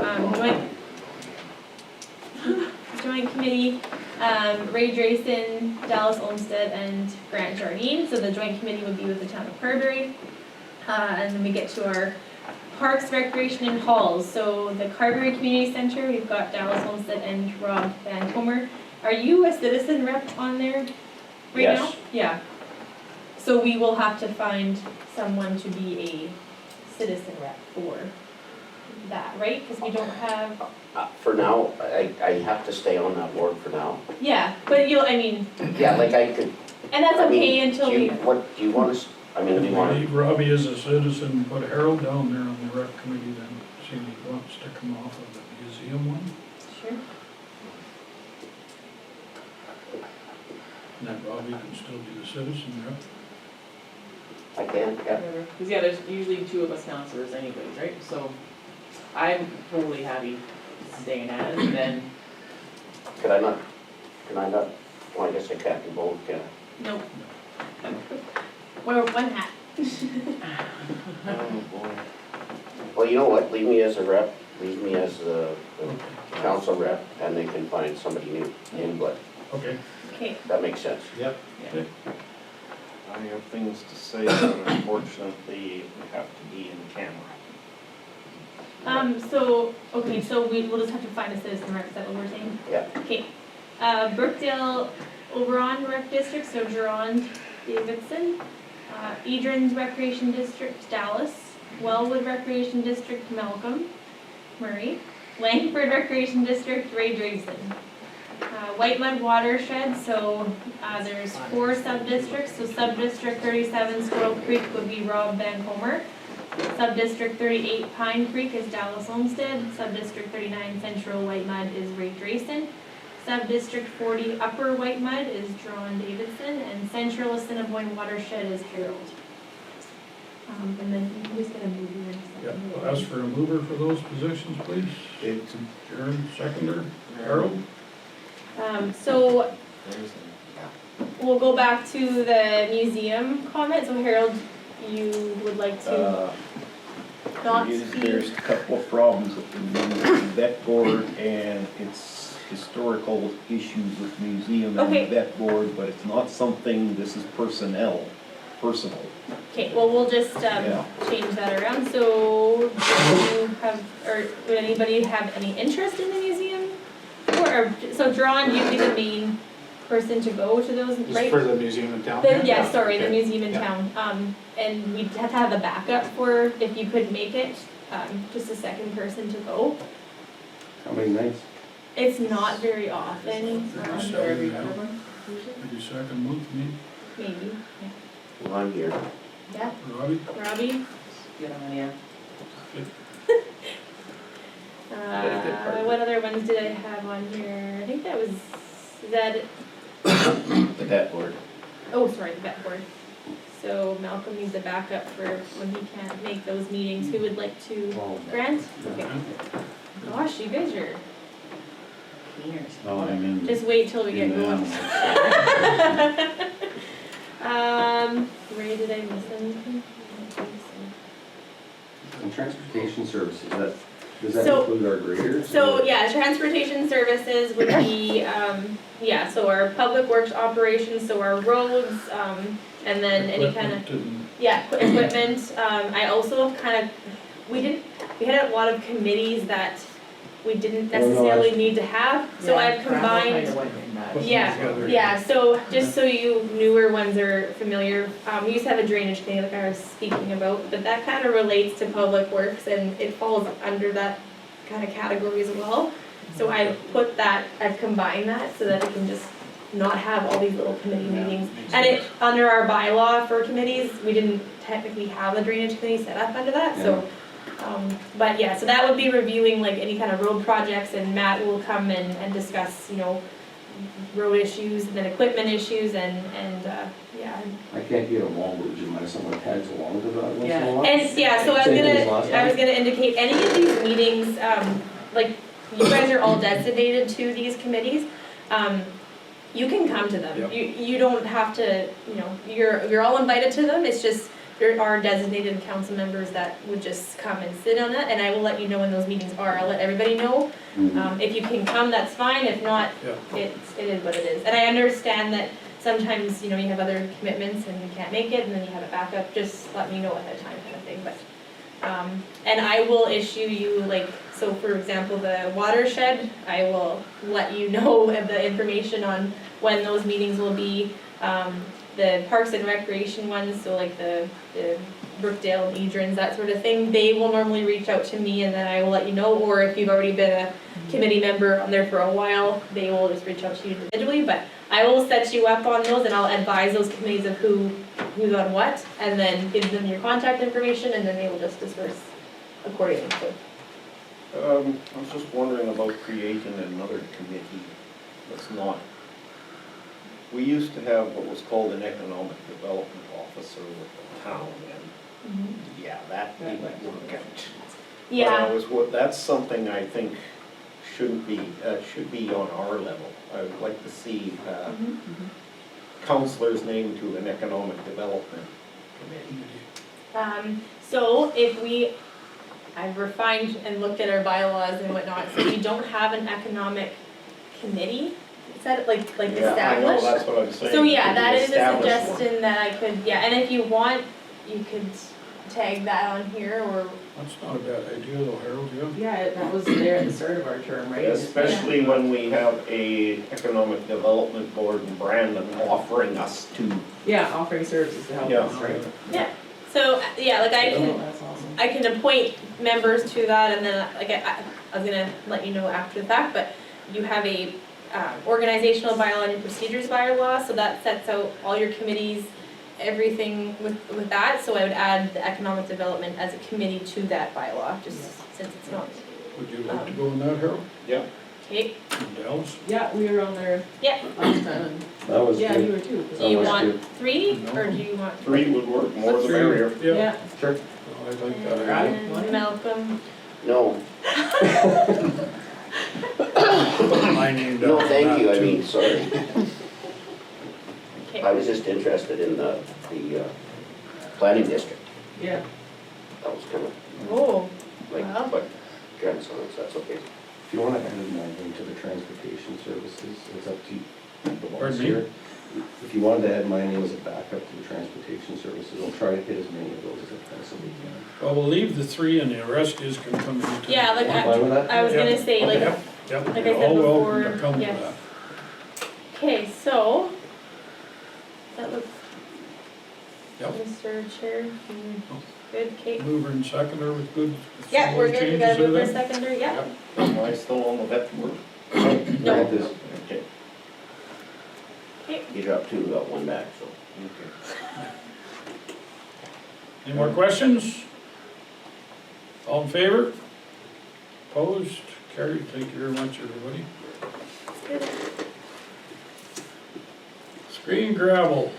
Joint committee, Ray Drayson, Dallas Olmsted, and Grant Jardine. So the joint committee would be with the town of Carberry. And then we get to our Parks, Recreation, and Halls. So the Carberry Community Center, we've got Dallas Olmsted and Rob Van Comer. Are you a citizen rep on there right now? Yes. Yeah. So we will have to find someone to be a citizen rep for that, right? Because we don't have, For now, I have to stay on that board for now. yeah, but you'll, I mean, Yeah, like I could, and that's I mean, okay until we, what, do you want us, I mean, do you want Leave Robbie as a citizen, put Harold down there on the rec committee then, see if he wants to come off of the museum one. sure. And then Robbie can still be the citizen rep. I can, yeah. Because, yeah, there's usually two of us counselors anyways, right? So I'm totally happy staying as, and then, Can I not, well, I guess I can't do both, can I? Nope. Wear one hat. Oh, boy. Well, you know what, leave me as a rep, leave me as the council rep, and they can find somebody new in, but Okay. Okay, that makes sense. I have things to say, but unfortunately, we have to be in camera. okay, so we'll just have to find a citizen rep, is that what we're saying? Yeah. Okay, Brookdale Oberon Rec District, so Jerron Davidson. Edrin's Recreation District, Dallas. Wellwood Recreation District, Malcolm Murray. Langford Recreation District, Ray Drayson. White Mud Watershed, so there's 4 sub-districts. So sub-district 37 Squirrel Creek would be Rob Van Comer. Sub-district 38 Pine Creek is Dallas Olmsted. Sub-district 39 Central White Mud is Ray Drayson. Sub-district 40 Upper White Mud is John Davidson. And Central Assiniboine Watershed is Harold. And then who's gonna move you in? Yeah, we'll ask for a mover for those positions, please. Karen, seconder, Harold? So we'll go back to the museum comment. So Harold, you would like to not speak? There's a couple of problems with the vet board and its historical issues with museum and Okay. the vet board, but it's not something, this is personal. Okay, well, we'll just Yeah. change that around. So do you have, or would anybody have any interest in the museum? Or so John, you'd be the main person to go to those, Just right? for the museum in town? Yeah, sorry, the Okay. museum in Yeah. town. And we'd have to have a backup for if you couldn't make it, just a second person to go. How many nights? It's not very often, Every second month, maybe, Well, I'm here. yeah, Robbie? Robbie? get them, yeah. What other ones did I have on here? I think that was, is that it? The vet board. Oh, sorry, the vet board. So Malcolm needs a backup for when he can't make those meetings. Who would like to, Grant? Okay. Gosh, you guys are cleaners. No, I mean. Just wait till we get going. Ray, did I miss anything? I don't think so. And transportation services, does that So- include our graders? So, or- yeah, transportation services would be, yeah, so our public works operations, so our roads, and then any kind of, Equipment and- yeah, equipment. I also kind of, we had a lot of committees that we didn't Oh, no, necessarily need to have, so Yeah, I've travel combined. kinda went in that. Yeah, Together. yeah, so just so you newer ones are familiar, we used to have a drainage thing like I was speaking about, but that kind of relates to public works and it falls under that kind of category as well. So I've combined that so that it can just not have all these little committee meetings. And it, under our bylaw for committees, we didn't technically have a drainage committee set up under that, so. But yeah, so that would be reviewing like any kind of road projects and Matt will come and discuss, road issues and then equipment issues and yeah. I can't get along with you unless someone tags along to that once in a Yeah. while. And yeah, so Same thing as last I was time. gonna indicate any of these meetings, like you guys are all designated to these committees. You can come to them. Yep. You don't have to, you're all invited to them. It's just there are designated council members that would just come and sit on it, and I will let you know when those meetings are, I'll let everybody know. If you can come, that's fine, if not, Yeah. it is what it is. And I understand that sometimes, you know, you have other commitments and you can't make it, and then you have a backup, just let me know ahead of time kind of thing, but. And I will issue you, like, so for example, the watershed, I will let you know of the information on when those meetings will be. The Parks and Recreation ones, so like the Brookdale, Edrins, that sort of thing, they will normally reach out to me and then I will let you know, or if you've already been a committee member on there for a while, they will just reach out to you individually, but I will set you up on those and I'll advise those committees of who's on what, and then give them your contact information, and then they will just disperse accordingly, so. I was just wondering about creating another committee that's not. We used to have what was called an economic development officer with the town, and yeah, that didn't work out. Yeah. That's something I think should be on our level. I would like to see councillors named to an economic development committee. So I've refined and looked at our bylaws and whatnot, so we don't have an economic committee. Is that like established? Yeah, I know, that's what I'm saying. So yeah, Could that be is a established one. suggestion that I could, yeah, and if you want, you could tag that on here, or, That's not a bad idea though, Harold, yeah. Yeah, that was there at the start of our term, right? Especially when we have a economic development board in Brandon offering us to. Yeah, offering services to help Yeah. us, right? yeah. So, yeah, like I Oh, can, that's awesome. I can appoint members to that, and then, like, I was gonna let you know after the fact, but you have a organizational bylaw and procedures bylaw, so that sets out all your committees, everything with that, so I would add the economic development as a committee to that bylaw, just since it's not. Would you like to go on that, Harold? Yeah. Okay, And Dallas? Yeah, we were on there yeah, last time, and That was yeah, you good. were too. do you much want 3, No. or do you want? 3 would work, more the merrier. Yeah, Sure. I like that idea. Right. And Malcolm, No, Put my name down no, on thank that, you, I too. mean, sorry. okay. I was just interested in the planning district. Yeah, That was kind of Oh, like, Wow. but grandson, so that's okay. If you want to add my name to the transportation services, it's up to you. The boss Pardon me? here. If you wanted to add my name as a backup to the transportation services, I'll try to get as many of those as I possibly can. Well, we'll leave the 3 and the rest is can come into. Yeah, like I'm fine with that? I was gonna say, like, Yep, yep, like I you're said all welcome before, to come to yes. that. okay, so, that looks, Yep. Mr. Chair, you good, Kate? Mover and seconder with good. with Yeah, some we're good, we changes got a there mover then? seconder, yeah. Am I still on the vet board? No. Grant is- Okay. You dropped 2, got 1 back, so. Okay. Any more questions? All in favor? Opposed? Carried. Thank you very much, everybody. Screen gravel,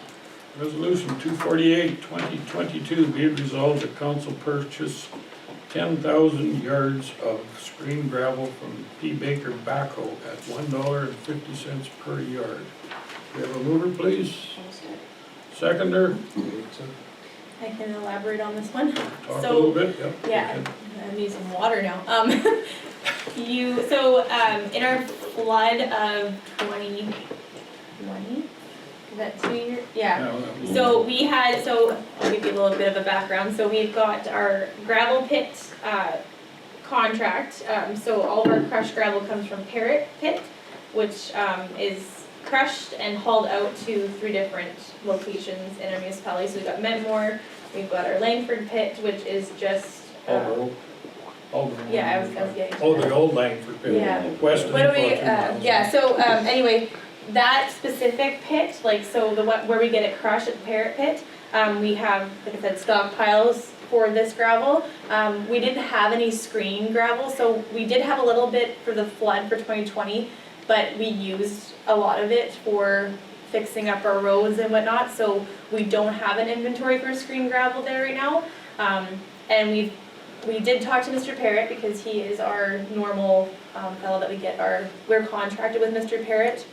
resolution 248, 2022, be it resolved that council purchase 10,000 yards of screen gravel from P. Baker Backhoe at $1.50 per yard. We have a mover, please? Seconder, I can elaborate on this one. talk a So- little bit, yep. Yeah, I need some water now. In our flood of 2020, is that 2 years? Yeah. Now, that was- So we had, I'll give you a little bit of a background. So we've got our gravel pit contract. So all of our crushed gravel comes from Parrot Pit, which is crushed and hauled out to 3 different locations in our municipality. So we've got Mentmore, we've got our Langford Pit, which is just, Alderman. yeah, I was getting to Oh, that. the old Langford pit. Yeah. West of What do we, Newport, 2 miles. yeah, so, anyway, that specific pit, like, so the one where we get it crushed at the Parrot Pit, we have, like I said, stockpiles for this gravel. We didn't have any screen gravel, so we did have a little bit for the flood for 2020, but we used a lot of it for fixing up our roads and whatnot, so we don't have an inventory for screen gravel there right now. And we did talk to Mr. Parrott because he is our normal fellow that we're contracted with Mr. Parrott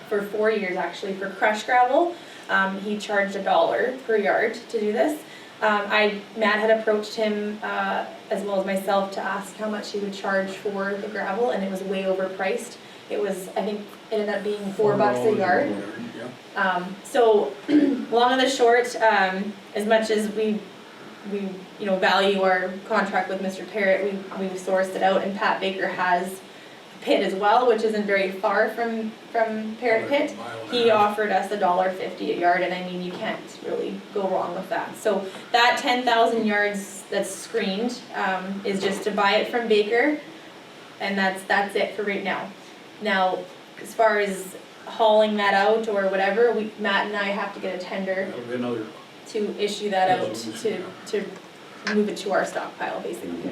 for 4 years actually for crushed gravel. He charged $1 per yard to do this. Matt had approached him, as well as myself, to ask how much he would charge for the gravel, and it was way overpriced. It was, I think, it ended up being $4 a yard. Yeah. So, long and the short, as much as we value our contract with Mr. Parrott, we've sourced it out, and Pat Baker has a pit as well, which isn't very far from Parrott Pit. He offered us $1.50 a yard, and I mean, you can't really go wrong with that. So that 10,000 yards that's screened, is just to buy it from Baker, and that's it for right now. Now, as far as hauling that out or whatever, Matt and I have to get a tender That'll be another, to issue that out to move it to our stockpile, basically.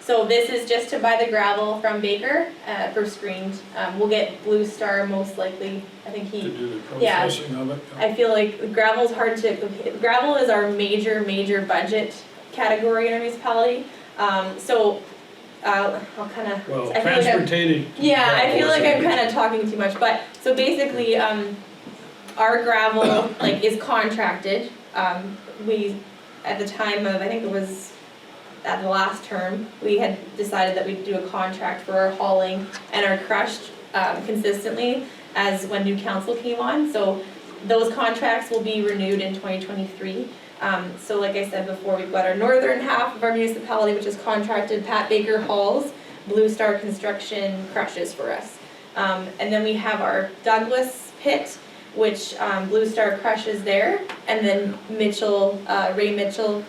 So this is just to buy the gravel from Baker, for screened. We'll get Blue Star most likely, I think to he, do the yeah. processing of it. I feel like gravel's hard to, gravel is our major budget category in our municipality. I'll kind of, Well, I feel like I'm, transporting. yeah, I feel like I'm gravel is- kind of talking too much, but, so basically, our gravel, like, is contracted. We, at the time of, I think it was at the last term, we had decided that we'd do a contract for our hauling and our crushed, consistently as when new council came on. So those contracts will be renewed in 2023. So like I said before, we've got our northern half of our municipality, which is contracted. Pat Baker hauls, Blue Star Construction crushes for us. And then we have our Douglas pit, which Blue Star crushes there, and then Ray Mitchell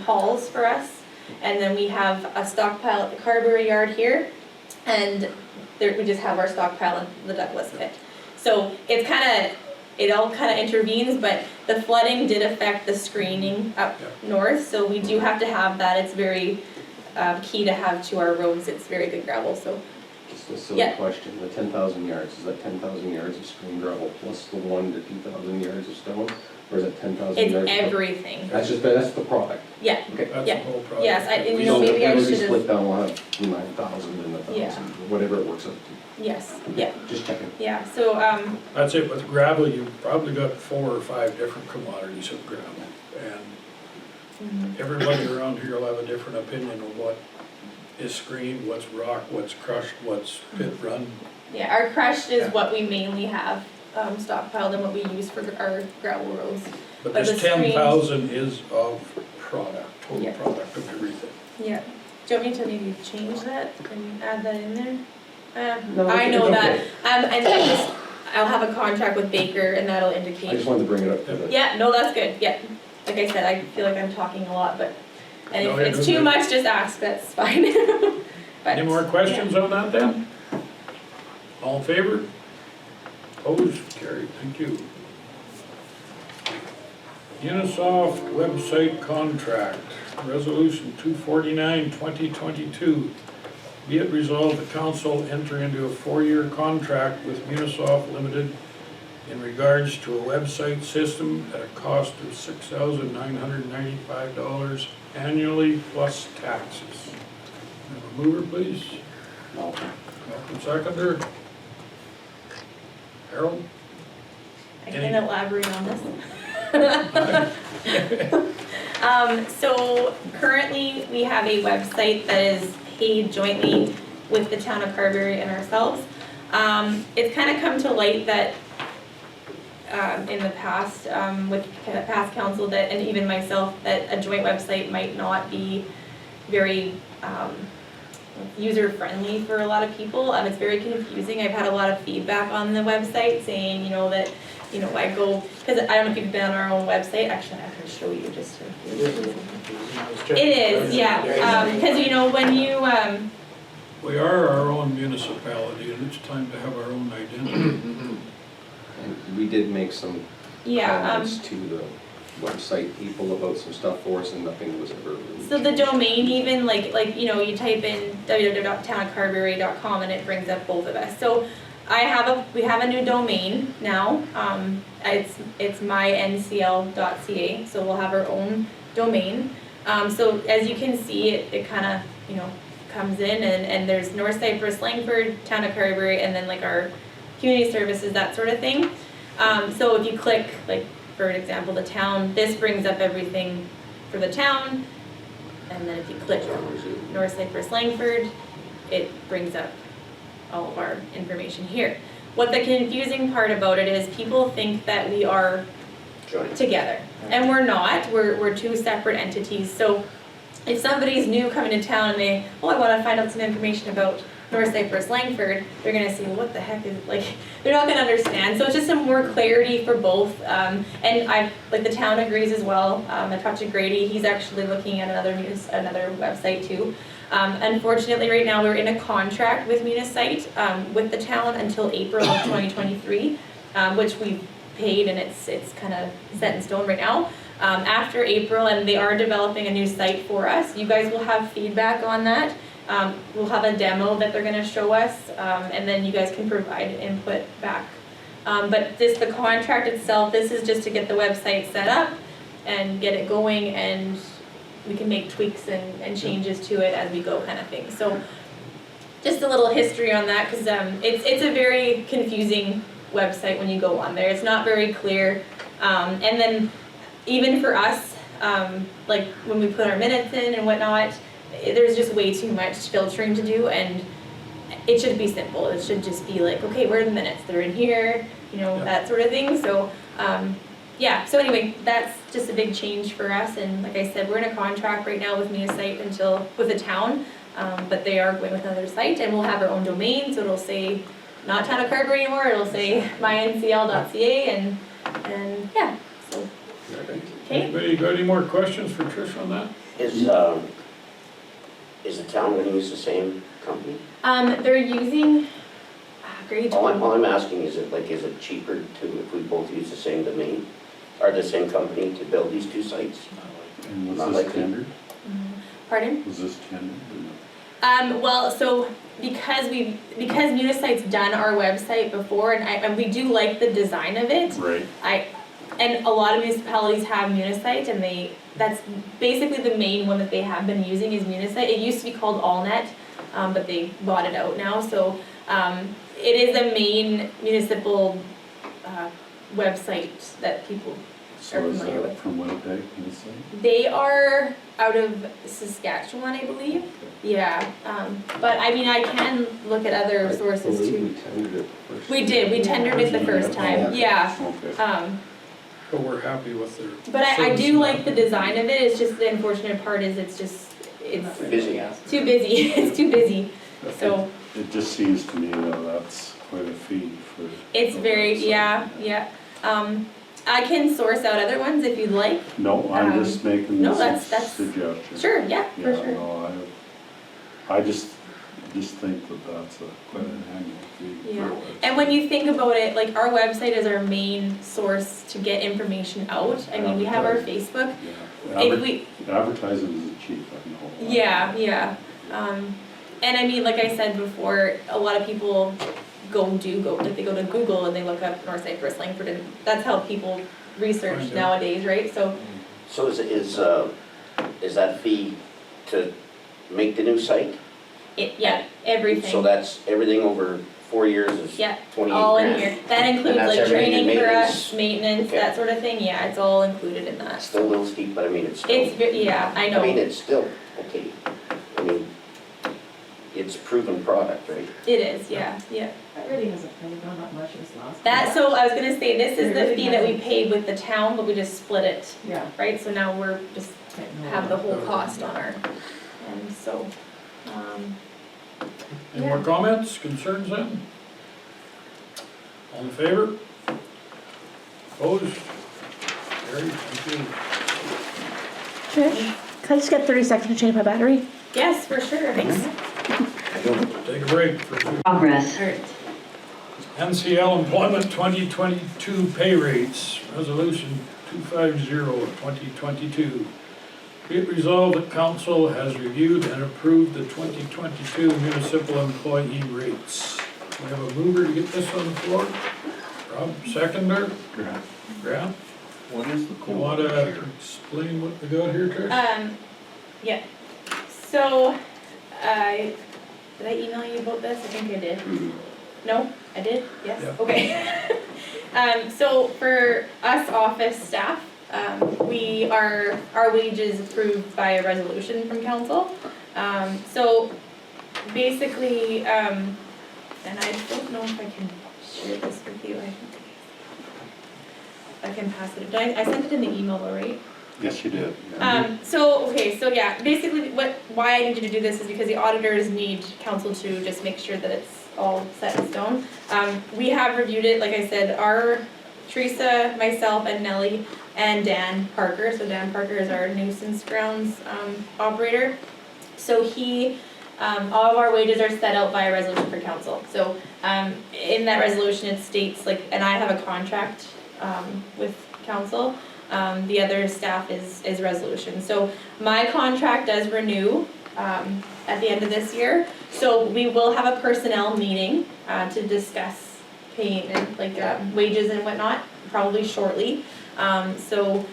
hauls for us. And then we have a stockpile at the Carberry yard here, and we just have our stockpile in the Douglas pit. So it all kind of intervenes, but the flooding did affect the screening up north, so we do have to have that. It's very key to have to our roads. It's very good gravel, so. Just a silly Yeah. question, the 10,000 yards, is that 10,000 yards of screen gravel plus the 1 to 2,000 yards of stone? Or is it 10,000 It's yards? everything. That's the product. Yeah, Okay. That's the Yeah. whole project. yes, and So maybe I it'll be should split have, down, we'll have 9,000 and 1,000, Yeah. whatever it works out to. yes, yeah, Just checking. yeah, so, That's it, with gravel, you've probably got 4 or 5 different commodities of gravel. And everybody around here will have a different opinion of what is screened, what's rock, what's crushed, what's pit run. yeah, our crushed is Yeah. what we mainly have stockpiled and what we use for our gravel roads. But But this the screened- 10,000 is of product, total Yeah. product of everything. Yeah, do you want me to maybe change that and add that in there? No, I it's know that, okay. and I'll have a contract with Baker and that'll I indicate. just wanted to bring it up for the. Yeah, no, that's good, yeah, like I said, I feel like I'm talking a lot, but, and No, if you're it's good. too much, just ask, that's fine. But, Any more questions on that then? All in favor? Opposed? Carried, thank you. Unisoft website contract, resolution 249, 2022. Be it resolved, the council enter into a 4-year contract with Unisoft Limited in regards to a website system at a cost of $6,995 annually plus taxes. Have a mover, please. Malcolm. Malcolm seconder. Harold? I can elaborate on this. So currently, we have a website that is paid jointly with the town of Carberry and ourselves. It's kind of come to light that in the past, with past council that, and even myself, that a joint website might not be very user-friendly for a lot of people. It's very confusing. I've had a lot of feedback on the website saying, that, I go, because I don't know if you've been on our own website. Actually, I can show you just to. It is, yeah, because, when you, We are our own municipality, and it's time to have our own identity. And we did make some yeah, comments to the website people about some stuff for us, and nothing was ever really. so the domain even, like you type in www.townofcarberry.com and it brings up both of us. So we have a new domain now. It's myncl.ca, so we'll have our own domain. So as you can see, it kind of, comes in and there's North Cypress-Langford, Town of Carberry, and then like our community services, that sort of thing. So if you click, like, for example, the town, this brings up everything for the town. And then if you click North Cypress-Langford, it brings up all of our information here. What the confusing part about it is people think that we are Joint. together, and we're not. We're two separate entities. So if somebody's new coming to town and they, I want to find out some information about North Cypress-Langford, they're gonna say, what the heck is, like, they're not gonna understand. So it's just some more clarity for both. And the town agrees as well. I talked to Grady, he's actually looking at another website too. Unfortunately, right now, we're in a contract with Munisite, with the town until April of 2023, which we've paid and it's kind of set in stone right now. After April, and they are developing a new site for us, you guys will have feedback on that. We'll have a demo that they're gonna show us, and then you guys can provide input back. But the contract itself, this is just to get the website set up and get it going, and we can make tweaks and changes to it as we go kind of thing. So just a little history on that, because it's a very confusing website when you go on there. It's not very clear. And then even for us, like when we put our minutes in and whatnot, there's just way too much filtering to do, and it should be simple. It should just be like, okay, where are the minutes? They're in here, that sort of thing. So yeah, so anyway, that's just a big change for us, and like I said, we're in a contract right now with Munisite with the town, but they are going with another site, and we'll have our own domain, so it'll say not Town of Carberry anymore, it'll say myncl.ca, and yeah, so. Okay. Anybody got any more questions for Trish on that? Is the town gonna use the same company? They're using, Grady All told me. I'm asking, is it cheaper if we both use the same domain? Or the same company to build these two sites? And Not was this likely. tendered? Pardon? Was this tendered? Well, so because Munisite's done our website before, and we do like the design of it. Right. And a lot of municipalities have Munisite, and that's basically the main one that they have been using is Munisite. It used to be called AllNet, but they bought it out now. So it is a main municipal website that people So are is familiar that with. from Winnipeg, can you say? They are out of Saskatchewan, I believe. Yeah, but I mean, I can look at other sources too. We did, we tendered it the first time, yeah. Okay. But we're happy with their. But I service do and like the everything. design of it, it's just the unfortunate part is it's Busy. too busy, it's too busy. So It just seems to me that that's quite a fee for. it's very, yeah. I can source out other ones if you'd like. No, I'm just making no, this that's- suggestion. Sure, yeah, for Yeah, sure. no, I just think that that's quite an annual fee. Yeah, and when you think about it, like our website is our main source to get information out. I mean, we have our Facebook. Yeah. If we, Advertising isn't cheap, I know. yeah. And I mean, like I said before, a lot of people like they go to Google and they look up North Cypress-Langford, and that's how people research Find out. nowadays, right? So, Is that fee to make the new site? everything. So that's everything over 4 years is Yeah, 28 all in grand? here. That includes that's like everything in training for maintenance? us, maintenance, Okay. that sort of thing. Yeah, it's all included in that. Still a little steep, but I mean, it's still. Yeah, I know. I mean, it's still, okay. I mean, it's a proven product, right? It is, yeah. That really hasn't really gone up much this last. So I was gonna say, this is It the really fee that we hasn't. paid with the town, but we just split it, Yeah. right? So now we're just have the whole cost on our, and so, Any more comments, concerns then? All in favor? Opposed? Carried, thank you. Trish, can I just get 30 seconds to change my battery? yes, for sure, thanks. Take a break for Progress. All right. NCL Employment 2022 Pay Rates, Resolution 250 of 2022. Be it resolved that council has reviewed and approved the 2022 municipal employee rates. We have a mover to get this on the floor. Rob, seconder. Grant. What is the You code? wanna explain what we got here, Trish? Yeah. So, did I email you about this? I think I did. No, I did? Yes? Yeah. Okay. So for us office staff, our wages approved by a resolution from council. So basically, and I don't know if I can share this with you, I can pass it, I sent it in the email though, right? Yes, you did. So yeah, basically why I needed to do this is because the auditors need council to just make sure that it's all set in stone. We have reviewed it, like I said, Teresa, myself, and Nellie, and Dan Parker. So Dan Parker is our nuisance grounds operator. So all of our wages are set out by a resolution for council. So in that resolution it states, and I have a contract with council. The other staff is resolution. So my contract does renew at the end of this year. So we will have a personnel meeting to discuss payment, wages and whatnot, probably shortly. So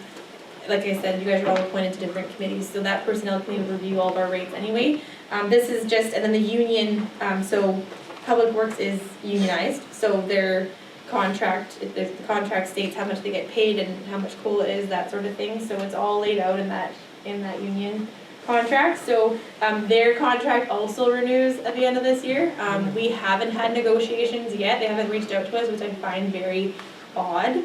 like I said, you guys are all appointed to different committees, so that personnel committee will review all of our rates anyway. This is just, and then the union, so Public Works is unionized, so their contract, the contract states how much they get paid and how much COLA is, that sort of thing, so it's all laid out in that union contract. So their contract also renews at the end of this year. We haven't had negotiations yet, they haven't reached out to us, which I find very odd.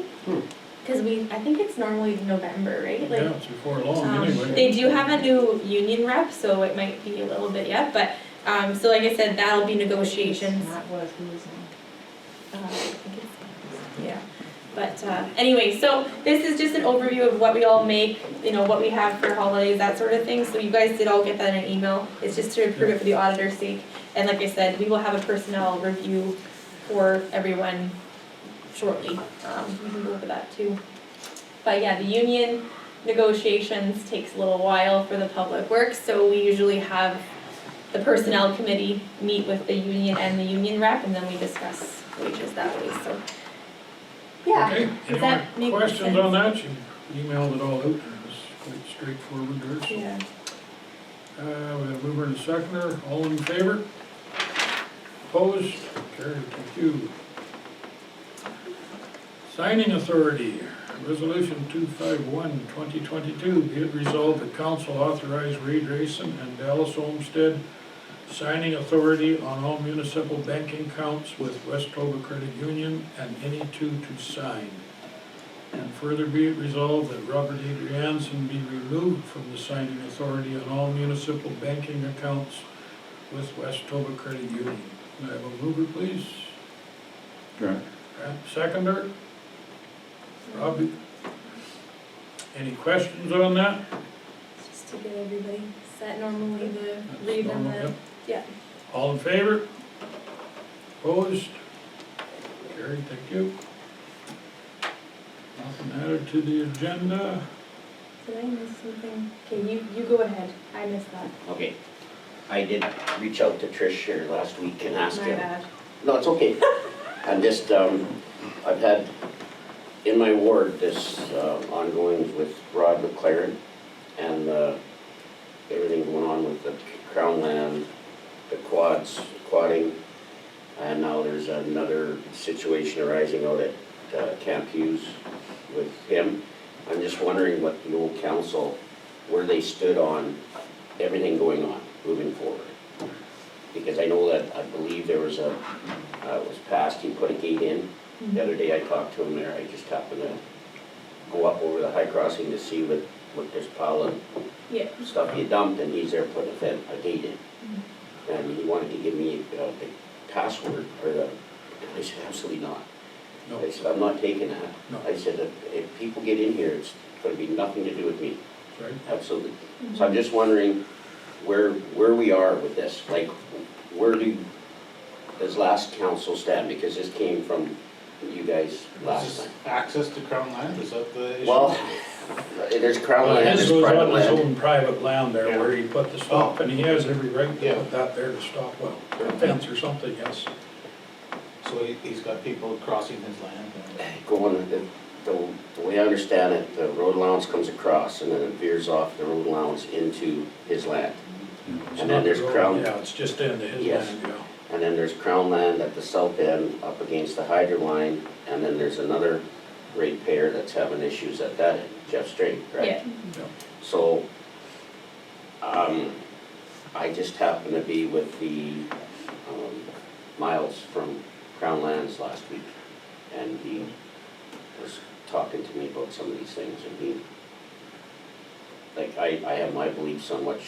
Because I think it's normally November, right? Yeah, it's before long anyway. They do have a new union rep, so it might be a little bit yet, but, so like I said, that'll be negotiations. That was, who was on? I think it's- Yeah, but anyway, so this is just an overview of what we all make, what we have for holidays, that sort of thing. So you guys did all get that in an email. It's just to approve it for the auditor's sake. And like I said, we will have a personnel review for everyone shortly. We can go over that too. But yeah, the union negotiations takes a little while for the Public Works, so we usually have the personnel committee meet with the union and the union rep, and then we discuss wages that way, so. Yeah, Okay, does any that make more sense? questions on that? You emailed it all out, and it was quite straightforward there, so. Yeah. We have mover and seconder, all in favor? Opposed? Carried, thank you. Signing authority, resolution 251, 2022, be it resolved that council authorize Ray Drayson and Dallas Olmsted signing authority on all municipal banking accounts with Westover Credit Union and any two to sign. And further be it resolved that Robert Adrianson be removed from the signing authority on all municipal banking accounts with Westover Credit Union. Can I have a mover, please? Grant. Grant, seconder? Robbie? Any questions on that? Just to get everybody set, normally the That's read and normal, the, yep. yeah. All in favor? Opposed? Carried, thank you. Nothing added to the agenda. Did I miss something? Okay, you go ahead, I missed that. Okay. I did reach out to Trish here last week and ask My him. bad. No, it's okay. I'm just, I've had in my ward this ongoing with Rod McLaren and everything going on with the Crown land, the quadding, and now there's another situation arising out at Camp Hughes with him. I'm just wondering what the old council, where they stood on everything going on, moving forward. Because I know that, I believe there was it was passed, he put a gate in. The other day I talked to him there, I just happened to go up over the high crossing to see what this pile of Yeah. stuff he dumped, and he's there putting a gate in. And he wanted to give me the password, or I said, absolutely not. No. I said, I'm not taking that. No. I said, if people get in here, it's gonna be nothing to do with me. Right. Absolutely. So I'm just wondering where we are with this, like, where does last council stand? Because this came from you guys last time. Access to Crown land, is that the issue? Well, there's Crown land, His there's goes private on his land. own private land there where he put the stop, and he has every right to Yeah. put that there to stop, well, a fence or something, yes. So he's got people crossing his land. Going, the way I understand it, the road allowance comes across and then it veers off the road allowance into his land. It's And not then there's the road, Crown, Yeah, it's just into his Yes. land, yeah. and then there's Crown land at the south end up against the hydro line, and then there's another ratepayer that's having issues at that end, Jeff Straight, right? Yeah. So, I just happened to be with the, Miles from Crown Lands last week, and he was talking to me about some of these things, and he, like, I have my beliefs on what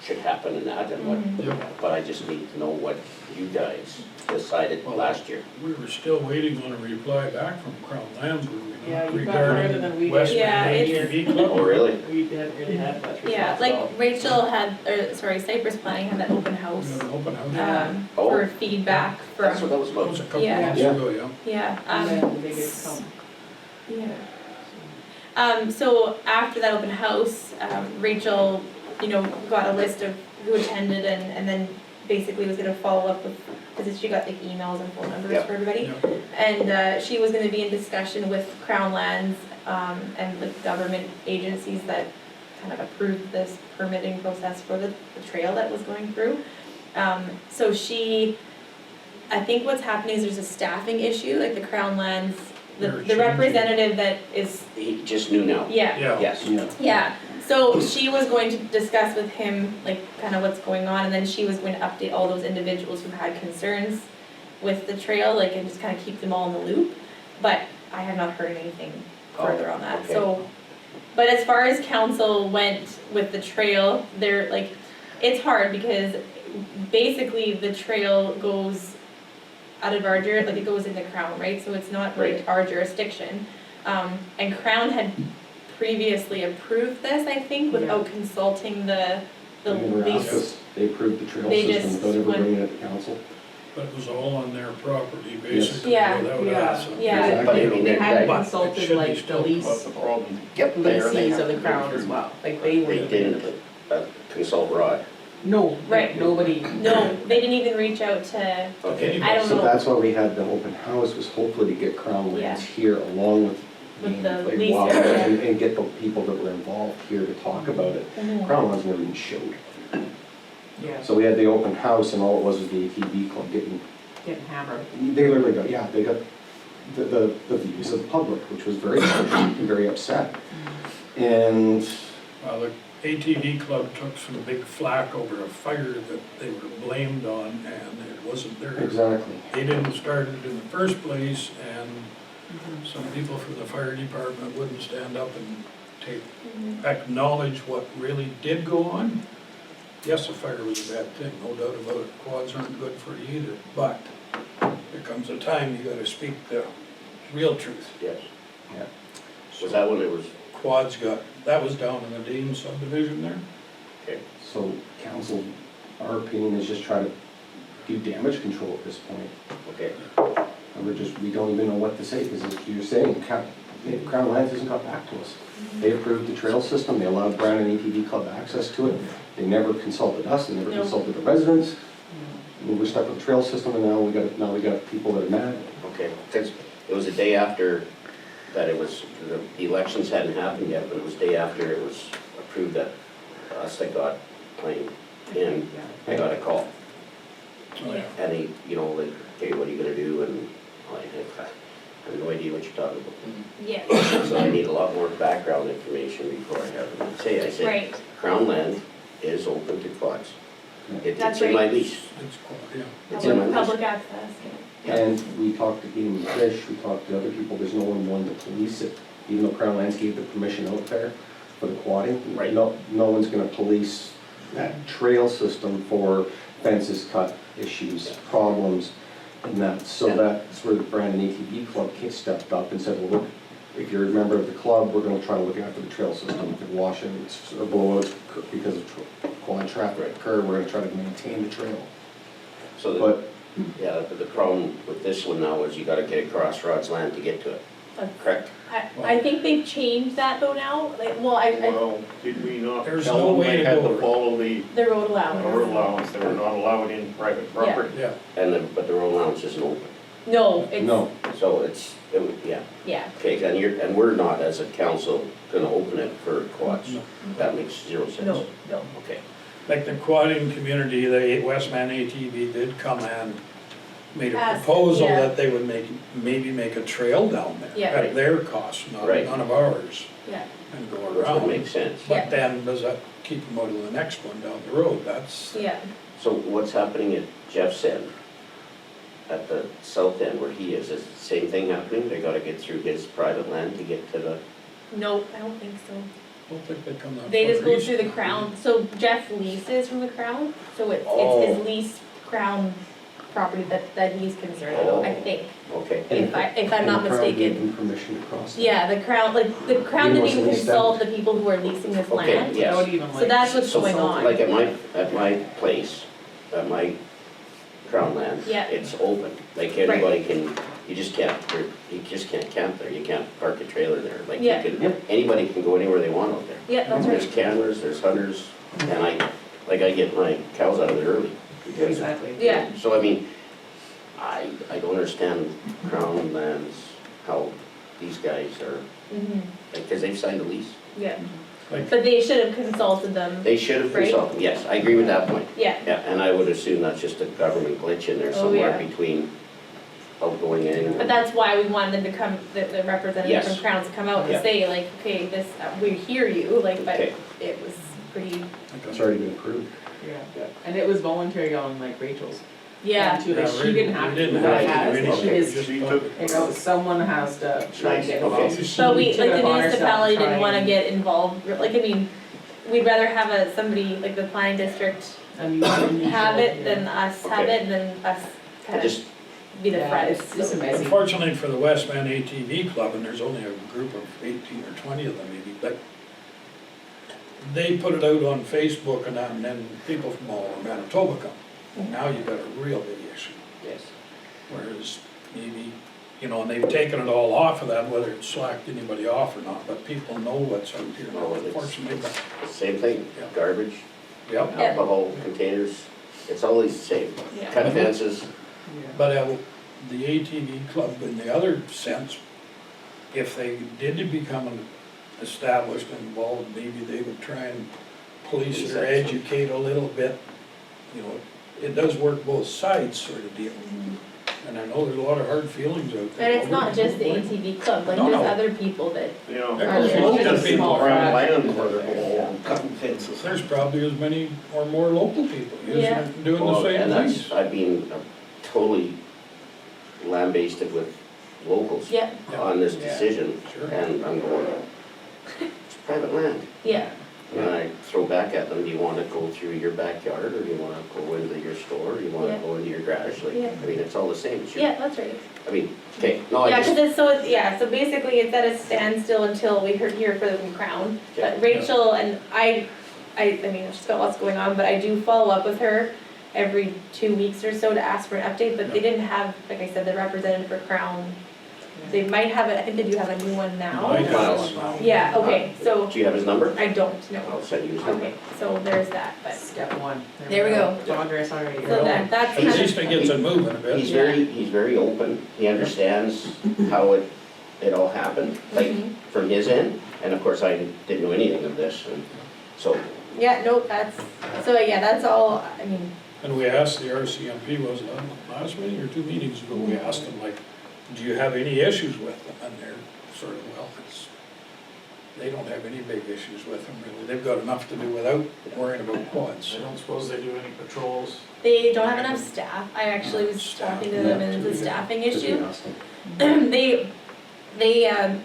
should happen in that and what, Yeah. but I just need to know what you guys decided Well, last year. We were still waiting on a reply back from Crown Lands, were we Yeah, not, you got further than we regarding did. West Yeah, Main it's- ATV Club? Oh, really? We didn't really have much response Yeah, at like all. Rachel had, or sorry, Cypress Planning had that open house, We have an open house. Oh. for feedback That's what from, that was That about. was a couple Yeah. months Yeah. ago, yeah. yeah, And then they get come. yeah. So after that open house, Rachel, got a list of who attended and then basically was gonna follow up with, because she got like emails and phone numbers Yeah. for everybody. Yeah. And she was gonna be in discussion with Crown Lands, and the government agencies that kind of approved this permitting process for the trail that was going through. So I think what's happening is there's a staffing issue, like the Crown Lands, They're the changing. representative that is, He just knew now. yeah. Yeah. Yes. Yeah. Yeah, so she was going to discuss with him, like, kind of what's going on, and then she was going to update all those individuals who had concerns with the trail, like, and just kind of keep them all in the loop. But I have not heard anything further on that, okay. so. But as far as council went with the trail, they're, like, it's hard because basically the trail goes out of our like, it goes into Crown, right? So it's not really Right. our jurisdiction. And Crown had previously approved this, I think, without consulting the They never asked lease. us, they approved the trail They system just without ever went- bringing it to council. But it was all on their property, basically, Yeah. without Yeah. us. Yeah. But I mean, They that- hadn't But it consulted should be like the still- lease, But the problem, Yep, there they leases have of the to go crown as through. well, like they They would. didn't consult Rod. No, Right. nobody. No, they didn't even reach out to, Okay. I don't So know, that's why we had the open house, was hopefully to get Crown Lands here along with With the the like, lease Wild area. and get the people that were involved here to talk about it. Crown Lands never even showed. Yeah, So we had the open house and all it was the ATV club getting, getting hammered. they literally got, yeah, they got the views of the public, which was very, very upset. And Well, the ATV club took some big flack over a fire that they were blamed on, and it wasn't their, exactly, they didn't start it in the first place, and some people from the fire department wouldn't stand up and acknowledge what really did go on. Yes, a fire was a bad thing, no doubt about it, quads aren't good for you either, but there comes a time you gotta speak the real truth. Yes. yeah. Was that when it was, Quads that was down in the Dean subdivision there. So council, our opinion is just try to do damage control at this point. okay, And we don't even know what to say, because as you're saying, Crown Lands hasn't got back to us. They approved the trail system, they allowed Brandon ATV Club access to it. They never consulted us, they never No. consulted the residents. And we're stuck with the trail system, and now we got people that are mad. okay. Because it was a day after that it was, the elections hadn't happened yet, but it was a day after it was approved that us that got claimed. And I got a call. Oh, yeah. And he, like, okay, what are you gonna do? And I have no idea what you're talking about. yeah, So I need a lot more background information before I have anything to say. I said, right, Crown Land is open to quads. It's That's in my right. lease. It's quad, yeah. It's in my lease. public access, yeah. And we talked to Game and Fish, we talked to other people, there's no one willing to police it. Even though Crown Lands gave the permission out there for the quadding. Right. No one's gonna police that trail system for fences cut issues, problems, and that. So that's where the Brandon ATV Club stepped up and said, well, look, if you're a member of the club, we're gonna try to look after the trail system. If it washes or blows because of quad traffic occur, we're gonna try to maintain the trail. So, But but the problem with this one now is you gotta get across Rod's land to get to it, correct? I think they've changed that though now, like, well, well, did we not There's tell no them way they to had go to over. follow the the road allowance. road allowance, they were not allowed in private property? Yeah, But the road allowance isn't open. No, it's, no, So yeah, yeah, okay, and we're not, as a council, gonna open it for quads. No. That makes zero sense. no, no. Okay, like the quadding community, the Westman ATV did come and made a Ask, proposal yeah. that they would maybe make a trail down there Yeah. at their cost, not Right. none of ours, Yeah, and go Which would around. make sense. Yeah. But then does that keep them out of the next one down the road? That's, yeah. So what's happening at Jeff's end? At the south end where he is the same thing happening? They gotta get through his private land to get to the, Nope, I don't think so. I don't think they come that They just far go east. through the crown, so Jeff leases from the crown, so it's Oh. his leased crown property that he's concerned about, I Oh. think. okay. If I'm not And the Crown gave mistaken. them permission to cross that. Yeah, the crown, like, the crown He didn't was even leased consult the people who are leasing this Okay, land. yes. That would even So like. that's what's So, going on. like at my place, at my crown land, Yeah. it's open. Like anybody can, you just can't camp there. You can't park a trailer there. Like you Yeah. can, anybody can go anywhere they want out there. Yeah, that's right. There's cameras, there's hunters, and I get my cows out of there early. because- Exactly. Yeah, So I mean, I don't understand crown lands, how these guys are, mhm, like, cause they've signed a lease. yeah. Like- But they should have consulted them, They should have Right. consulted, yes, I agree with that point. yeah, Yeah, and I would assume that's just a government glitch in there Oh, somewhere yeah. between outgoing and. but that's why we wanted them to come, the representative Yes. from Crowns to come out and Yeah. say like, okay, this, we hear you, like, but Okay. it was pretty, It's already been approved. Yeah, Yeah. and it was voluntary on like Rachel's. yeah. Too, like, Yeah, she didn't have to, didn't but have to has, do and she anything. is, Just She took- took- you know, someone has to try and Nice, get okay. involved. She But we, took like it the upon herself to municipality didn't try wanna and- get involved, like, I mean, we'd rather have somebody, like the planning district unusual, have it yeah. than us have Okay. it, and then us I kind just, of be the Yeah, front. it's just So- amazing. Unfortunately for the Westman ATV Club, and there's only a group of 18 or 20 of them maybe, but they put it out on Facebook and that, and then people from all of Manitoba come. Now you've got a real big issue. yes, Whereas maybe, you know, and they've taken it all off of that, whether it's slacked anybody off or not, but people know what's out here now, Oh, it's- unfortunately, but, same thing, Yeah. garbage, yep. Yeah. alcohol containers, it's always the same. Yeah. Cut fences, Yeah. But the ATV club in the other sense, if they did to become established and involved, maybe they would try and police it or Exactly. educate a little bit. You know, it does work both sides sort of deal. And I know there's a lot of hard feelings out there. And it's not just the ATV club, like No, there's no. other people that, You know, There goes there's local just people people. around land where they're all cutting fences. There's probably as many or more local people using Yeah. it and doing the well, same and things. that's, I've been totally lambasted with locals yeah, on this Yeah. decision, Sure. and I'm going, it's private land. yeah, And I throw back at them, do you wanna go through your backyard, or do you wanna go into your store, or do you wanna Yeah. go into your garage? Like, Yeah. I mean, it's all the same, it's your, yeah, that's right. I mean, okay, no, I Yeah, just, cause it's, so, so basically it's at a standstill until we hear from Crown. Yeah. But Rachel and I mean, she's got lots going on, but I do follow up with her every 2 weeks or so to ask for an update, but they didn't have, like I said, the representative for Crown. They might have it, I think they do have a new one now. I have Miles. one now. Yeah, okay, so do you have his number? I don't I'll know. send you his number. Okay, so there's that, but, Step one. There we go. Progress already. so that's At kind of. least it gets it moving a bit. He's very open, he understands how it all happened, like, Mhm. from his end, and of course, I didn't know anything of this, and so, Yeah, no, so yeah, that's all, I mean, And we asked the RCMP, was it on the last meeting or 2 meetings ago, we asked them like, do you have any issues with them? And they're sort of, well, they don't have any big issues with them really. They've got enough to do without worrying about quads. I don't suppose they do any patrols. they don't have enough staff. I actually was talking to them and it's a staffing issue. They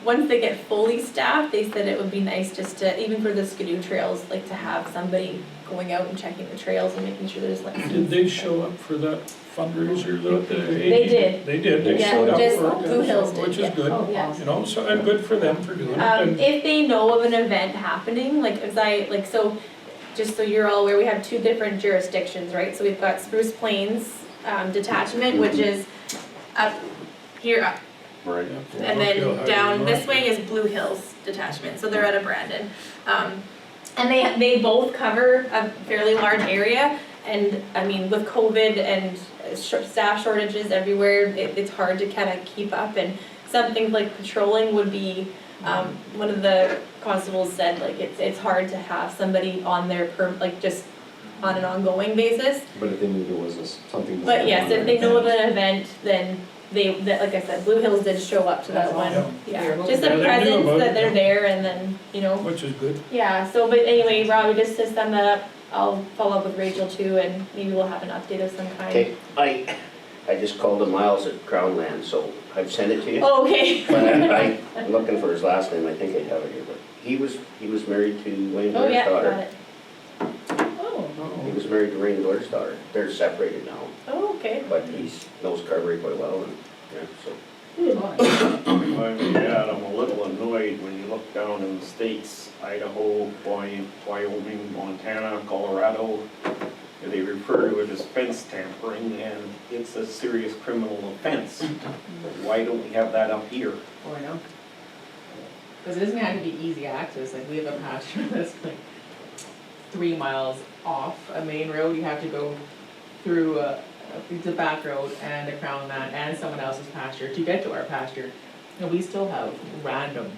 once they get fully staffed, they said it would be nice just to, even for the skidoo trails, like to have somebody going out and checking the trails and making sure there's like. Did they show up for that fundraiser that the They did. They did, they Yeah, showed up just for it, Blue Hills did, which yeah. is good. Oh, yeah. You know, so, and good for them for doing it. And If they know of an event happening, so, just so you're all aware, we have 2 different jurisdictions, right? So we've got Spruce Plains Detachment, which is up here, up. Right. yeah, And Rock Hill then Highway down North. this way is Blue Hills Detachment, so they're out of Brandon. And they both cover a fairly large area, and I mean, with COVID and staff shortages everywhere, it's hard to kind of keep up, and something like patrolling would be, one of the constables said, like, it's hard to have somebody on there just on an ongoing basis. But if they knew there was something. But yes, going on if they know of there, an event, then like I said, Blue Hills did show up to that That's one. awesome. Yeah, They're just a hoping- Yeah, they knew presence about that it, they're yeah. there and then, you know. Which is good. Yeah, so, but anyway, Robbie, just to sum that up, I'll follow up with Rachel too, and maybe we'll have an update of some kind. Okay, I just called him Miles at Crown Land, so I've sent it to you. Oh, okay. But I'm looking for his last name, I think I have it here, but he was married to Wayne Oh, Blair's yeah, got daughter. it. He was married to Wayne Blair's daughter. They're separated now, Oh, okay. but he knows Carberry quite well, and, yeah, so. I'm a little annoyed when you look down in the states, Idaho, Wyoming, Montana, Colorado, they refer to it as fence tampering, and it's a serious criminal offense. Why don't we have that up here? Oh, I know. Because it doesn't have to be easy access, like we have a pasture that's like 3 miles off a main road, you have to go through the back road and a crown land and someone else's pasture to get to our pasture. And we still have random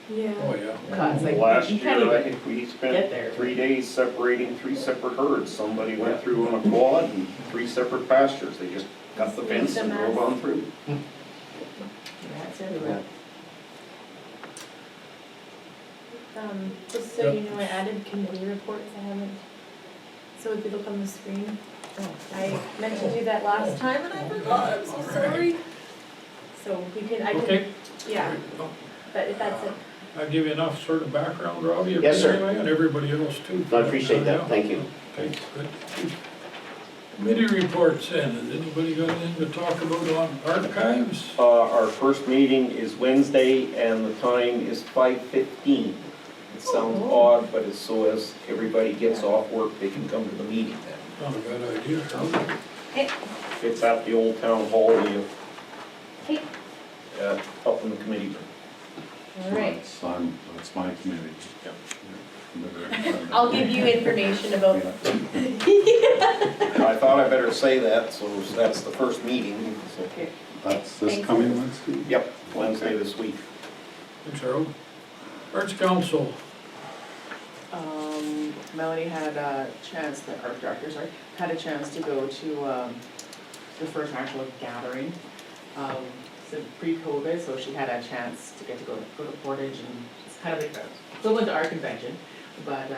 Yeah. Oh, yeah. cuts, like Last you can't year, I even think we get there. spent 3 days separating 3 separate herds. Somebody went through on a quad and 3 separate pastures. They just cut the fence and drove on through. Yeah, it's everywhere. Just so you know, I added committee reports, I haven't, so if you look on the screen, I meant to do that last time and I forgot, I'm so sorry. So we can, I can, Okay. yeah, but if that's it. I give you enough sort of background, Robbie? Yes, sir. Anyway, and everybody else too. I appreciate that, thank you. Okay, good. Committee reports then, has anybody got anything to talk about on archives? Our first meeting is Wednesday and the time is 5:15. It sounds odd, but it's so as everybody gets off work, they can come to the meeting then. Not a bad idea, Charlie. It's at the old town hall, Hey. up in the committee room. All right, That's my committee. I'll give you information about, I thought I better say that, so that's the first meeting. So, That's this Thanks. coming Wednesday? yep, Wednesday this week. Thanks, Harold. Arts Council, Melanie had a chance, the art director, sorry, had a chance to go to the first actual gathering. So pre-COVID, so she had a chance to get to go to Portage, and it's kind of like equivalent to our convention, but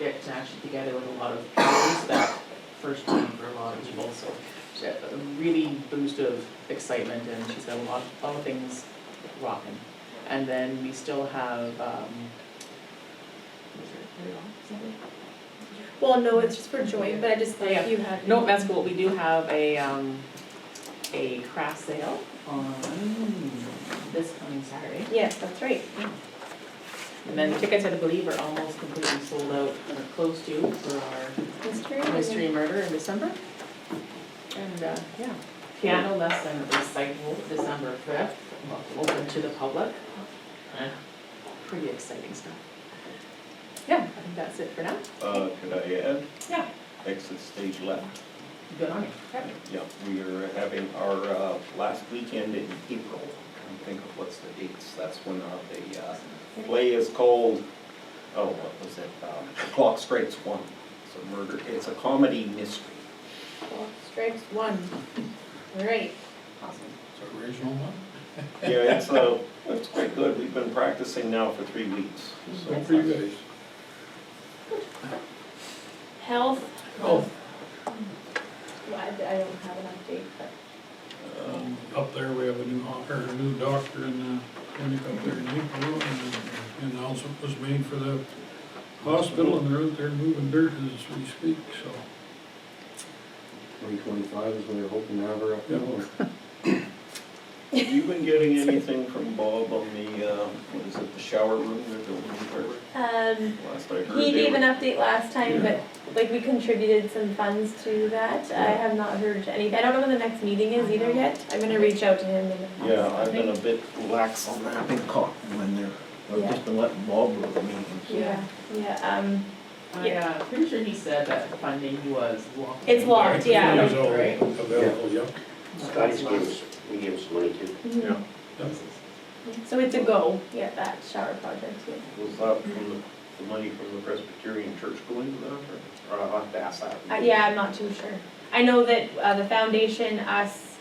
get actually together with a lot of peers that first time for a lot of people, so she had a really boost of excitement, and she's got a lot of things rocking. And then we still have, well, no, it's just for joint, but I just thought Yeah. you had. no, that's cool, we do have a craft sale on this coming Saturday. Yes, that's right. And then the tickets, I believe, are almost completely sold out, or close to, for our mystery murder in December. And, yeah, piano lesson recital December 5th, open to the public. Pretty exciting stuff. Yeah, I think that's it for now. Could I add? Yeah. Exit stage left. Good on you. Yeah, we are having our last weekend in April. I'm trying to think of what's the dates. That's when the play is called, what was it? The Clock Strikes 1. It's a murder, it's a comedy mystery. Well, strikes one. All right. Awesome. it's an original one. Yeah, it's quite good. We've been practicing now for 3 weeks. So Good for you guys. Health. Health, Well, I don't have an update, but. up there, we have a new doctor in the clinic up there in April, and an announcement was made for the hospital, and they're out there moving dirt as we speak, so. 2025 is when they're hoping to have her up there. have you been getting anything from Bob on the, what is it, the shower room they're building in Carver? Last I heard. He they gave were- an update last time, but like we contributed some funds to that. I have not heard anything. I don't know when the next meeting is either yet. I'm gonna reach out to him and. Yeah, I've been a bit lax on that. I've been caught when they're, I've just been letting Bob go to the meetings. Yeah, Pretty sure he said that the funding was locked. It's locked, yeah. It was all available, yep. Scotty's gave us, we gave us some money too. Mhm. Yeah. So it's a go, yeah, that shower project, yeah. Was that from the money from the Presbyterian church go into that, or I'll have to ask that. Yeah, I'm not too sure. I know that the foundation, us,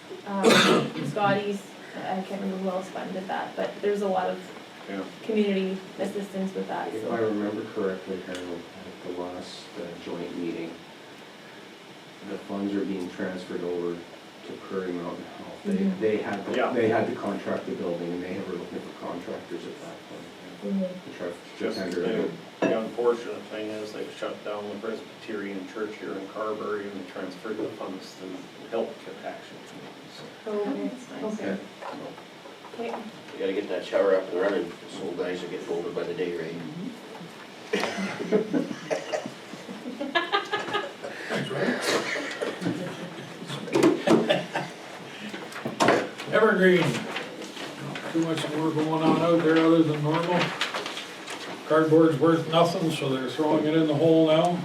Scotty's, I can't remember who else funded that, but there's a lot of Yeah. community assistance with that, If so. I remember correctly, Harold, at the last joint meeting, the funds are being transferred over to Prairie Mountain Health. They had, Yeah. they had to contract the building, and they were looking for contractors at that point. To try to Just, tender it out. the unfortunate thing is they've shut down the Presbyterian church here in Carberry and they transferred the funds to the Health Action Committee, so. Oh, okay. Okay. You gotta get that shower up and running, those old guys are getting older by the day, right? Thanks, Ray. Evergreen, not too much more going on out there other than normal. Cardboard's worth nothing, so they're throwing it in the hole now.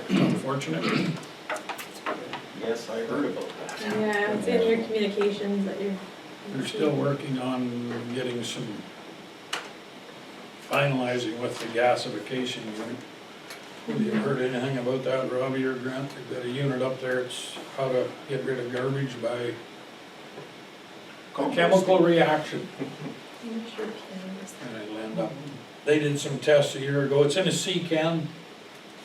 Unfortunate. Yes, I heard about that. Yeah, it's in your communications that you're. They're still working on getting some, finalizing with the gasification unit. Have you heard anything about that, Robbie or Grant? They've got a unit up there, it's how to get rid of garbage by a chemical reaction. I'm not sure Ken And it'll end up, they did some tests a year ago, it's in a sea can.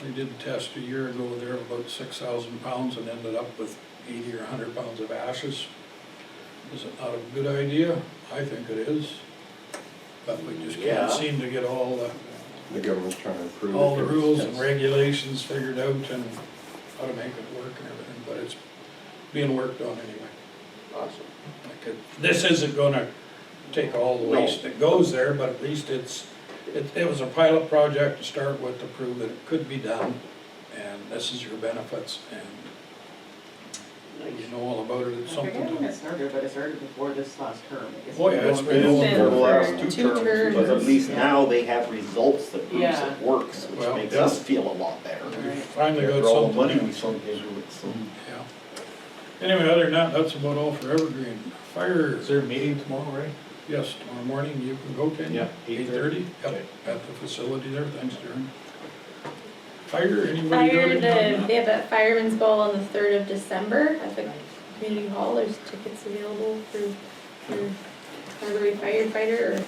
They did a test a year ago there, about 6,000 pounds, and ended up with 80 or 100 pounds of ashes. Is it not a good idea? I think it is. But we just Yeah. can't seem to get all The government's trying to improve. the it. rules and regulations figured out and how to make it work and everything, but it's being worked on anyway. Awesome. Like this isn't gonna take all the waste that goes there, but at least it was a pilot project to start with to prove that it could be done. And this is your benefits, and you know all about it, it's I something forget when to. it started, but it started before this last term. I guess. Oh, yeah, it's been It's over been for the last for two two terms, but at terms. least Yeah. now they have results that proves Yeah. it works, which Well, makes yeah. us feel a lot better. We finally got After all the something. money we sunk into it, so. Yeah. Anyway, other than that, that's about all for Evergreen. Fire, Is there a meeting tomorrow, right? yes, tomorrow morning, you can go, Ken? Yeah, 8:30? Yep, Okay. at the facility there, thanks, Darren. Fire, anybody got Fire, anything on they that? have a fireman's ball on the 3rd of December at the community hall. There's tickets available for Carberry firefighter, or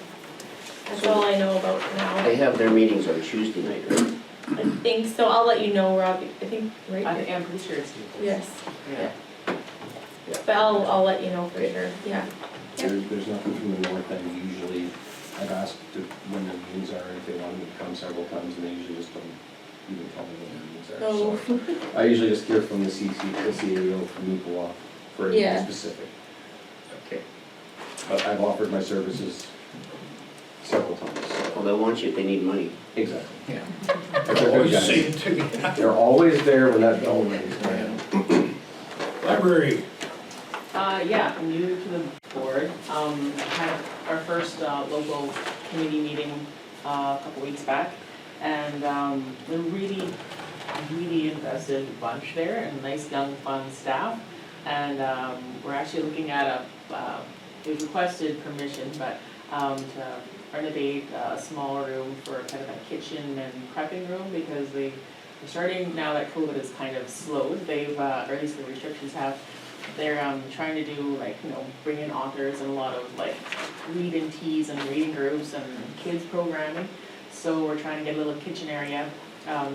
that's all I know about for now. They have their meetings on Tuesday night, right? I think so. I'll let you know, Robbie. I think, right? I'm pretty sure it's. Yes, Yeah. but I'll let you know for sure, yeah. There's nothing from the north end usually. I've asked when the meetings are, if they want me to come several times, and they usually just don't even tell me when the meetings are. Oh, So I usually just hear from the CAO from Mipawah for anything Yeah. specific. Okay. But I've offered my services several times. Well, they'll want you if they need money. Exactly. Yeah. But they're good Always guys. seem to be. They're always there when that bell rings. Library, Yeah, I'm new to the board. Had our first local committee meeting a couple weeks back. And they're really invested bunch there, and nice young fun staff. And we're actually looking at they've requested permission, but to renovate a smaller room for kind of a kitchen and prepping room, because they're starting, now that COVID is kind of slowed, they've, or at least the restrictions have, they're trying to do bring in authors and a lot of read and teas and reading groups and kids programming. So we're trying to get a little kitchen area,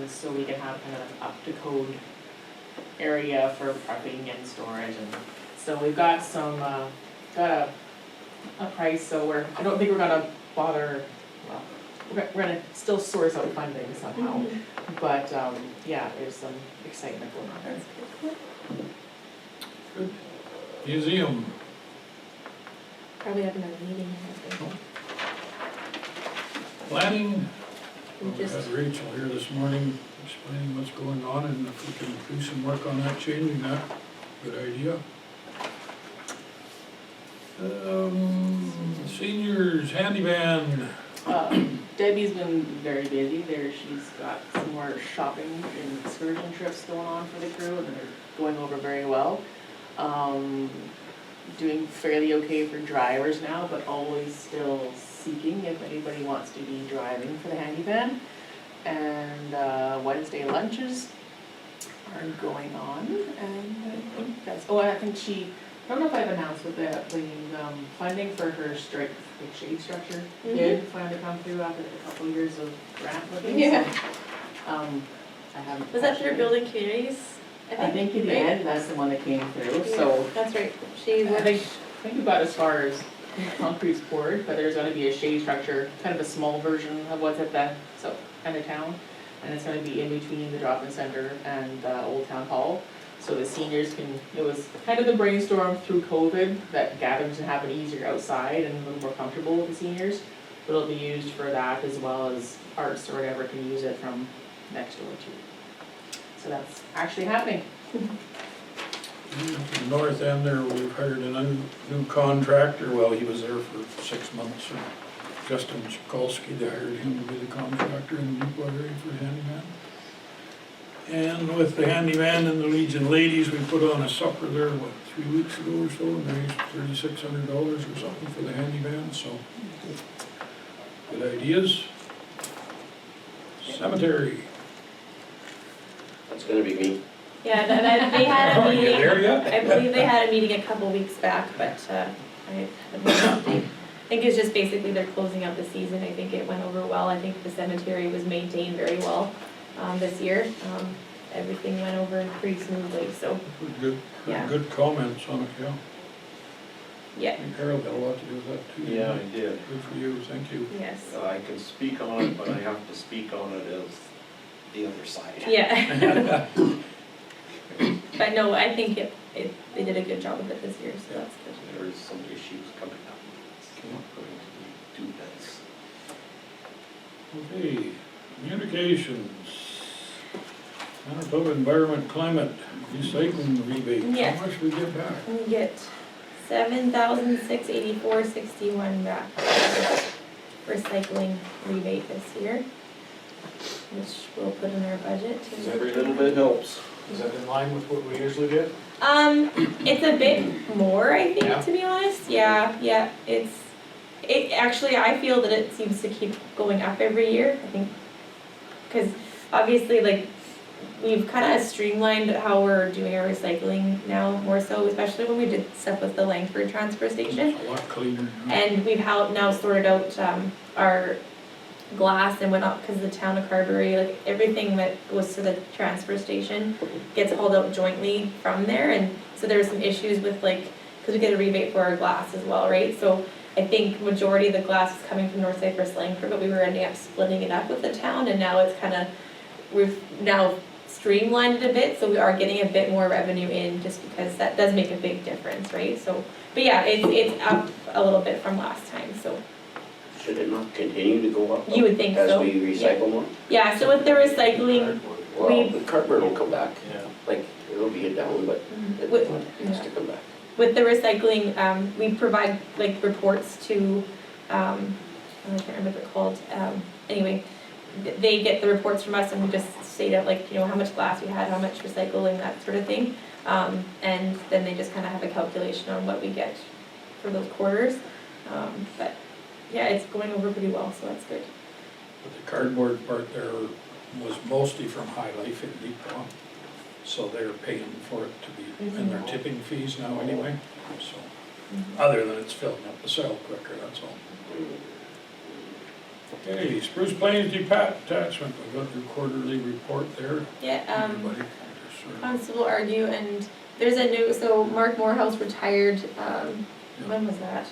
so we can have kind of an up-to-code area for prepping and storage. And so we've got some, got a price, so I don't think we're gonna bother, well, we're gonna still source out funding somehow. But, yeah, there's some excitement going on there. museum, probably have another meeting, I think. planning. We We just, had Rachel here this morning explaining what's going on, and if we can do some work on that, changing that, good idea. Seniors handyman, Debbie's been very busy there. She's got some more shopping and excursion trips going on for the crew, and they're going over very well. Doing fairly okay for drivers now, but always still seeking if anybody wants to be driving for the handy van. And Wednesday lunches are going on, and I think that's, oh, I think I don't know if I've announced, but the funding for her strike, like shade structure did finally come through after a couple of years of grant looking. Yeah. So, I haven't. Was that through Building Communities? I think in the right? end, that's the one that came through, Yeah, so. that's right. She I was. think we got as far as concrete's poured, but there's gonna be a shade structure, kind of a small version of what's at the, so, end of town. And it's gonna be in between the drop-in center and Old Town Hall. So the seniors can, it was kind of the brainstorm through COVID that gatherings can happen easier outside and a little more comfortable with the seniors. But it'll be used for that as well as arts or whatever can use it from next door too. So that's actually happening. North end there, we've hired a new contractor, well, he was there for 6 months. Justin Chikolsky, they hired him to be the contractor in the Newport area for handyman. And with the handyman and the Legion ladies, we put on a supper there, 3 weeks ago or so, and raised $3,600 or something for the handyman, so. Good ideas. Cemetery. That's gonna be me. Yeah, they had a Are you meeting. there yet? I believe they had a meeting a couple weeks back, but I think it's just basically they're closing out the season. I think it went over well. I think the cemetery was maintained very well this year. Everything went over pretty smoothly, so Good, Yeah. good comments on it, yeah. yeah, I think Harold got a lot to do with that too. Yeah, I did. Good for you, thank you. yes. I can speak on it, but I have to speak on it as the other side. Yeah. But no, I think they did a good job of it this year, so that's good. There is some issues coming up. It's not going to do this. Okay, communications. Manitoba Environment Climate Recycling Rebate, Yeah. how much we get back? We get $7,684.61 back for recycling rebate this year, which we'll put in our budget. Every little bit helps. Is that in line with what we usually get? It's a bit more, I think, Yeah. to be honest. Yeah, it actually, I feel that it seems to keep going up every year, I think. Cause obviously, like, we've kind of streamlined how we're doing our recycling now, more so, especially when we did stuff with the Langford transfer station. It's a lot cleaner. And we've now sorted out, our glass and whatnot, because the town of Carberry, like, everything that goes to the transfer station gets hauled out jointly from there, and so there were some issues with, like, because we get a rebate for our glass as well, right? So I think majority of the glass is coming from North Cypress-Langford, but we were ending up splitting it up with the town, and now it's kind of, we've now streamlined it a bit, so we are getting a bit more revenue in, just because that does make a big difference, right? So, but yeah, it's up a little bit from last time, so. Should it not continue to go up? You would think so. As we recycle more? Yeah, so with the recycling, Well, the cardboard will come back, Yeah. like, it'll be down, but it With- has to come back. with the recycling, we provide like reports to, I can't remember what they're called, anyway, they get the reports from us and we just state out like, how much glass we had, how much recycling, that sort of thing. And then they just kind of have a calculation on what we get for those quarters. But yeah, it's going over pretty well, so that's good. But the cardboard part there was mostly from High Life in Deepon, so they're paying for it to be in their tipping fees now anyway, so. Other than it's filling up the cell quicker, that's all. Okay, Spruce Plains Detachment, we got your quarterly report there. Yeah, Everybody can just sort of- Constable Argue, and there's a new, so Mark Morehouse retired, when was that?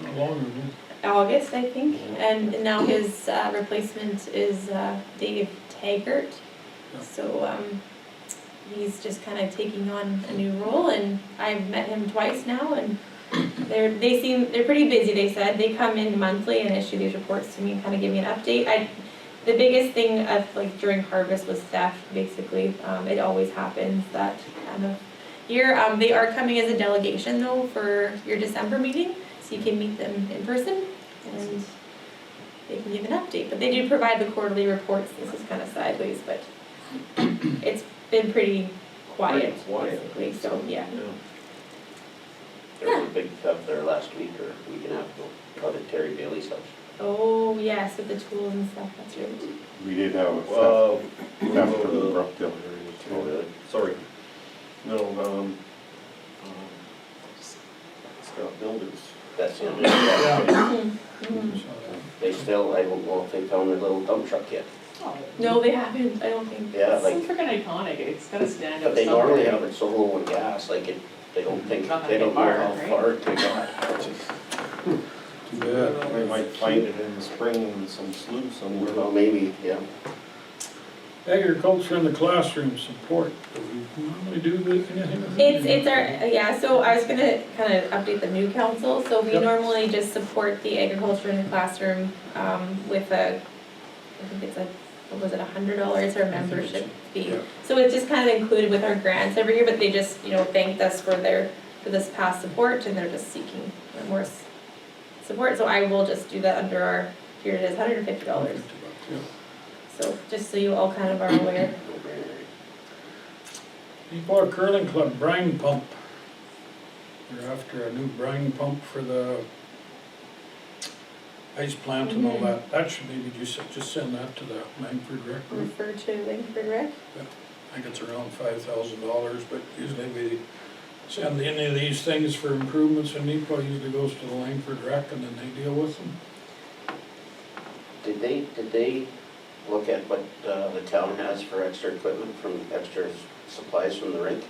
Not long ago. August, I think, and now his replacement is Dave Taggart. Yeah. So he's just kind of taking on a new role, and I've met him twice now, and they're pretty busy. They said they come in monthly and issue these reports to me and kind of give me an update. The biggest thing of like during harvest was theft, basically. It always happens that kind of year. They are coming as a delegation though for your December meeting. So you can meet them in person and they can give an update. But they do provide the quarterly reports. This is kind of sideways, but it's been pretty quiet, basically, so yeah. There was a big theft there last week or week and a half ago, out at Terry Bailey's house. Oh, yes, with the tools and stuff, that's right. We did have a Well, theft from the Brookdale area too. Oh, really? sorry. No, Scott Builders. That's the other, yeah. Mhm. They still, I don't know if they found their little dump truck yet. No, they haven't, I don't think. Yeah, It's so like, freaking iconic, it's gotta stand out but they somewhere. normally have it so low in gas, like it, they don't think, Not they don't know that how far, far it could go. Too bad. They might find it in the spring in some slough somewhere. Well, maybe, yeah. Agriculture in the classroom support, do we normally do anything? with that? It's our, yeah, so I was gonna kind of update the new council, so we Yep. normally just support the agriculture in the classroom, with a, I think it's a, what was it, $100 our membership fee. Yeah. So it's just kind of included with our grants every year, but they just, thanked us for this past support, and they're just seeking more support, so I will just do that under our, here it is, $150. Yeah. So, just so you all kind of are aware. Depot Curling Club brine pump. They're after a new brine pump for the ice plant and all that. That should maybe just send that to the Langford Rec Group. Refer to Langford Rec. I think it's around $5,000, but usually we send any of these things for improvements in Depot, usually goes to the Langford Rec and then they deal with them. Did they look at what the town has for extra equipment from extra supplies from the rink?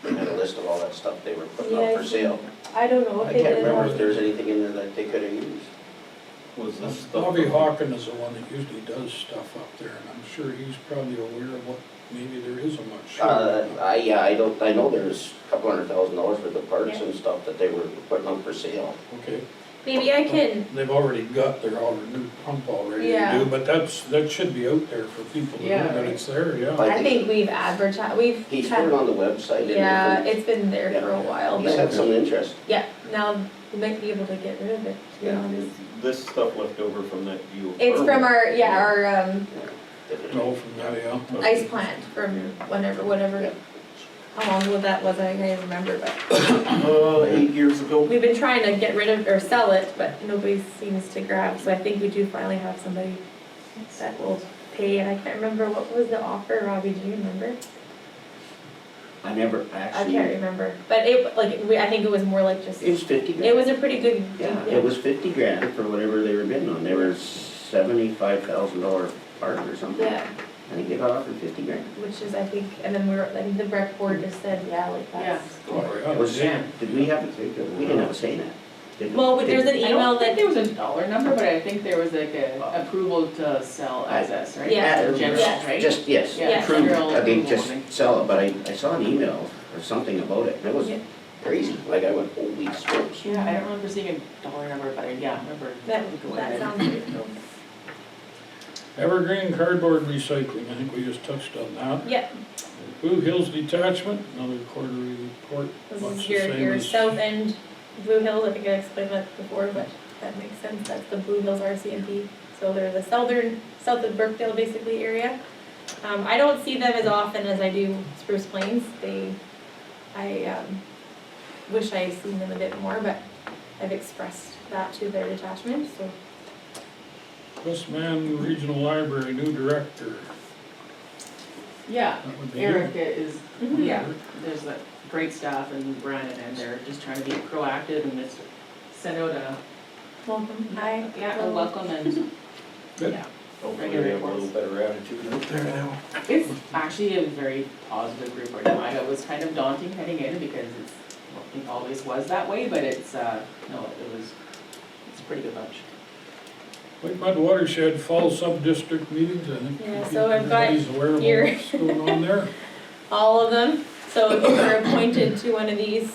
They had a list of all that stuff they were putting up for sale. I don't know if I they can't did. remember if there was anything in there that they could have used. Was this stuff? Bobby Hawken is the one that usually does stuff up there, and I'm sure he's probably aware of what maybe there is, I'm not sure. I know there's a couple $100,000 worth of parts Yeah. and stuff that they were putting up for sale. Okay. Maybe I can, They've already got their new pump already to Yeah. do, but that should be out there for people to know Yeah, that right. it's there, yeah. I think we've advertised, He's put it on the website. yeah, and it's been there for a while, he's but, had some interest. yeah, now we might be able to get rid of it, to be Yeah. honest. This stuff left over from that view. It's from our, No, from that, yeah. ice plant from whatever. How long ago that was, I can't even remember, but 8 years ago. we've been trying to get rid of, or sell it, but nobody seems to grab, so I think we do finally have somebody that will pay, and I can't remember, what was the offer, Robbie, do you remember? I never I actually. can't remember, but I think it was more like just, It was 50 grand. it was a pretty good, Yeah, it was 50 grand for whatever they were bidding on. They were $75,000 part or something. yeah, I think they got offered 50 grand. which is, I think, and then I think the rec board just said, yeah, like that's. Oh, yeah. It was, did we have, we didn't have a say in that. did we? Well, there's an I email don't think that, there was a dollar number, but I think there was like a approval to sell access, right? Yeah. General, Yeah. right? Just, yes, Yeah, approved, general I mean, approval, just I think. sell it, but I saw an email or something about it, and it was Yeah. crazy, like I went, holy smokes. Yeah, I don't remember seeing a dollar number, but I remember. that sounds good. Evergreen cardboard recycling, I think we just touched on that. Yeah, Blue Hills Detachment, another quarterly report, this much is the your same as. south end Blue Hills, I think I explained that before, but that makes sense, that's the Blue Hills RCMP. So they're the south of Brookdale basically area. I don't see them as often as I do Spruce Plains, I wish I had seen them a bit more, but I've expressed that to their detachment, so. Westman Regional Library, new director, Yeah, that would be you. Erica is, Mhm. yeah, there's a great staff in Brandon, and they're just trying to be proactive and just send out a, Welcome, hi. yeah, a welcome and, Good. yeah. Hopefully they have a little better attitude out there now. It's actually a very positive group right now. I know it was kind of daunting heading in because it always was that way, but it's, it's a pretty good bunch. White Mud Watershed Fall Sub-District meetings, I think. Yeah, so I've got everybody's aware of here- what's going on there. All of them, so if you were appointed to one of these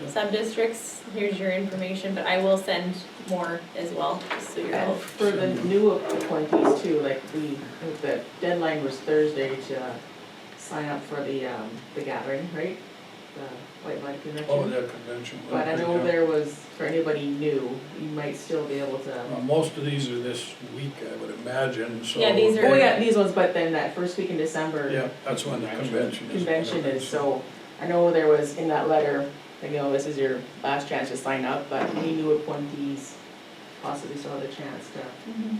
sub-districts, here's your information, but I will send more as well, just so you're all. And for the new appointees too, like the deadline was Thursday to sign up for the gathering, right? The White Mud Convention. Oh, that convention. But I know there was, for anybody new, you might still be able to. Most of these are this week, I would imagine, so. Yeah, these are- Oh yeah, these ones, but then that first week in December. Yeah, that's when the convention is. Convention is, so I know there was in that letter, this is your last chance to sign up, but any new appointees possibly still have a chance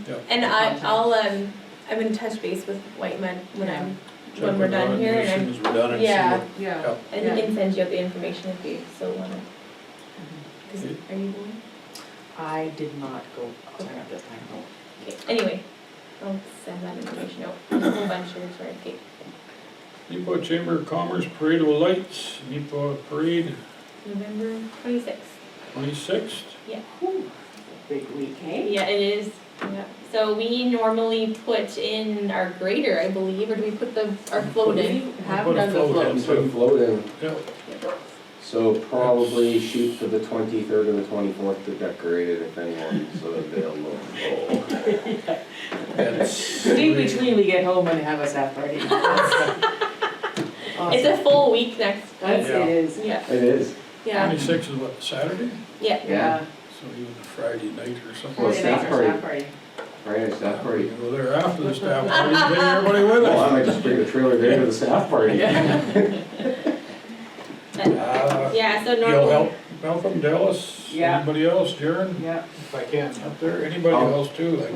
to. And I'll, I'm gonna touch base with White Mud when we're done here, As soon and as we're done and see Yeah. what- Yeah. and he can send you out the information if you still wanna. Are you going? I did not go sign up this time, no. Okay, anyway, I'll send that information out. There's a whole bunch here, sorry, okay. Nipah Chamber of Commerce Parade of Lights, Nipah Parade, November 26th. 26th. Big week, hey? Yeah, it is, yeah. So we normally put in our grader, I believe, or do we put our float in? Haven't done the float. in. Put a float in, Yeah. so probably shoot for the 23rd or the 24th to decorate it if anyone's available. That's- In between we get home and have a staff party. It's a full week next, That's, Yeah. it is. yeah, It is, yeah, 26th is what, Saturday? yeah. Yeah. So even a Friday night or something. Well, Friday night staff for party. staff party. right, staff We party. can go there after the staff party, bring everybody with Well, I us. might just bring the trailer there to the staff party. Yeah, so You'll normally, help Malcolm, Dallas, Yeah. anybody else, Jaron, Yeah. If I can. up there, anybody I'll- else too, like,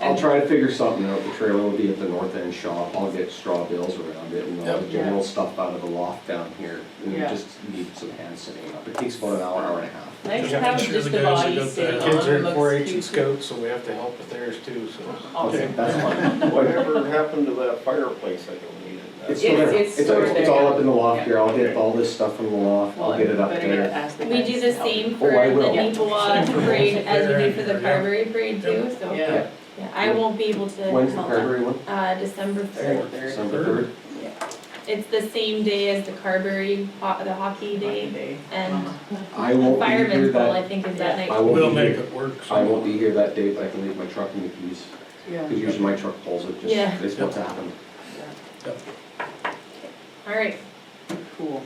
I'll try to figure something out, the trailer will be at the north end shop, I'll get straw bales around it and all the Yep. general stuff out of the loft down here. And we Yeah. just need some hand sitting up, it takes about an hour, hour and a half. Nice Just to make have sure just the the guys that body got sitting that- on. Kids are in Looks 4-H and cute. Scouts, so we have to help with theirs too, so. Okay. That's fine. Whatever happened to that fireplace I donated? It's still there, It's stored it's there, all yeah. up in the loft Yeah. here, I'll get all this stuff from the loft, Well, I'll get it up better there. ask the we guys do to the help. same for Oh, I the will. Nipawad Same for parade both as we there do for the and- Carberry parade too, so. Yeah. Yeah, I won't be able to When's the help that. February one? December 3rd. December 3rd? It's the same day as the Carberry, the hockey day, and I won't be here Fireman's Ball, I that, think, is that I night. won't we'll be make here, it work. I won't be here that day, but I can leave my truck in the keys, Yeah. because usually my truck pulls it, Yeah. just, it's what's happened. All right, Cool.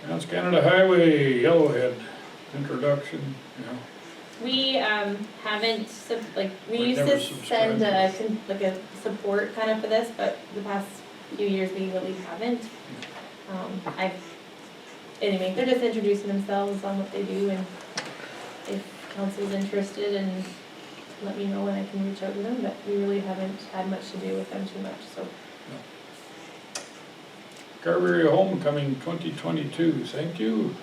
Trans Canada Highway, Yellowhead, introduction, yeah. we haven't, we We've used never to send subscribed to a support kind of for this, but the past few years we really haven't. Anyway, they're just introducing themselves on what they do, and if council's interested, and let me know and I can reach out to them, but we really haven't had much to do with them too much, so. Carberry Homecoming 2022, thank you.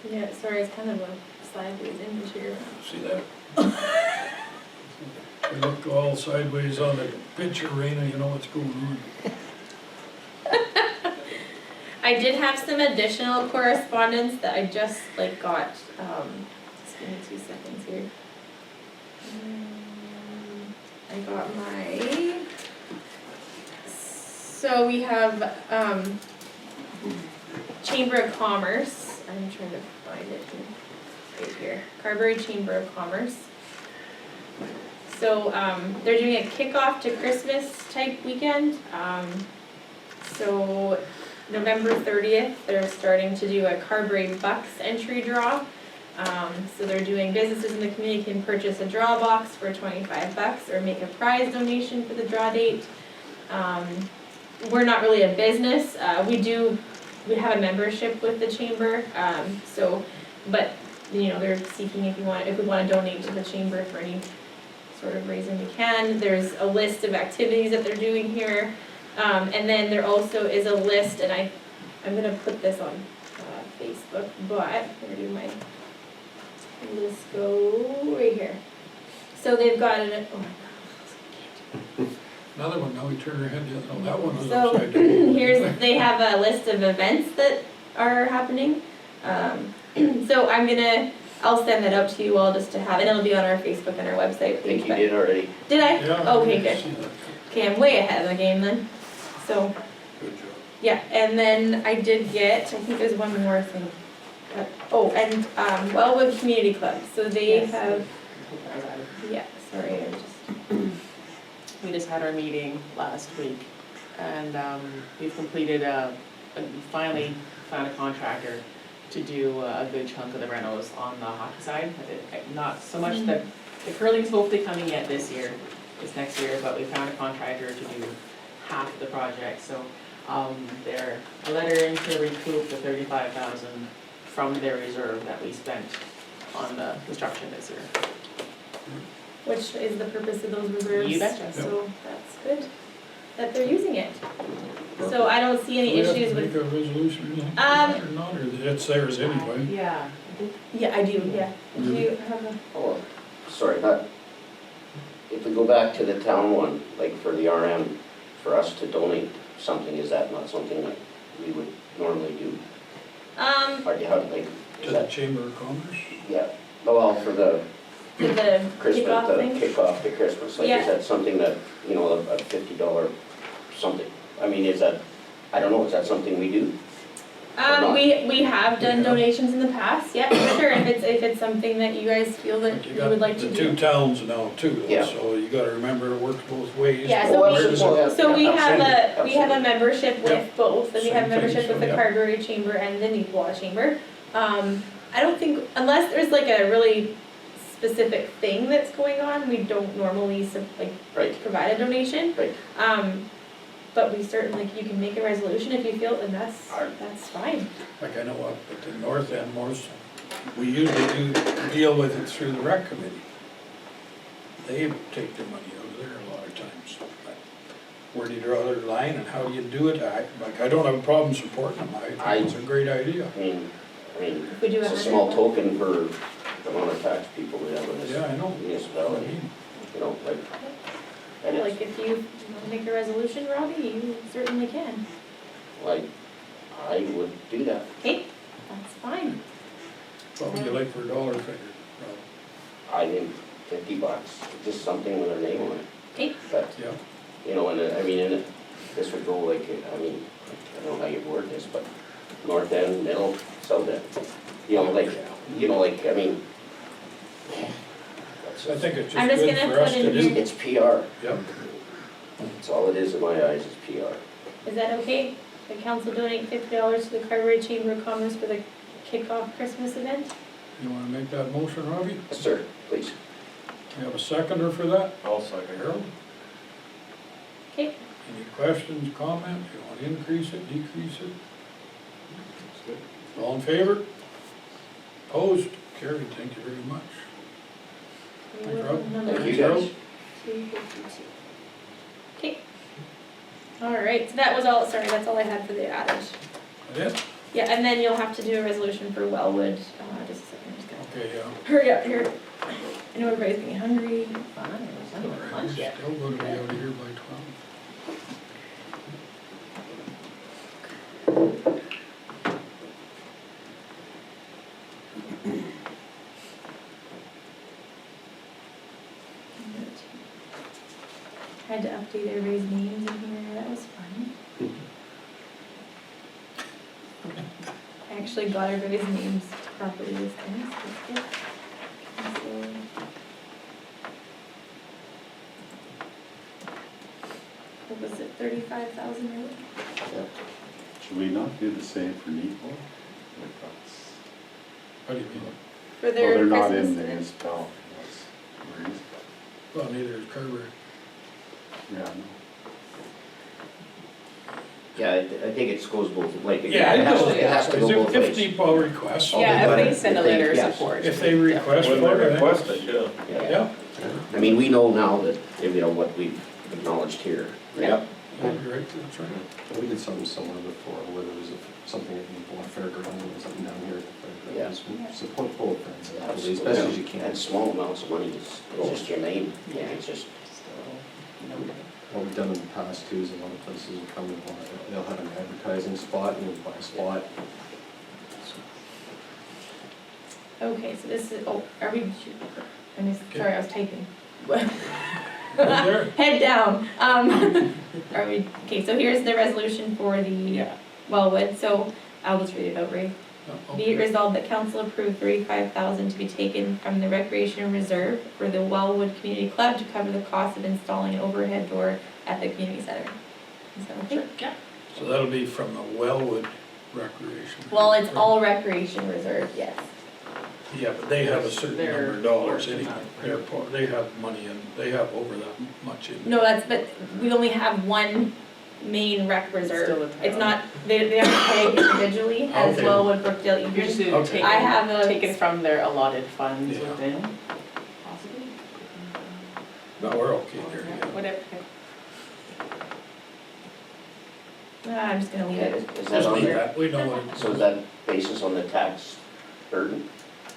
Yeah, sorry, it's kind of a sideways image here. See that? We look all sideways on the picture, Raina, you know what's going on. I did have some additional correspondence that I just got, just give me 2 seconds here. I got my, so we have, Chamber of Commerce, I'm trying to find it right here, Carberry Chamber of Commerce. So, they're doing a kickoff to Christmas type weekend, so November 30th, they're starting to do a Carberry Bucks entry draw. So they're doing businesses in the community can purchase a draw box for $25 or make a prize donation for the draw date. We're not really a business, we have a membership with the chamber, but they're seeking if we want to donate to the chamber for any sort of reason we can. There's a list of activities that they're doing here. And then there also is a list, and I'm gonna put this on Facebook, but where do my list go? Right here. So they've got it. Oh my God. Another one, now we turn our head, oh, that one was So upside down. they have a list of events that are happening. So I'll send that out to you all just to have, and it'll be on our Facebook and our website I page. think you but- did already. Did I? Yeah, Okay, I good. see that. Okay, I'm way ahead of the game then. So. Good job. Yeah, and then I did get, I think there's one more thing. Wellwood Community Club, so they Yes. have, yeah, sorry, I just, We just had our meeting last week, and we've completed we finally found a contractor to do a good chunk of the renos on the hockey side. Not so much the curling's hopefully coming yet this year, it's next year, but we found a contractor to do half of the project, so they're lettering to recoup the $35,000 from their reserve that we spent on the construction this year. which is the purpose of those reserves. You betcha. So that's good that they're using it. So I don't see any issues Do we with, have to make a resolution or anything, or not, or it's theirs anyway? Yeah. yeah, I do, yeah. Do you have a, Oh, sorry, if we go back to the town one, like for the RM, for us to donate something, is that not something that we would normally do? Or do you have, like, To is the that, Chamber of Commerce? yeah, well, for the for the Christmas, kickoff the thing? kickoff to Christmas, like, Yeah. is that something that, you know, a $50 something? I mean, is that, I don't know, is that something we do? not? We have done Yeah. donations in the past, yeah, for sure, if it's something that you guys feel that But you would like to The two do. towns now too, Yeah. so you gotta remember it works both ways. Yeah, but so where we- does it- So we have Absolutely, we have a absolutely. membership Yeah. with both, and we have Same thing, membership with so the yeah. Carberry Chamber and the Neepawa Chamber. I don't think, unless there's like a really specific thing that's going on, we don't normally Right, provide a donation. Right. But we certainly, you can make a resolution if you feel, and that's fine. Like I know up at the north end, most, we usually deal with it through the rec committee. They take their money out of there a lot of times. But where do you draw their line and how do you do it? I don't have a problem supporting them, I think it's a great idea. I mean, If we do it's a 100. small token for the amount of tax people we have in this Yeah, I know. municipality, you know, like, and Like it's, if you want to make a resolution, Robbie, you certainly can. like, I would do that. Okay, that's fine. What would you like for a dollar figure? I think $50, just something with our name on it. Okay. But, Yeah, you know, and I mean, and this would go like, I mean, I don't know how you word this, but north end, middle, south end. You know, like, I mean, I think it's I'm just just good gonna for us put to in do. here- it's PR. Yep. That's all it is in my eyes, is PR. Is that okay? The council donate $50 to the Carberry Chamber of Commerce for the kickoff Christmas event? You wanna make that motion, Robbie? Yes, sir, please. We have a seconder for that? I'll second. Harold? Okay, Any questions, comments? You want to increase it, decrease it? All in favor? Opposed? Carried, thank you very much. we will Rob. number Thank you, guys. 252. Okay. All right, so that was all, sorry, that's all I had for the adage. That it? Yeah, and then you'll have to do a resolution for Wellwood, just a second, I'm just gonna Okay, yeah. hurry up here. I know everybody's getting hungry. Fine, it's not even All right, lunch we're yet. still going to be out of here by 12. Had to update everybody's names in here, that was fun. I actually got everybody's names properly this time, so that's good. Council. What was it, 35,000 right? Should we not do the same for Neepawa? What do you mean? For Well, their they're not Christmas in the event? municipality, that's the reason. Well, neither is Carver. Yeah, I know. Yeah, I think it goes both, like, it Yeah, it has goes, to, it has to go both If ways. people request. Yeah, if they If send a they- letter of yes. support. If they request When for they it, I request think. it, yeah. Yeah, I mean, we know now that, you know, what we've acknowledged here. yeah, you're right, that's right. We did something similar before, where there was something at the fairground, or something down here at the fairground. Yeah. Support both ends, as Absolutely. best as you can. And small amounts of money is just your name, Yeah. it's just, What we've done in the past too is a lot of places will come and buy, they'll have an advertising spot and we'll buy a spot. Okay, so this is, are we, I missed, sorry, I was typing. Right there. Head down. Are we, okay, so here's the resolution for the Yeah. Wellwood, so I'll just read it out, Ray. Yeah, Be it okay. resolved that council approve 35,000 to be taken from the recreation reserve for the Wellwood Community Club to cover the cost of installing an overhead door at the community center. Is that okay? Yeah. So that'll be from the Wellwood Recreation. Well, it's all recreation reserve, yes. Yeah, but they have a certain Their number of dollars portion anyway. of it. They have money and they have over that much in. No, but we only have one main rec Still reserve. a town. It's not, they have to pay individually as Okay. Wellwood, Brookdale, You're Eaton. just Okay. taken, I have a. taken from their allotted funds Yeah. within, possibly? No, we're okay there, Yeah, yeah. whatever. I'm just gonna leave Okay, it. is that Just on leave there? that, we know what it So is that basis on the tax burden?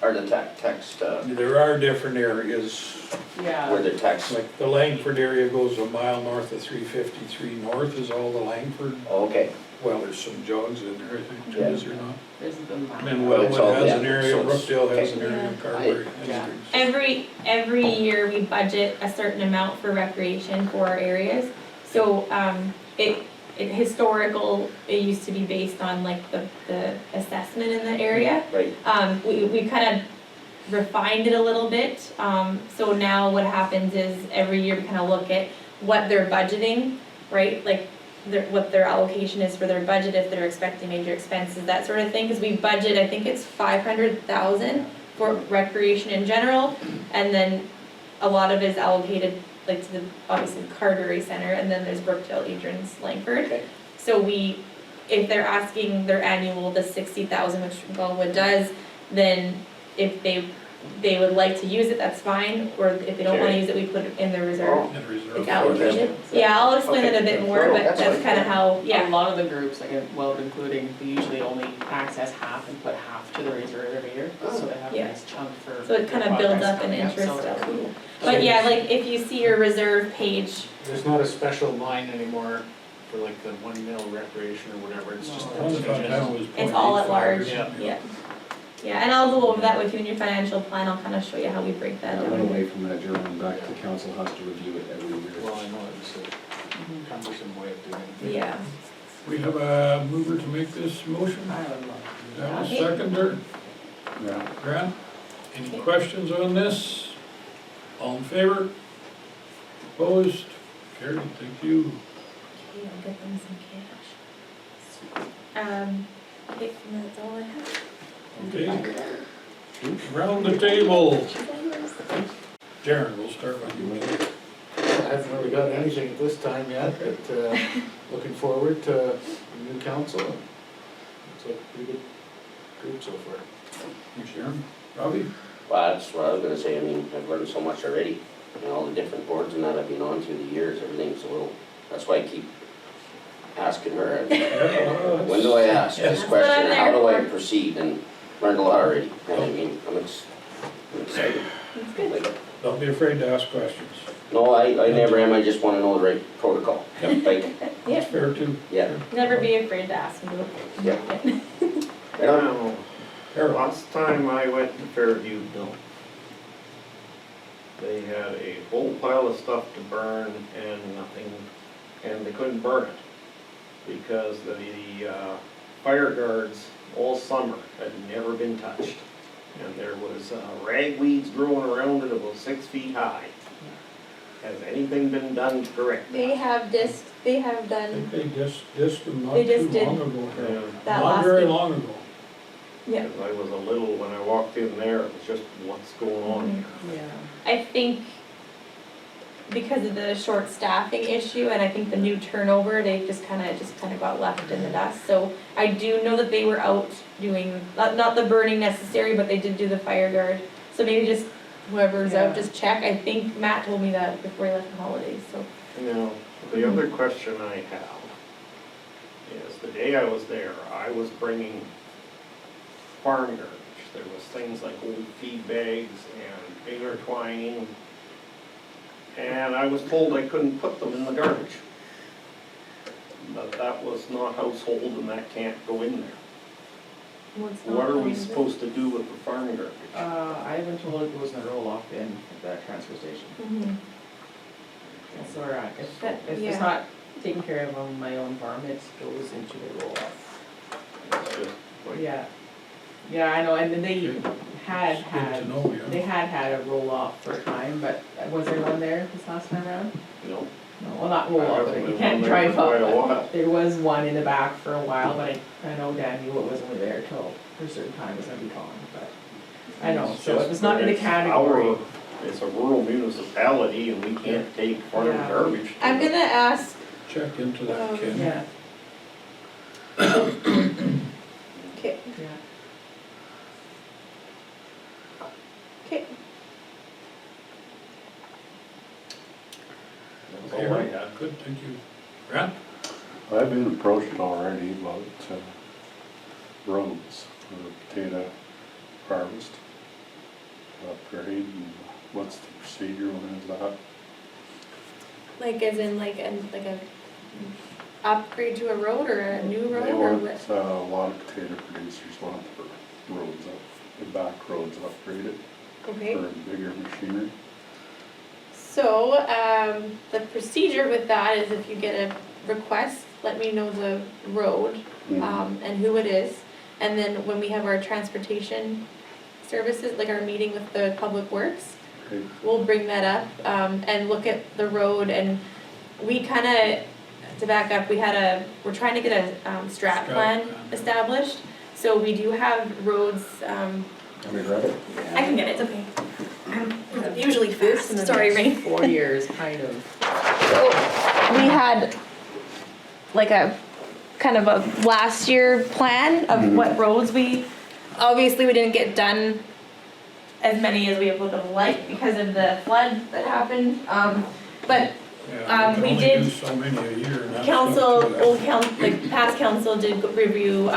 Or the tax, There are different areas, Yeah. where the tax, like the Langford area goes a mile north of 353 north is all the Langford. oh, okay, Well, there's some jogs in there, I think, too, Yeah. is there not? There's the map. And Well, it's all- Wellwood has an yeah, area, so it's- Brookdale has an okay. area, Yeah. Carberry. Yeah. Every year we budget a certain amount for recreation for our areas. So, it historical, it used to be based on like the assessment in the area. right, We kind of refined it a little bit. So now what happens is every year we kind of look at what they're budgeting, right? Like what their allocation is for their budget, if they're expecting major expenses, that sort of thing. Because we budget, I think it's 500,000 for recreation in general. And then a lot of it is allocated like to the, obviously the Carberry Center, and then there's Brookdale, Adrian's, Langford. Okay. So if they're asking their annual, the 60,000, which Wellwood does, then if they would like to use it, that's fine, or if they don't wanna Okay. use it, we put it in the reserve. Oh. And reserve. It's allocated. Yeah, I'll explain it a bit more, Okay. but That's that's fine. kinda how, A yeah. lot of the groups, like, well, including, they usually only access half and put half to the reserve every year, so they have a Yeah. nice chunk for. So it kind of for builds projects up an coming up, interest so- of, but yeah, like if you see your reserve page, There's not a special line anymore for like the 1 mil recreation or whatever, it's just. I only thought that was it's all at 0.85. large, Yeah. yeah. Yeah, and I'll go over that with you in your financial plan, I'll kind of show you how we break that I went down. away from that, Jerome, back to council has to review it every year. Well, I know it's a cumbersome way of doing it. Yeah, We have a mover to make this motion, I would love that was Okay. seconder, Yeah. Grant. Any Okay. questions on this? All in favor? Opposed? Carried, thank you. okay, I'll get them some cash. Okay, and that's all I have. Okay. Around the table. Darren, we'll start with you. I haven't really got anything this time yet, but looking forward to the new council. It's a pretty good group so far. Thanks, Darren. Robbie? well, that's what I was gonna say, I mean, I've learned so much already. And all the different boards and that I've been on through the years, everything's a little, that's why I keep asking her, when do I ask this That's what I'm question, how there do I for. proceed, and learned a lot already. And I mean, I'm excited. That's good. Like, Don't be afraid to ask questions. no, I never am, I just wanna know the right protocol. Like, Yeah, It's fair too. yeah, never be afraid to ask and do it. yeah. Right on. Now, Harold? last time I went to Fairview, they had a whole pile of stuff to burn and nothing, and they couldn't burn it because the fire guards all summer had never been touched. And there was ragweeds growing around it about 6 feet high. Has anything been done to correct They that? have done I think they dissed them not They too just did. long ago, Harold. Yeah. that Not last very week. long ago. Yeah. Because I was a little, when I walked in there, it was just, what's going on here? Yeah. I think because of the short staffing issue and I think the new turnover, they just kind of got left in the dust. So I do know that they were out doing, not the burning necessary, but they did do the fire guard. So maybe just whoever's Yeah. out, just check. I think Matt told me that before he left on holidays, so. Now, the other question I have is, the day I was there, I was bringing farm garbage. There was things like old feed bags and baler twine, and I was told I couldn't put them in the garbage. But that was not household and that can't go in there. What are we supposed to do with the farm garbage? I've been told it goes in a roll-off bin at that transfer station. Mhm. That's where That- if yeah. it's not taken care of on my own farm, it goes into the roll-off. It's just like, Yeah, yeah, I know, and then they Good. had It's good had, to know, yeah. they had a roll-off for a time, but was there one there this last time around? you know, No, well, not roll-off, but There you hasn't can't been one there drive for quite a up, while. but there was one in the back for a while, but I know Dan knew it was only there till a certain time it was gonna be gone, but I know, It's so if just it's not in the that category. It's a rural municipality and we can't take farm Yeah. garbage. to I'm the- gonna ask, Check into that, Ken. Yeah, okay, yeah. okay. That's all I had. Good, thank you. Brad? I've been approached already about roads for potato harvest upgrade, and what's the procedure when is that? Like as in like a upgrade to a road or a new road They or want, what? a lot of potato producers want the roads up, the back roads upgraded Okay. for bigger machinery. So, the procedure with that is if you get a request, let me know the road, and who it is. And then when we have our transportation services, like our meeting with the Public Works, Okay. we'll bring that up, and look at the road, and we kinda, to back up, we're trying to get a, strat plan established. So we do have roads, Have we read it? I can get it, it's okay. I'm usually This in fast, the sorry, next Rain. 4 years, kind of. So we had like a kind of a last year plan of what roads obviously we didn't get done as many as we would have liked because of the flood that happened. But Yeah, we can only did- do so many a year, and that's council, not too old council, like past council did review,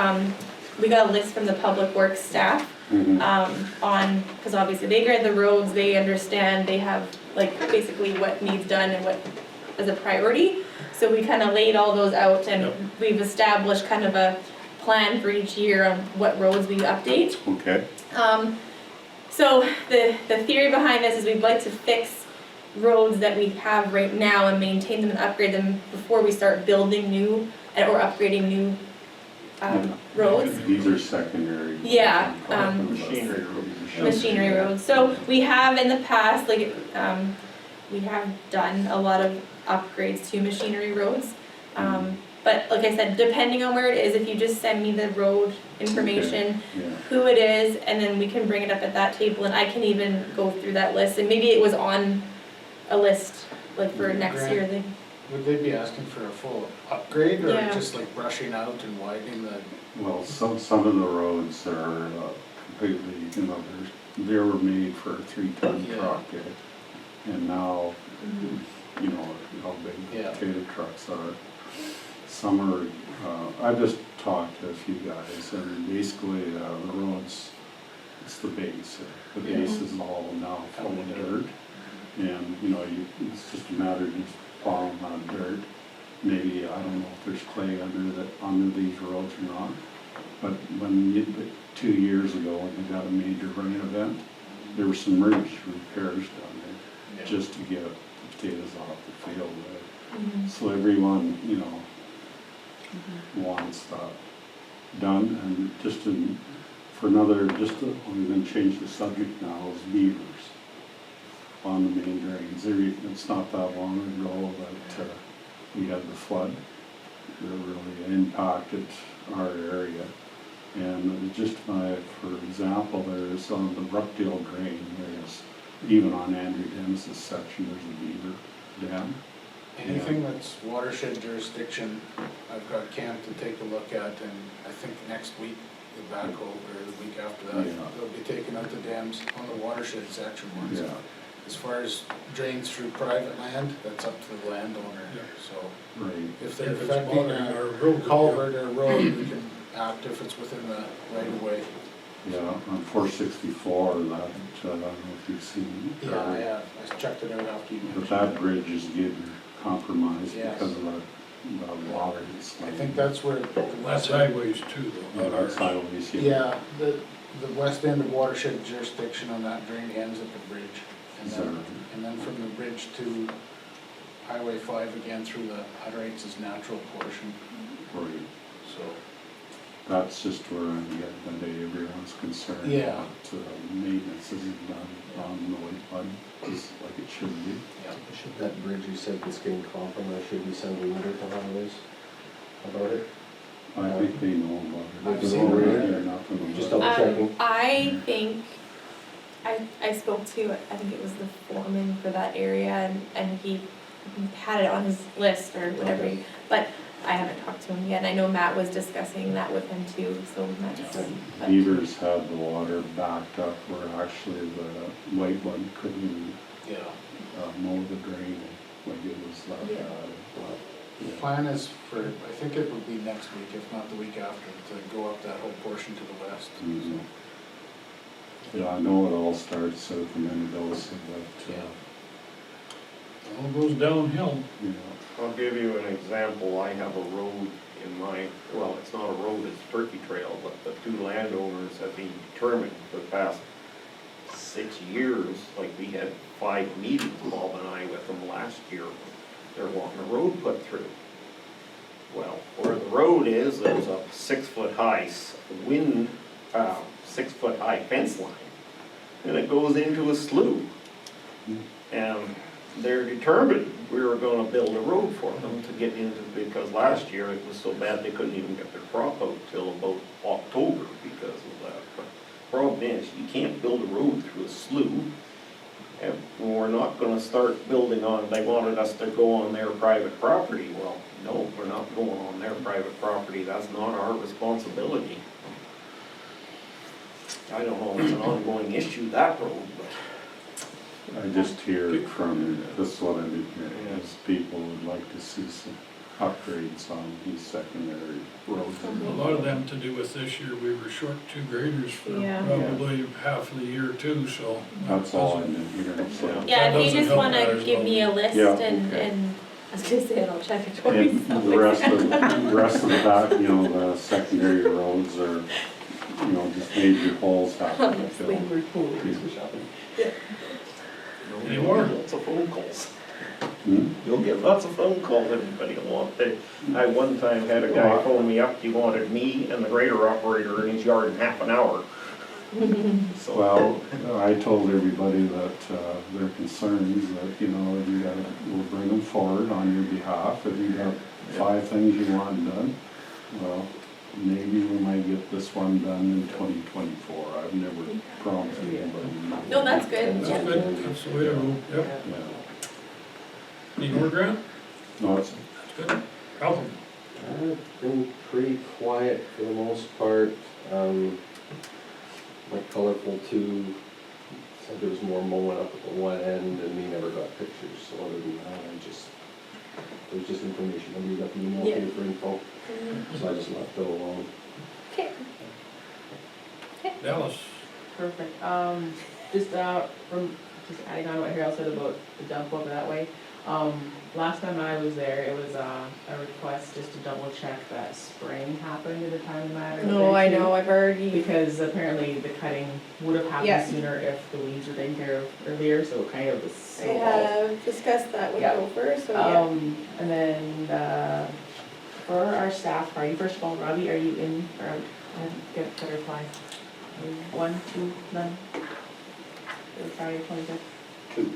we got a list from the Public Works staff on, because obviously they grade the roads, they understand, they have like basically what needs done and what is a priority. So we kind of laid all those out and Yep. we've established kind of a plan for each year on what roads we update. Okay. So the theory behind this is we'd like to fix roads that we have right now and maintain them and upgrade them before we start building new or upgrading new roads. These are secondary. Yeah, Machinery roads. Machinery roads. So we have in the past, like, we have done a lot of upgrades to machinery roads. But like I said, depending on where it is, if you just send me the road information, Yeah. who it is, and then we can bring it up at that table and I can even go through that list. And maybe it was on a list, like for next year, like, Would they be asking for a full upgrade or Yeah. just like brushing out and widening the? Well, some of the roads are completely, they were made for a 3-ton Yeah. truck. And now, you know, how big Yeah. potato trucks are. Some are, I just talked to a few guys and basically the roads, it's the base. The base is all now full of dirt. And, you know, it's just a matter of just plowing on dirt. Maybe, I don't know if there's clay under these roads or not. But 2 years ago, when they got a major rain event, there were some emergency repairs down there just to get the potatoes off the field. So everyone, you know, wants that done. And just we're going to change the subject now, is beavers on the main drains. It's not that long ago that we had the flood that really impacted our area. And just for example, there's on the Brookdale drain, there's, even on Andrew Dennis's section, there's a beaver dam. Anything that's watershed jurisdiction, I've got camp to take a look at, and I think next week, the backhoe, or the week after that, Yeah. they'll be taking out the dams on the watershed section ones. Yeah. As far as drains through private land, that's up to the landowner, Yeah. so Right. if they're If it's affecting bothering our a road, culvert or road, we can act if it's within the right of way. Yeah, on 464, that, I don't know if you've seen. it. Yeah, I have, I checked it out after you But mentioned that bridge is getting compromised Yes. because of the water. it. I think that's where. That's highways too, though, not ours. Highways, Yeah, the west end of watershed jurisdiction on that drain ends at the bridge. And then from the bridge to Highway 5 again through the Hutterites' natural portion, Right. so. That's just where I'm getting today, everyone's concerned Yeah. about maintenance isn't done on the way flood, just like it should be. Should that bridge you said that's getting compromised, should we send a letter to highways about it? I think they know about it. I've seen it. They're nothing about Just it. double checking. I think, I spoke to, I think it was the foreman for that area and he had it on his list or whatever, but I haven't talked to him yet. I know Matt was discussing that with him too, so Matt's. but- Beavers had the water backed up where actually the white one couldn't Yeah. mow the drain. like it was that Yeah. bad. But, The yeah. plan is for, I think it would be next week, if not the week after, to go up that whole portion to the west. Mhm. So, Yeah, I know it all starts at the Mendoza, but, All goes downhill. yeah. I'll give you an example. I have a road in my, well, it's not a road, it's a turkey trail, but the two landowners have been determined for the past 6 years, like we had 5 meetings, Bob and I, with them last year. They're wanting a road put through. Well, where the road is, there's a 6-foot-high 6-foot-high fence line, and it goes into a slough. And they're determined we were gonna build a road for them to get into, because last year it was so bad they couldn't even get their crop out till about October because of that. But problem is, you can't build a road through a slough, and we're not gonna start building on, they wanted us to go on their private property. Well, no, we're not going on their private property, that's not our responsibility. I don't know if it's an ongoing issue, that road, but I just hear from, this is what I've been hearing, is people would like to see some upgrades on these secondary roads. A lot of them to do with this year, we were short 2 graders for Yeah. probably half of the year too, so. That's all I've been hearing, so. Yeah, That if you doesn't just help wanna matters give me a list Yeah, and, okay. and, I was gonna say, and I'll check it twice. And the rest of the back, you know, the secondary roads are, you know, just major holes have to be filled. Any more? lots of phone calls. Hmm? You'll get lots of phone calls, everybody will want that. I one time had a guy phone me up, he wanted me and the grader operator in his yard in half an hour. So, Well, I told everybody that their concerns, that, you know, you gotta, we'll bring them forward on your behalf. If you got 5 things you want done, well, maybe we might get this one done in 2024. I've never promised anybody. No, that's good, That's yeah. good, that's the way to go, yep. Yeah. Any more, Grant? No, it's, That's good. Malcolm? Been pretty quiet for the most part. My colorful two said there was more mowing up at the one end and we never got pictures, so other than that, it was just information. Nobody got the email Yeah. for info, so I just left it alone. Okay. Dallas? Perfect. Just adding on what Harold said about the dump over that way. Last time I was there, it was a request just to double check that spraying happened at the time the matter. No, I know, I've already, Because apparently the cutting would have Yeah. happened sooner if the weeds were taken care of earlier, so it kind of was I so off. have discussed that with Yeah. Gopher, so yeah. And then, for our staff party, first of all, Robbie, are you in, or, get butterfly? 1, 2, none? For Friday, 25th? 2.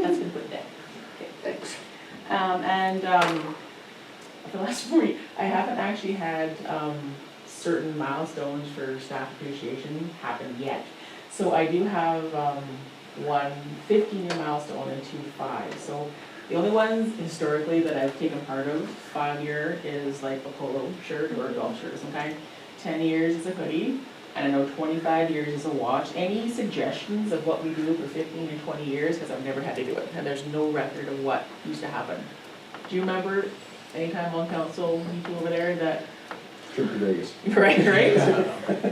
That's been put there. Okay, thanks. For the last week, I haven't actually had, certain milestones for staff appreciation happen yet. So I do have, one 15-year milestone and 2 5. So the only ones historically that I've taken part of, 5-year is like a polo shirt or a golf shirt of some kind. 10 years is a hoodie. And I know 25 years is a watch. Any suggestions of what we do for 15 and 20 years? Because I've never had to do it, and there's no record of what used to happen. Do you remember any time on council, you two over there, that? Trip to Vegas. Right?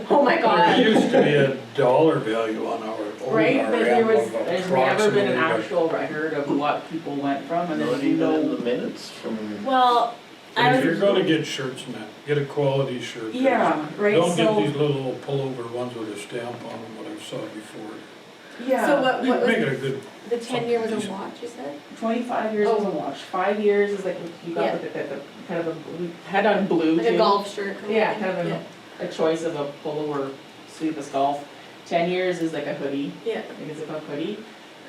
Oh my There God. used to be a dollar value on our old Right, but there's never been approximately, an but actual record of what people went from, and not there's even in no. the minutes from, Well, I if was, you're gonna get shirts, man, get a quality shirt. Yeah, right, Don't get these so, little pullover ones with a stamp on them, what I've saw before. yeah. so what was, Make it a good, the 10-year was a watch, you said? 25 years was a watch. 5 years is like, you got the kind of a, we had on blue Like too. a golf shirt kind of Yeah, thing? kind of a choice of a polo or sleeveless golf. 10 years is like a hoodie, Yeah, like a zip-up hoodie.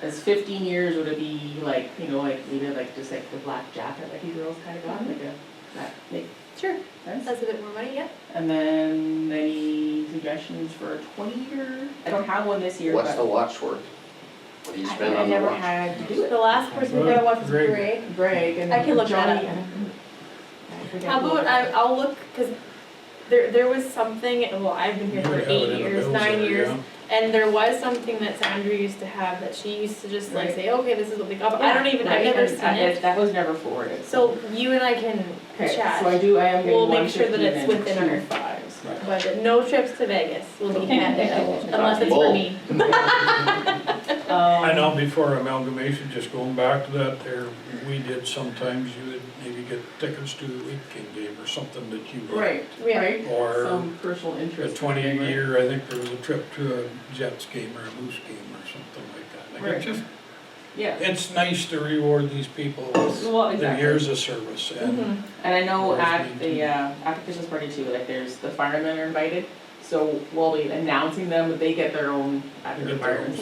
As 15 years would it be like, you know, like maybe like just like the black jacket like you girls kind of got, like a, that make sure, sense? that's a bit more money, yeah. And then any suggestions for a 20-year? I don't have one this year, What's the but watch worth? What do you spend I on the never watch? had to do it. The last person who got a watch was Greg. Greg. Greg and I can look that Johnny. up. I forget How who about, it was. I'll look, cause there was something, well, I've been you here for would have it 8 in the years, bills 9 there, years, yeah. And there was something that Sandra used to have that she used to just like Right. say, okay, this is what we got, but I don't even, I've Right, never and seen I- it. That was never forwarded. So you and I can Okay, chat. so I am getting We'll make 150 sure that it's and within our 2.5s. budget. No trips to Vegas will be handed out, unless it's for Whoa. me. I know before amalgamation, just going back to that there, we did sometimes, you would maybe get tickets to a weekend game or something that you. Right, Yeah. right, Or some personal a interest. 20-year, I think there was a trip to a Jets game or a Moose game or something like that. Like, Right. it's just, Yeah, it's nice to reward these people with well, their exactly. years of service and Mhm. And I know Whereas at we the, at the Christmas party too, like there's, the firemen are invited, so we'll be announcing them, but they get their own at they their get their own. fireman's.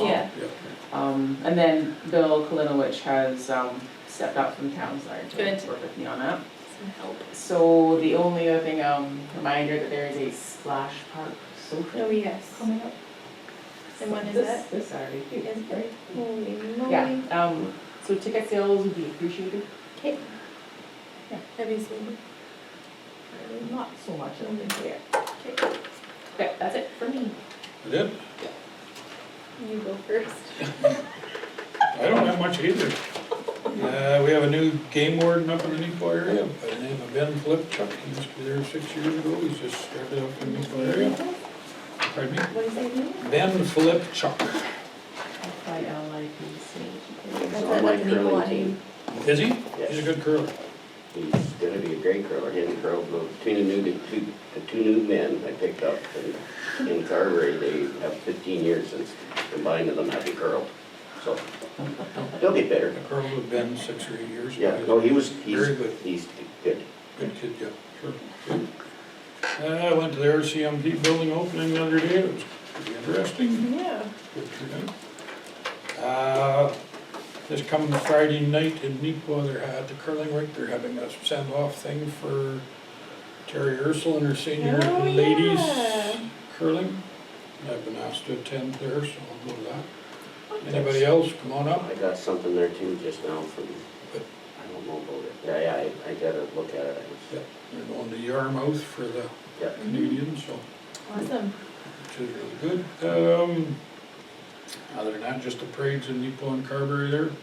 Yeah. And then Bill Kalinowicz has, stepped up from town side to Good. work with me on that. Some help. So the only other thing, reminder that there is a splash park social Oh, yes. coming up. And when is This- it? This Saturday too, Is it? right? Holy moly. Yeah, so ticket sales would be appreciated. Okay. Yeah. Have you seen Not so much, I don't think, yeah. it? Okay, Okay, that's it for me. Is it? you go first. I don't have much either. We have a new game warden up in the Nepo area by the name of Ben Flipchuck. He used to be there 6 years ago. He's just started up in the Nepo area. Pardon me? What is his name? Ben Flipchuck. FILIPC. on my curling team. Is he? Yes. He's a good curler. He's gonna be a great curler. Him and Curl, the two new men I picked up in Carberry, they have 15 years since combined of them having curled. So, they'll get better. I curled with Ben 6 or 8 years ago. Yeah, no, he's Very good. He's good. Good kid, yeah, sure. Good. I went to the RCMP building opening the other day. It was pretty interesting. Yeah. Good for them. This coming Friday night in Nepo, they're at the curling rink, they're having a send-off thing for Terry Ursel and her senior Oh, ladies yeah. curling. I've been asked to attend there, so I'll go to that. Anybody else, come on up. I got something there too just now from, I don't know about it. Yeah, I gotta look at it. Yeah, they're going to Yarmouth for the Yeah. Canadians, so, Awesome. which is really good. Other than that, just the parades in Nepo and Carberry there. Hope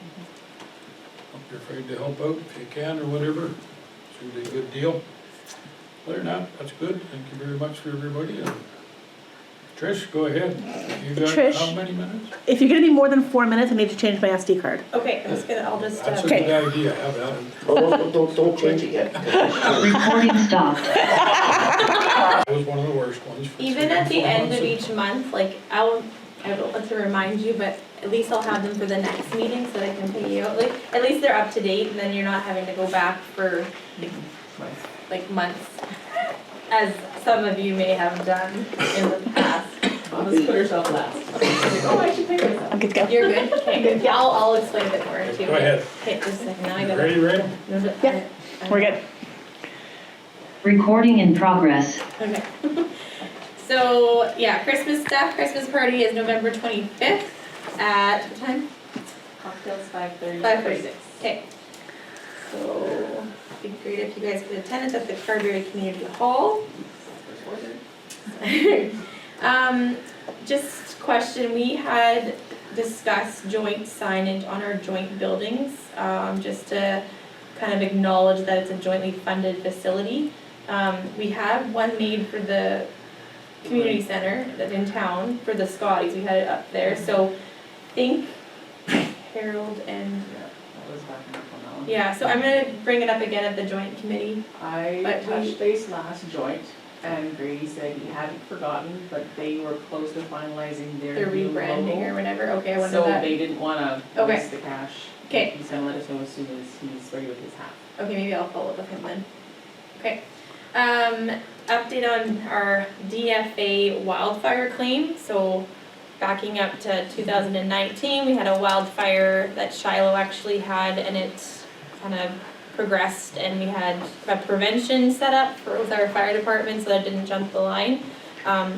you're afraid to help out if you can or whatever. It's really a good deal. Other than that, that's good. Thank you very much for everybody. And Trish, go ahead. You got Trish. how many minutes? If you're gonna be more than 4 minutes, I need to change my SD card. Okay, I'm just gonna, I'll just, That's a Okay. good idea. Have that. Oh, don't change it yet. Recording stopped. That was one of the worst ones. for even 3 at the 4 end months. of each month, like, I don't want to remind you, but at least I'll have them for the next meeting so that I can pay you out. Like, at least they're up to date and then you're not having to go back for like months, as some of you may have done in the past. Let's put herself last. Oh, I should pay myself. I'm good to go. You're good? Okay, yeah, I'll explain a bit more too. Go ahead. Okay, just a second, now I gotta. Ready, Ray? Yeah, We're good. Recording in progress. Okay. So, yeah, Christmas stuff, Christmas party is November 25th at, what time? Cocktails 5:30. 5:36. Okay. So, it'd be great if you guys could attend it at the Carberry Community Hall. Just question, we had discussed joint signage on our joint buildings, just to kind of acknowledge that it's a jointly funded facility. We have one made for the community center that's in town for the Scotties, we had it up there, so think Harold and, That was backing up on that one. yeah, so I'm gonna bring it up again at the joint committee. I But we- touched base last joint, and Grady said he hadn't forgotten, but they were close to finalizing The their new rebranding or logo. whatever, okay, I wonder So that. they didn't wanna Okay. waste the cash. Okay. He's gonna let us know as soon as he's ready with his half. Okay, maybe I'll follow up with him then. Okay. Update on our DFA wildfire claim. So backing up to 2019, we had a wildfire that Shiloh actually had, and it kind of progressed, and we had a prevention set up with our fire department so that it didn't jump the line.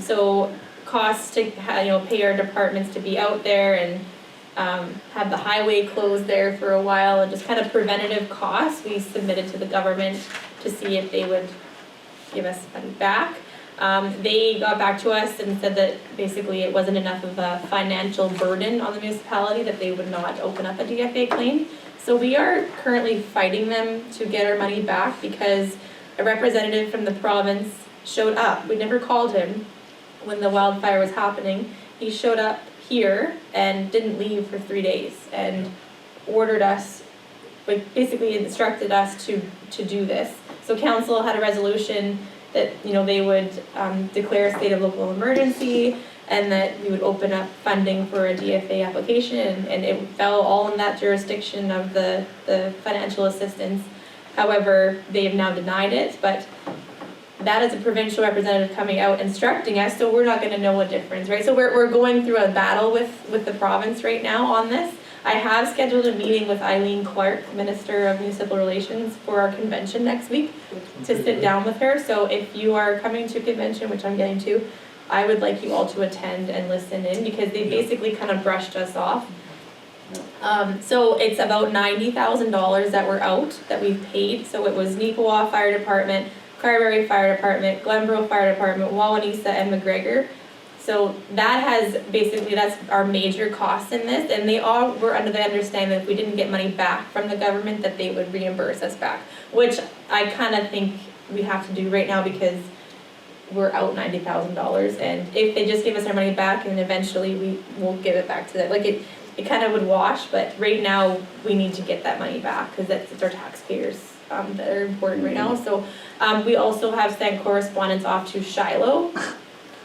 So costs to pay our departments to be out there and had the highway closed there for a while, and just kind of preventative costs we submitted to the government to see if they would give us money back. They got back to us and said that basically it wasn't enough of a financial burden on the municipality that they would not open up a DFA claim. So we are currently fighting them to get our money back because a representative from the province showed up. We never called him when the wildfire was happening. He showed up here and didn't leave for 3 days and ordered us, like basically instructed us to do this. So council had a resolution that, you know, they would declare a state of local emergency and that we would open up funding for a DFA application, and it fell all in that jurisdiction of the financial assistance. However, they have now denied it, but that is a provincial representative coming out instructing us, so we're not gonna know a difference, right? So we're going through a battle with the province right now on this. I have scheduled a meeting with Eileen Clark, Minister of Municipal Relations, for our convention next week to sit down with her. So if you are coming to convention, which I'm getting to, I would like you all to attend and listen in because they basically kind of brushed us off. So it's about $90,000 that we're out, that we've paid. So it was Neepawa Fire Department, Carberry Fire Department, Glenboro Fire Department, Wawanesa, and McGregor. So that has basically, that's our major costs in this, and they all were under the understanding that if we didn't get money back from the government, that they would reimburse us back, which I kind of think we have to do right now because we're out $90,000, and if they just give us our money back and eventually we will give it back to them, like it kind of would wash, but right now we need to get that money back because it's our taxpayers that are important right now. So we also have sent correspondence off to Shiloh.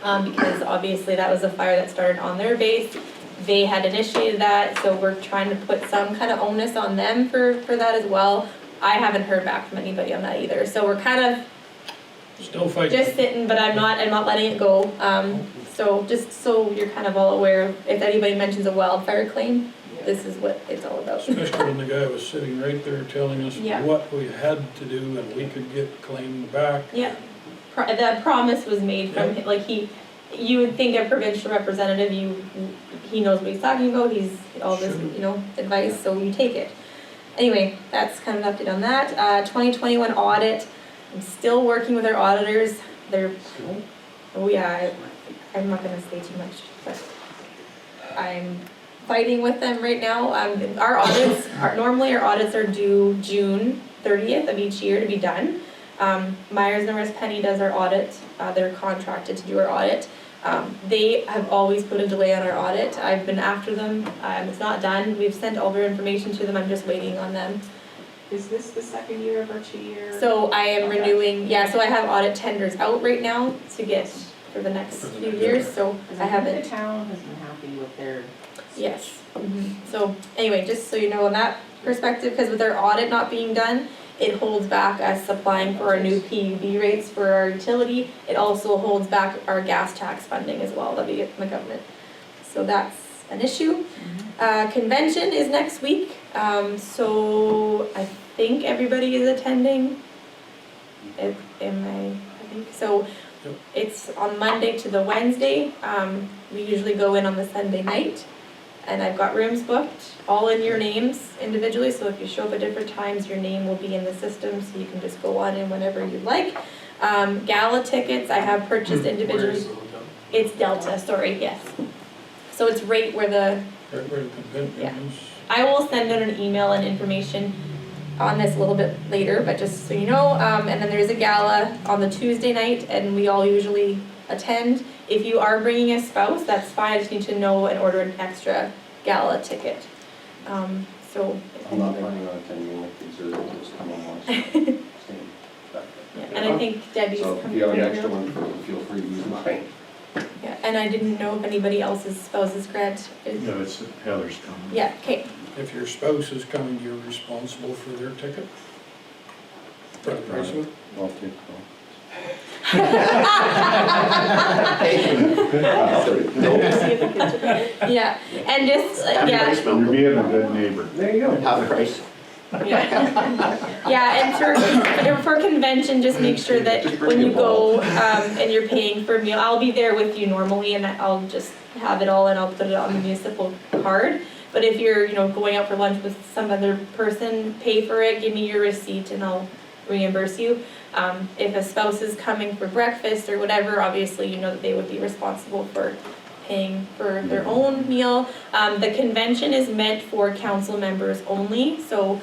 Because obviously that was a fire that started on their base. They had initiated that, so we're trying to put some kind of onus on them for that as well. I haven't heard back from anybody on that either, so we're kind of Still fighting. just sitting, but I'm not letting it go. So just so you're kind of all aware, if anybody mentions a wildfire claim, this is what it's all about. Especially when the guy was sitting right there telling us Yeah. what we had to do and we could get claimed back. Yeah, the promise was made from him, like you would think a provincial representative, he knows what he's talking about, he's all this, you know, advice, so you take it. Anyway, that's kind of an update on that. 2021 audit, I'm still working with our auditors. They're, oh yeah, I'm not gonna say too much, but I'm fighting with them right now. Our audits, normally our audits are due June 30th of each year to be done. Myers Norris Penny does our audit, they're contracted to do our audit. They have always put a delay on our audit. I've been after them, it's not done. We've sent all their information to them, I'm just waiting on them. Is this the second year of our 2-year? So I am renewing, yeah, so I have audit tenders out right now to get for the next few years, so I haven't. The town has been happy with their. Yes. So anyway, just so you know on that perspective, because with our audit not being done, it holds back us applying for our new PUB rates for our utility. It also holds back our gas tax funding as well that we get from the government. So that's an issue. Convention is next week. So I think everybody is attending. I think so. It's on Monday to the Wednesday. We usually go in on the Sunday night. And I've got rooms booked, all in your names individually, so if you show up at different times, your name will be in the system, so you can just go on in whenever you'd like. Gala tickets, I have purchased individually. It's Delta, sorry, yes. So it's right where the, yeah. I will send out an email and information on this a little bit later, but just so you know, and then there's a gala on the Tuesday night, and we all usually attend. If you are bringing a spouse, that's fine, I just need to know and order an extra gala ticket. So. I'm not planning on attending like these or just come and watch. Yeah, and I think Debbie's So if coming. you have an extra one, feel free to use mine. Yeah, and I didn't know if anybody else's spouse's grant is. Yeah, it's Heather's coming. Yeah, okay. If your spouse is coming, you're responsible for their ticket? For the price of it? I'll take that. Yeah, and just, yeah. You're being a good neighbor. There you go. Half price. Yeah, and for convention, just make sure that when you go, and you're paying for a meal, I'll be there with you normally and I'll just have it all and I'll put it on the municipal card. But if you're, you know, going out for lunch with some other person, pay for it, give me your receipt and I'll reimburse you. If a spouse is coming for breakfast or whatever, obviously you know that they would be responsible for paying for their own meal. The convention is meant for council members only, so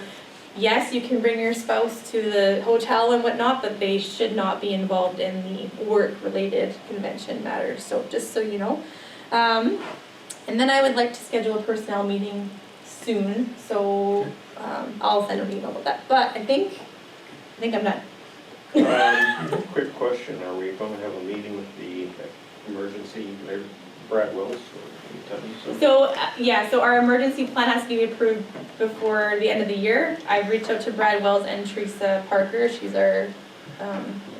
yes, you can bring your spouse to the hotel and whatnot, but they should not be involved in the work-related convention matters, so just so you know. And then I would like to schedule a personnel meeting soon, so I'll send an email about that, but I think I'm done. Quick question, are we gonna have a meeting with the emergency, Brad Wills, or can you tell me something? So, yeah, so our emergency plan has to be approved before the end of the year. I've reached out to Brad Wells and Teresa Parker, she's our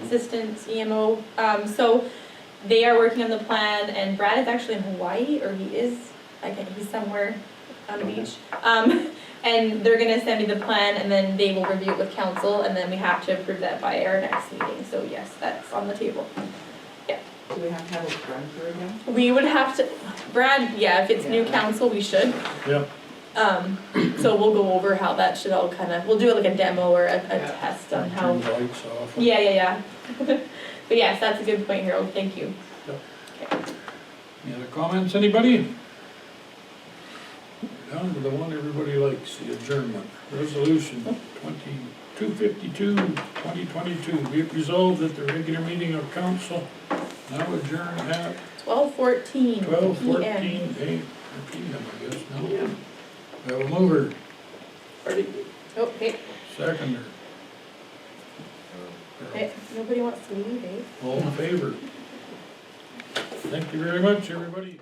assistant EMO. So they are working on the plan, and Brad is actually in Hawaii, or he's somewhere on the beach. And they're gonna send me the plan, and then they will review it with council, and then we have to approve that by our next meeting. So yes, that's on the table. Do we have to have a run through again? We would have to, Brad, yeah, if it's new Yeah. council, we should. Yep. So we'll go over how that should all we'll do it like a demo or a Yeah. test on Turn how. the lights off. Yeah. But yes, that's a good point, Harold, thank you. Any other comments, anybody? We're down to the one everybody likes, the adjournment. Resolution 2252, 2022. Be it resolved that the regular meeting of council now adjourn at 12:14 12:14 PM. PM, I guess, no? We have a mover, Oh, hey, seconder. hey, nobody wants to leave, eh? All in favor? Thank you very much, everybody.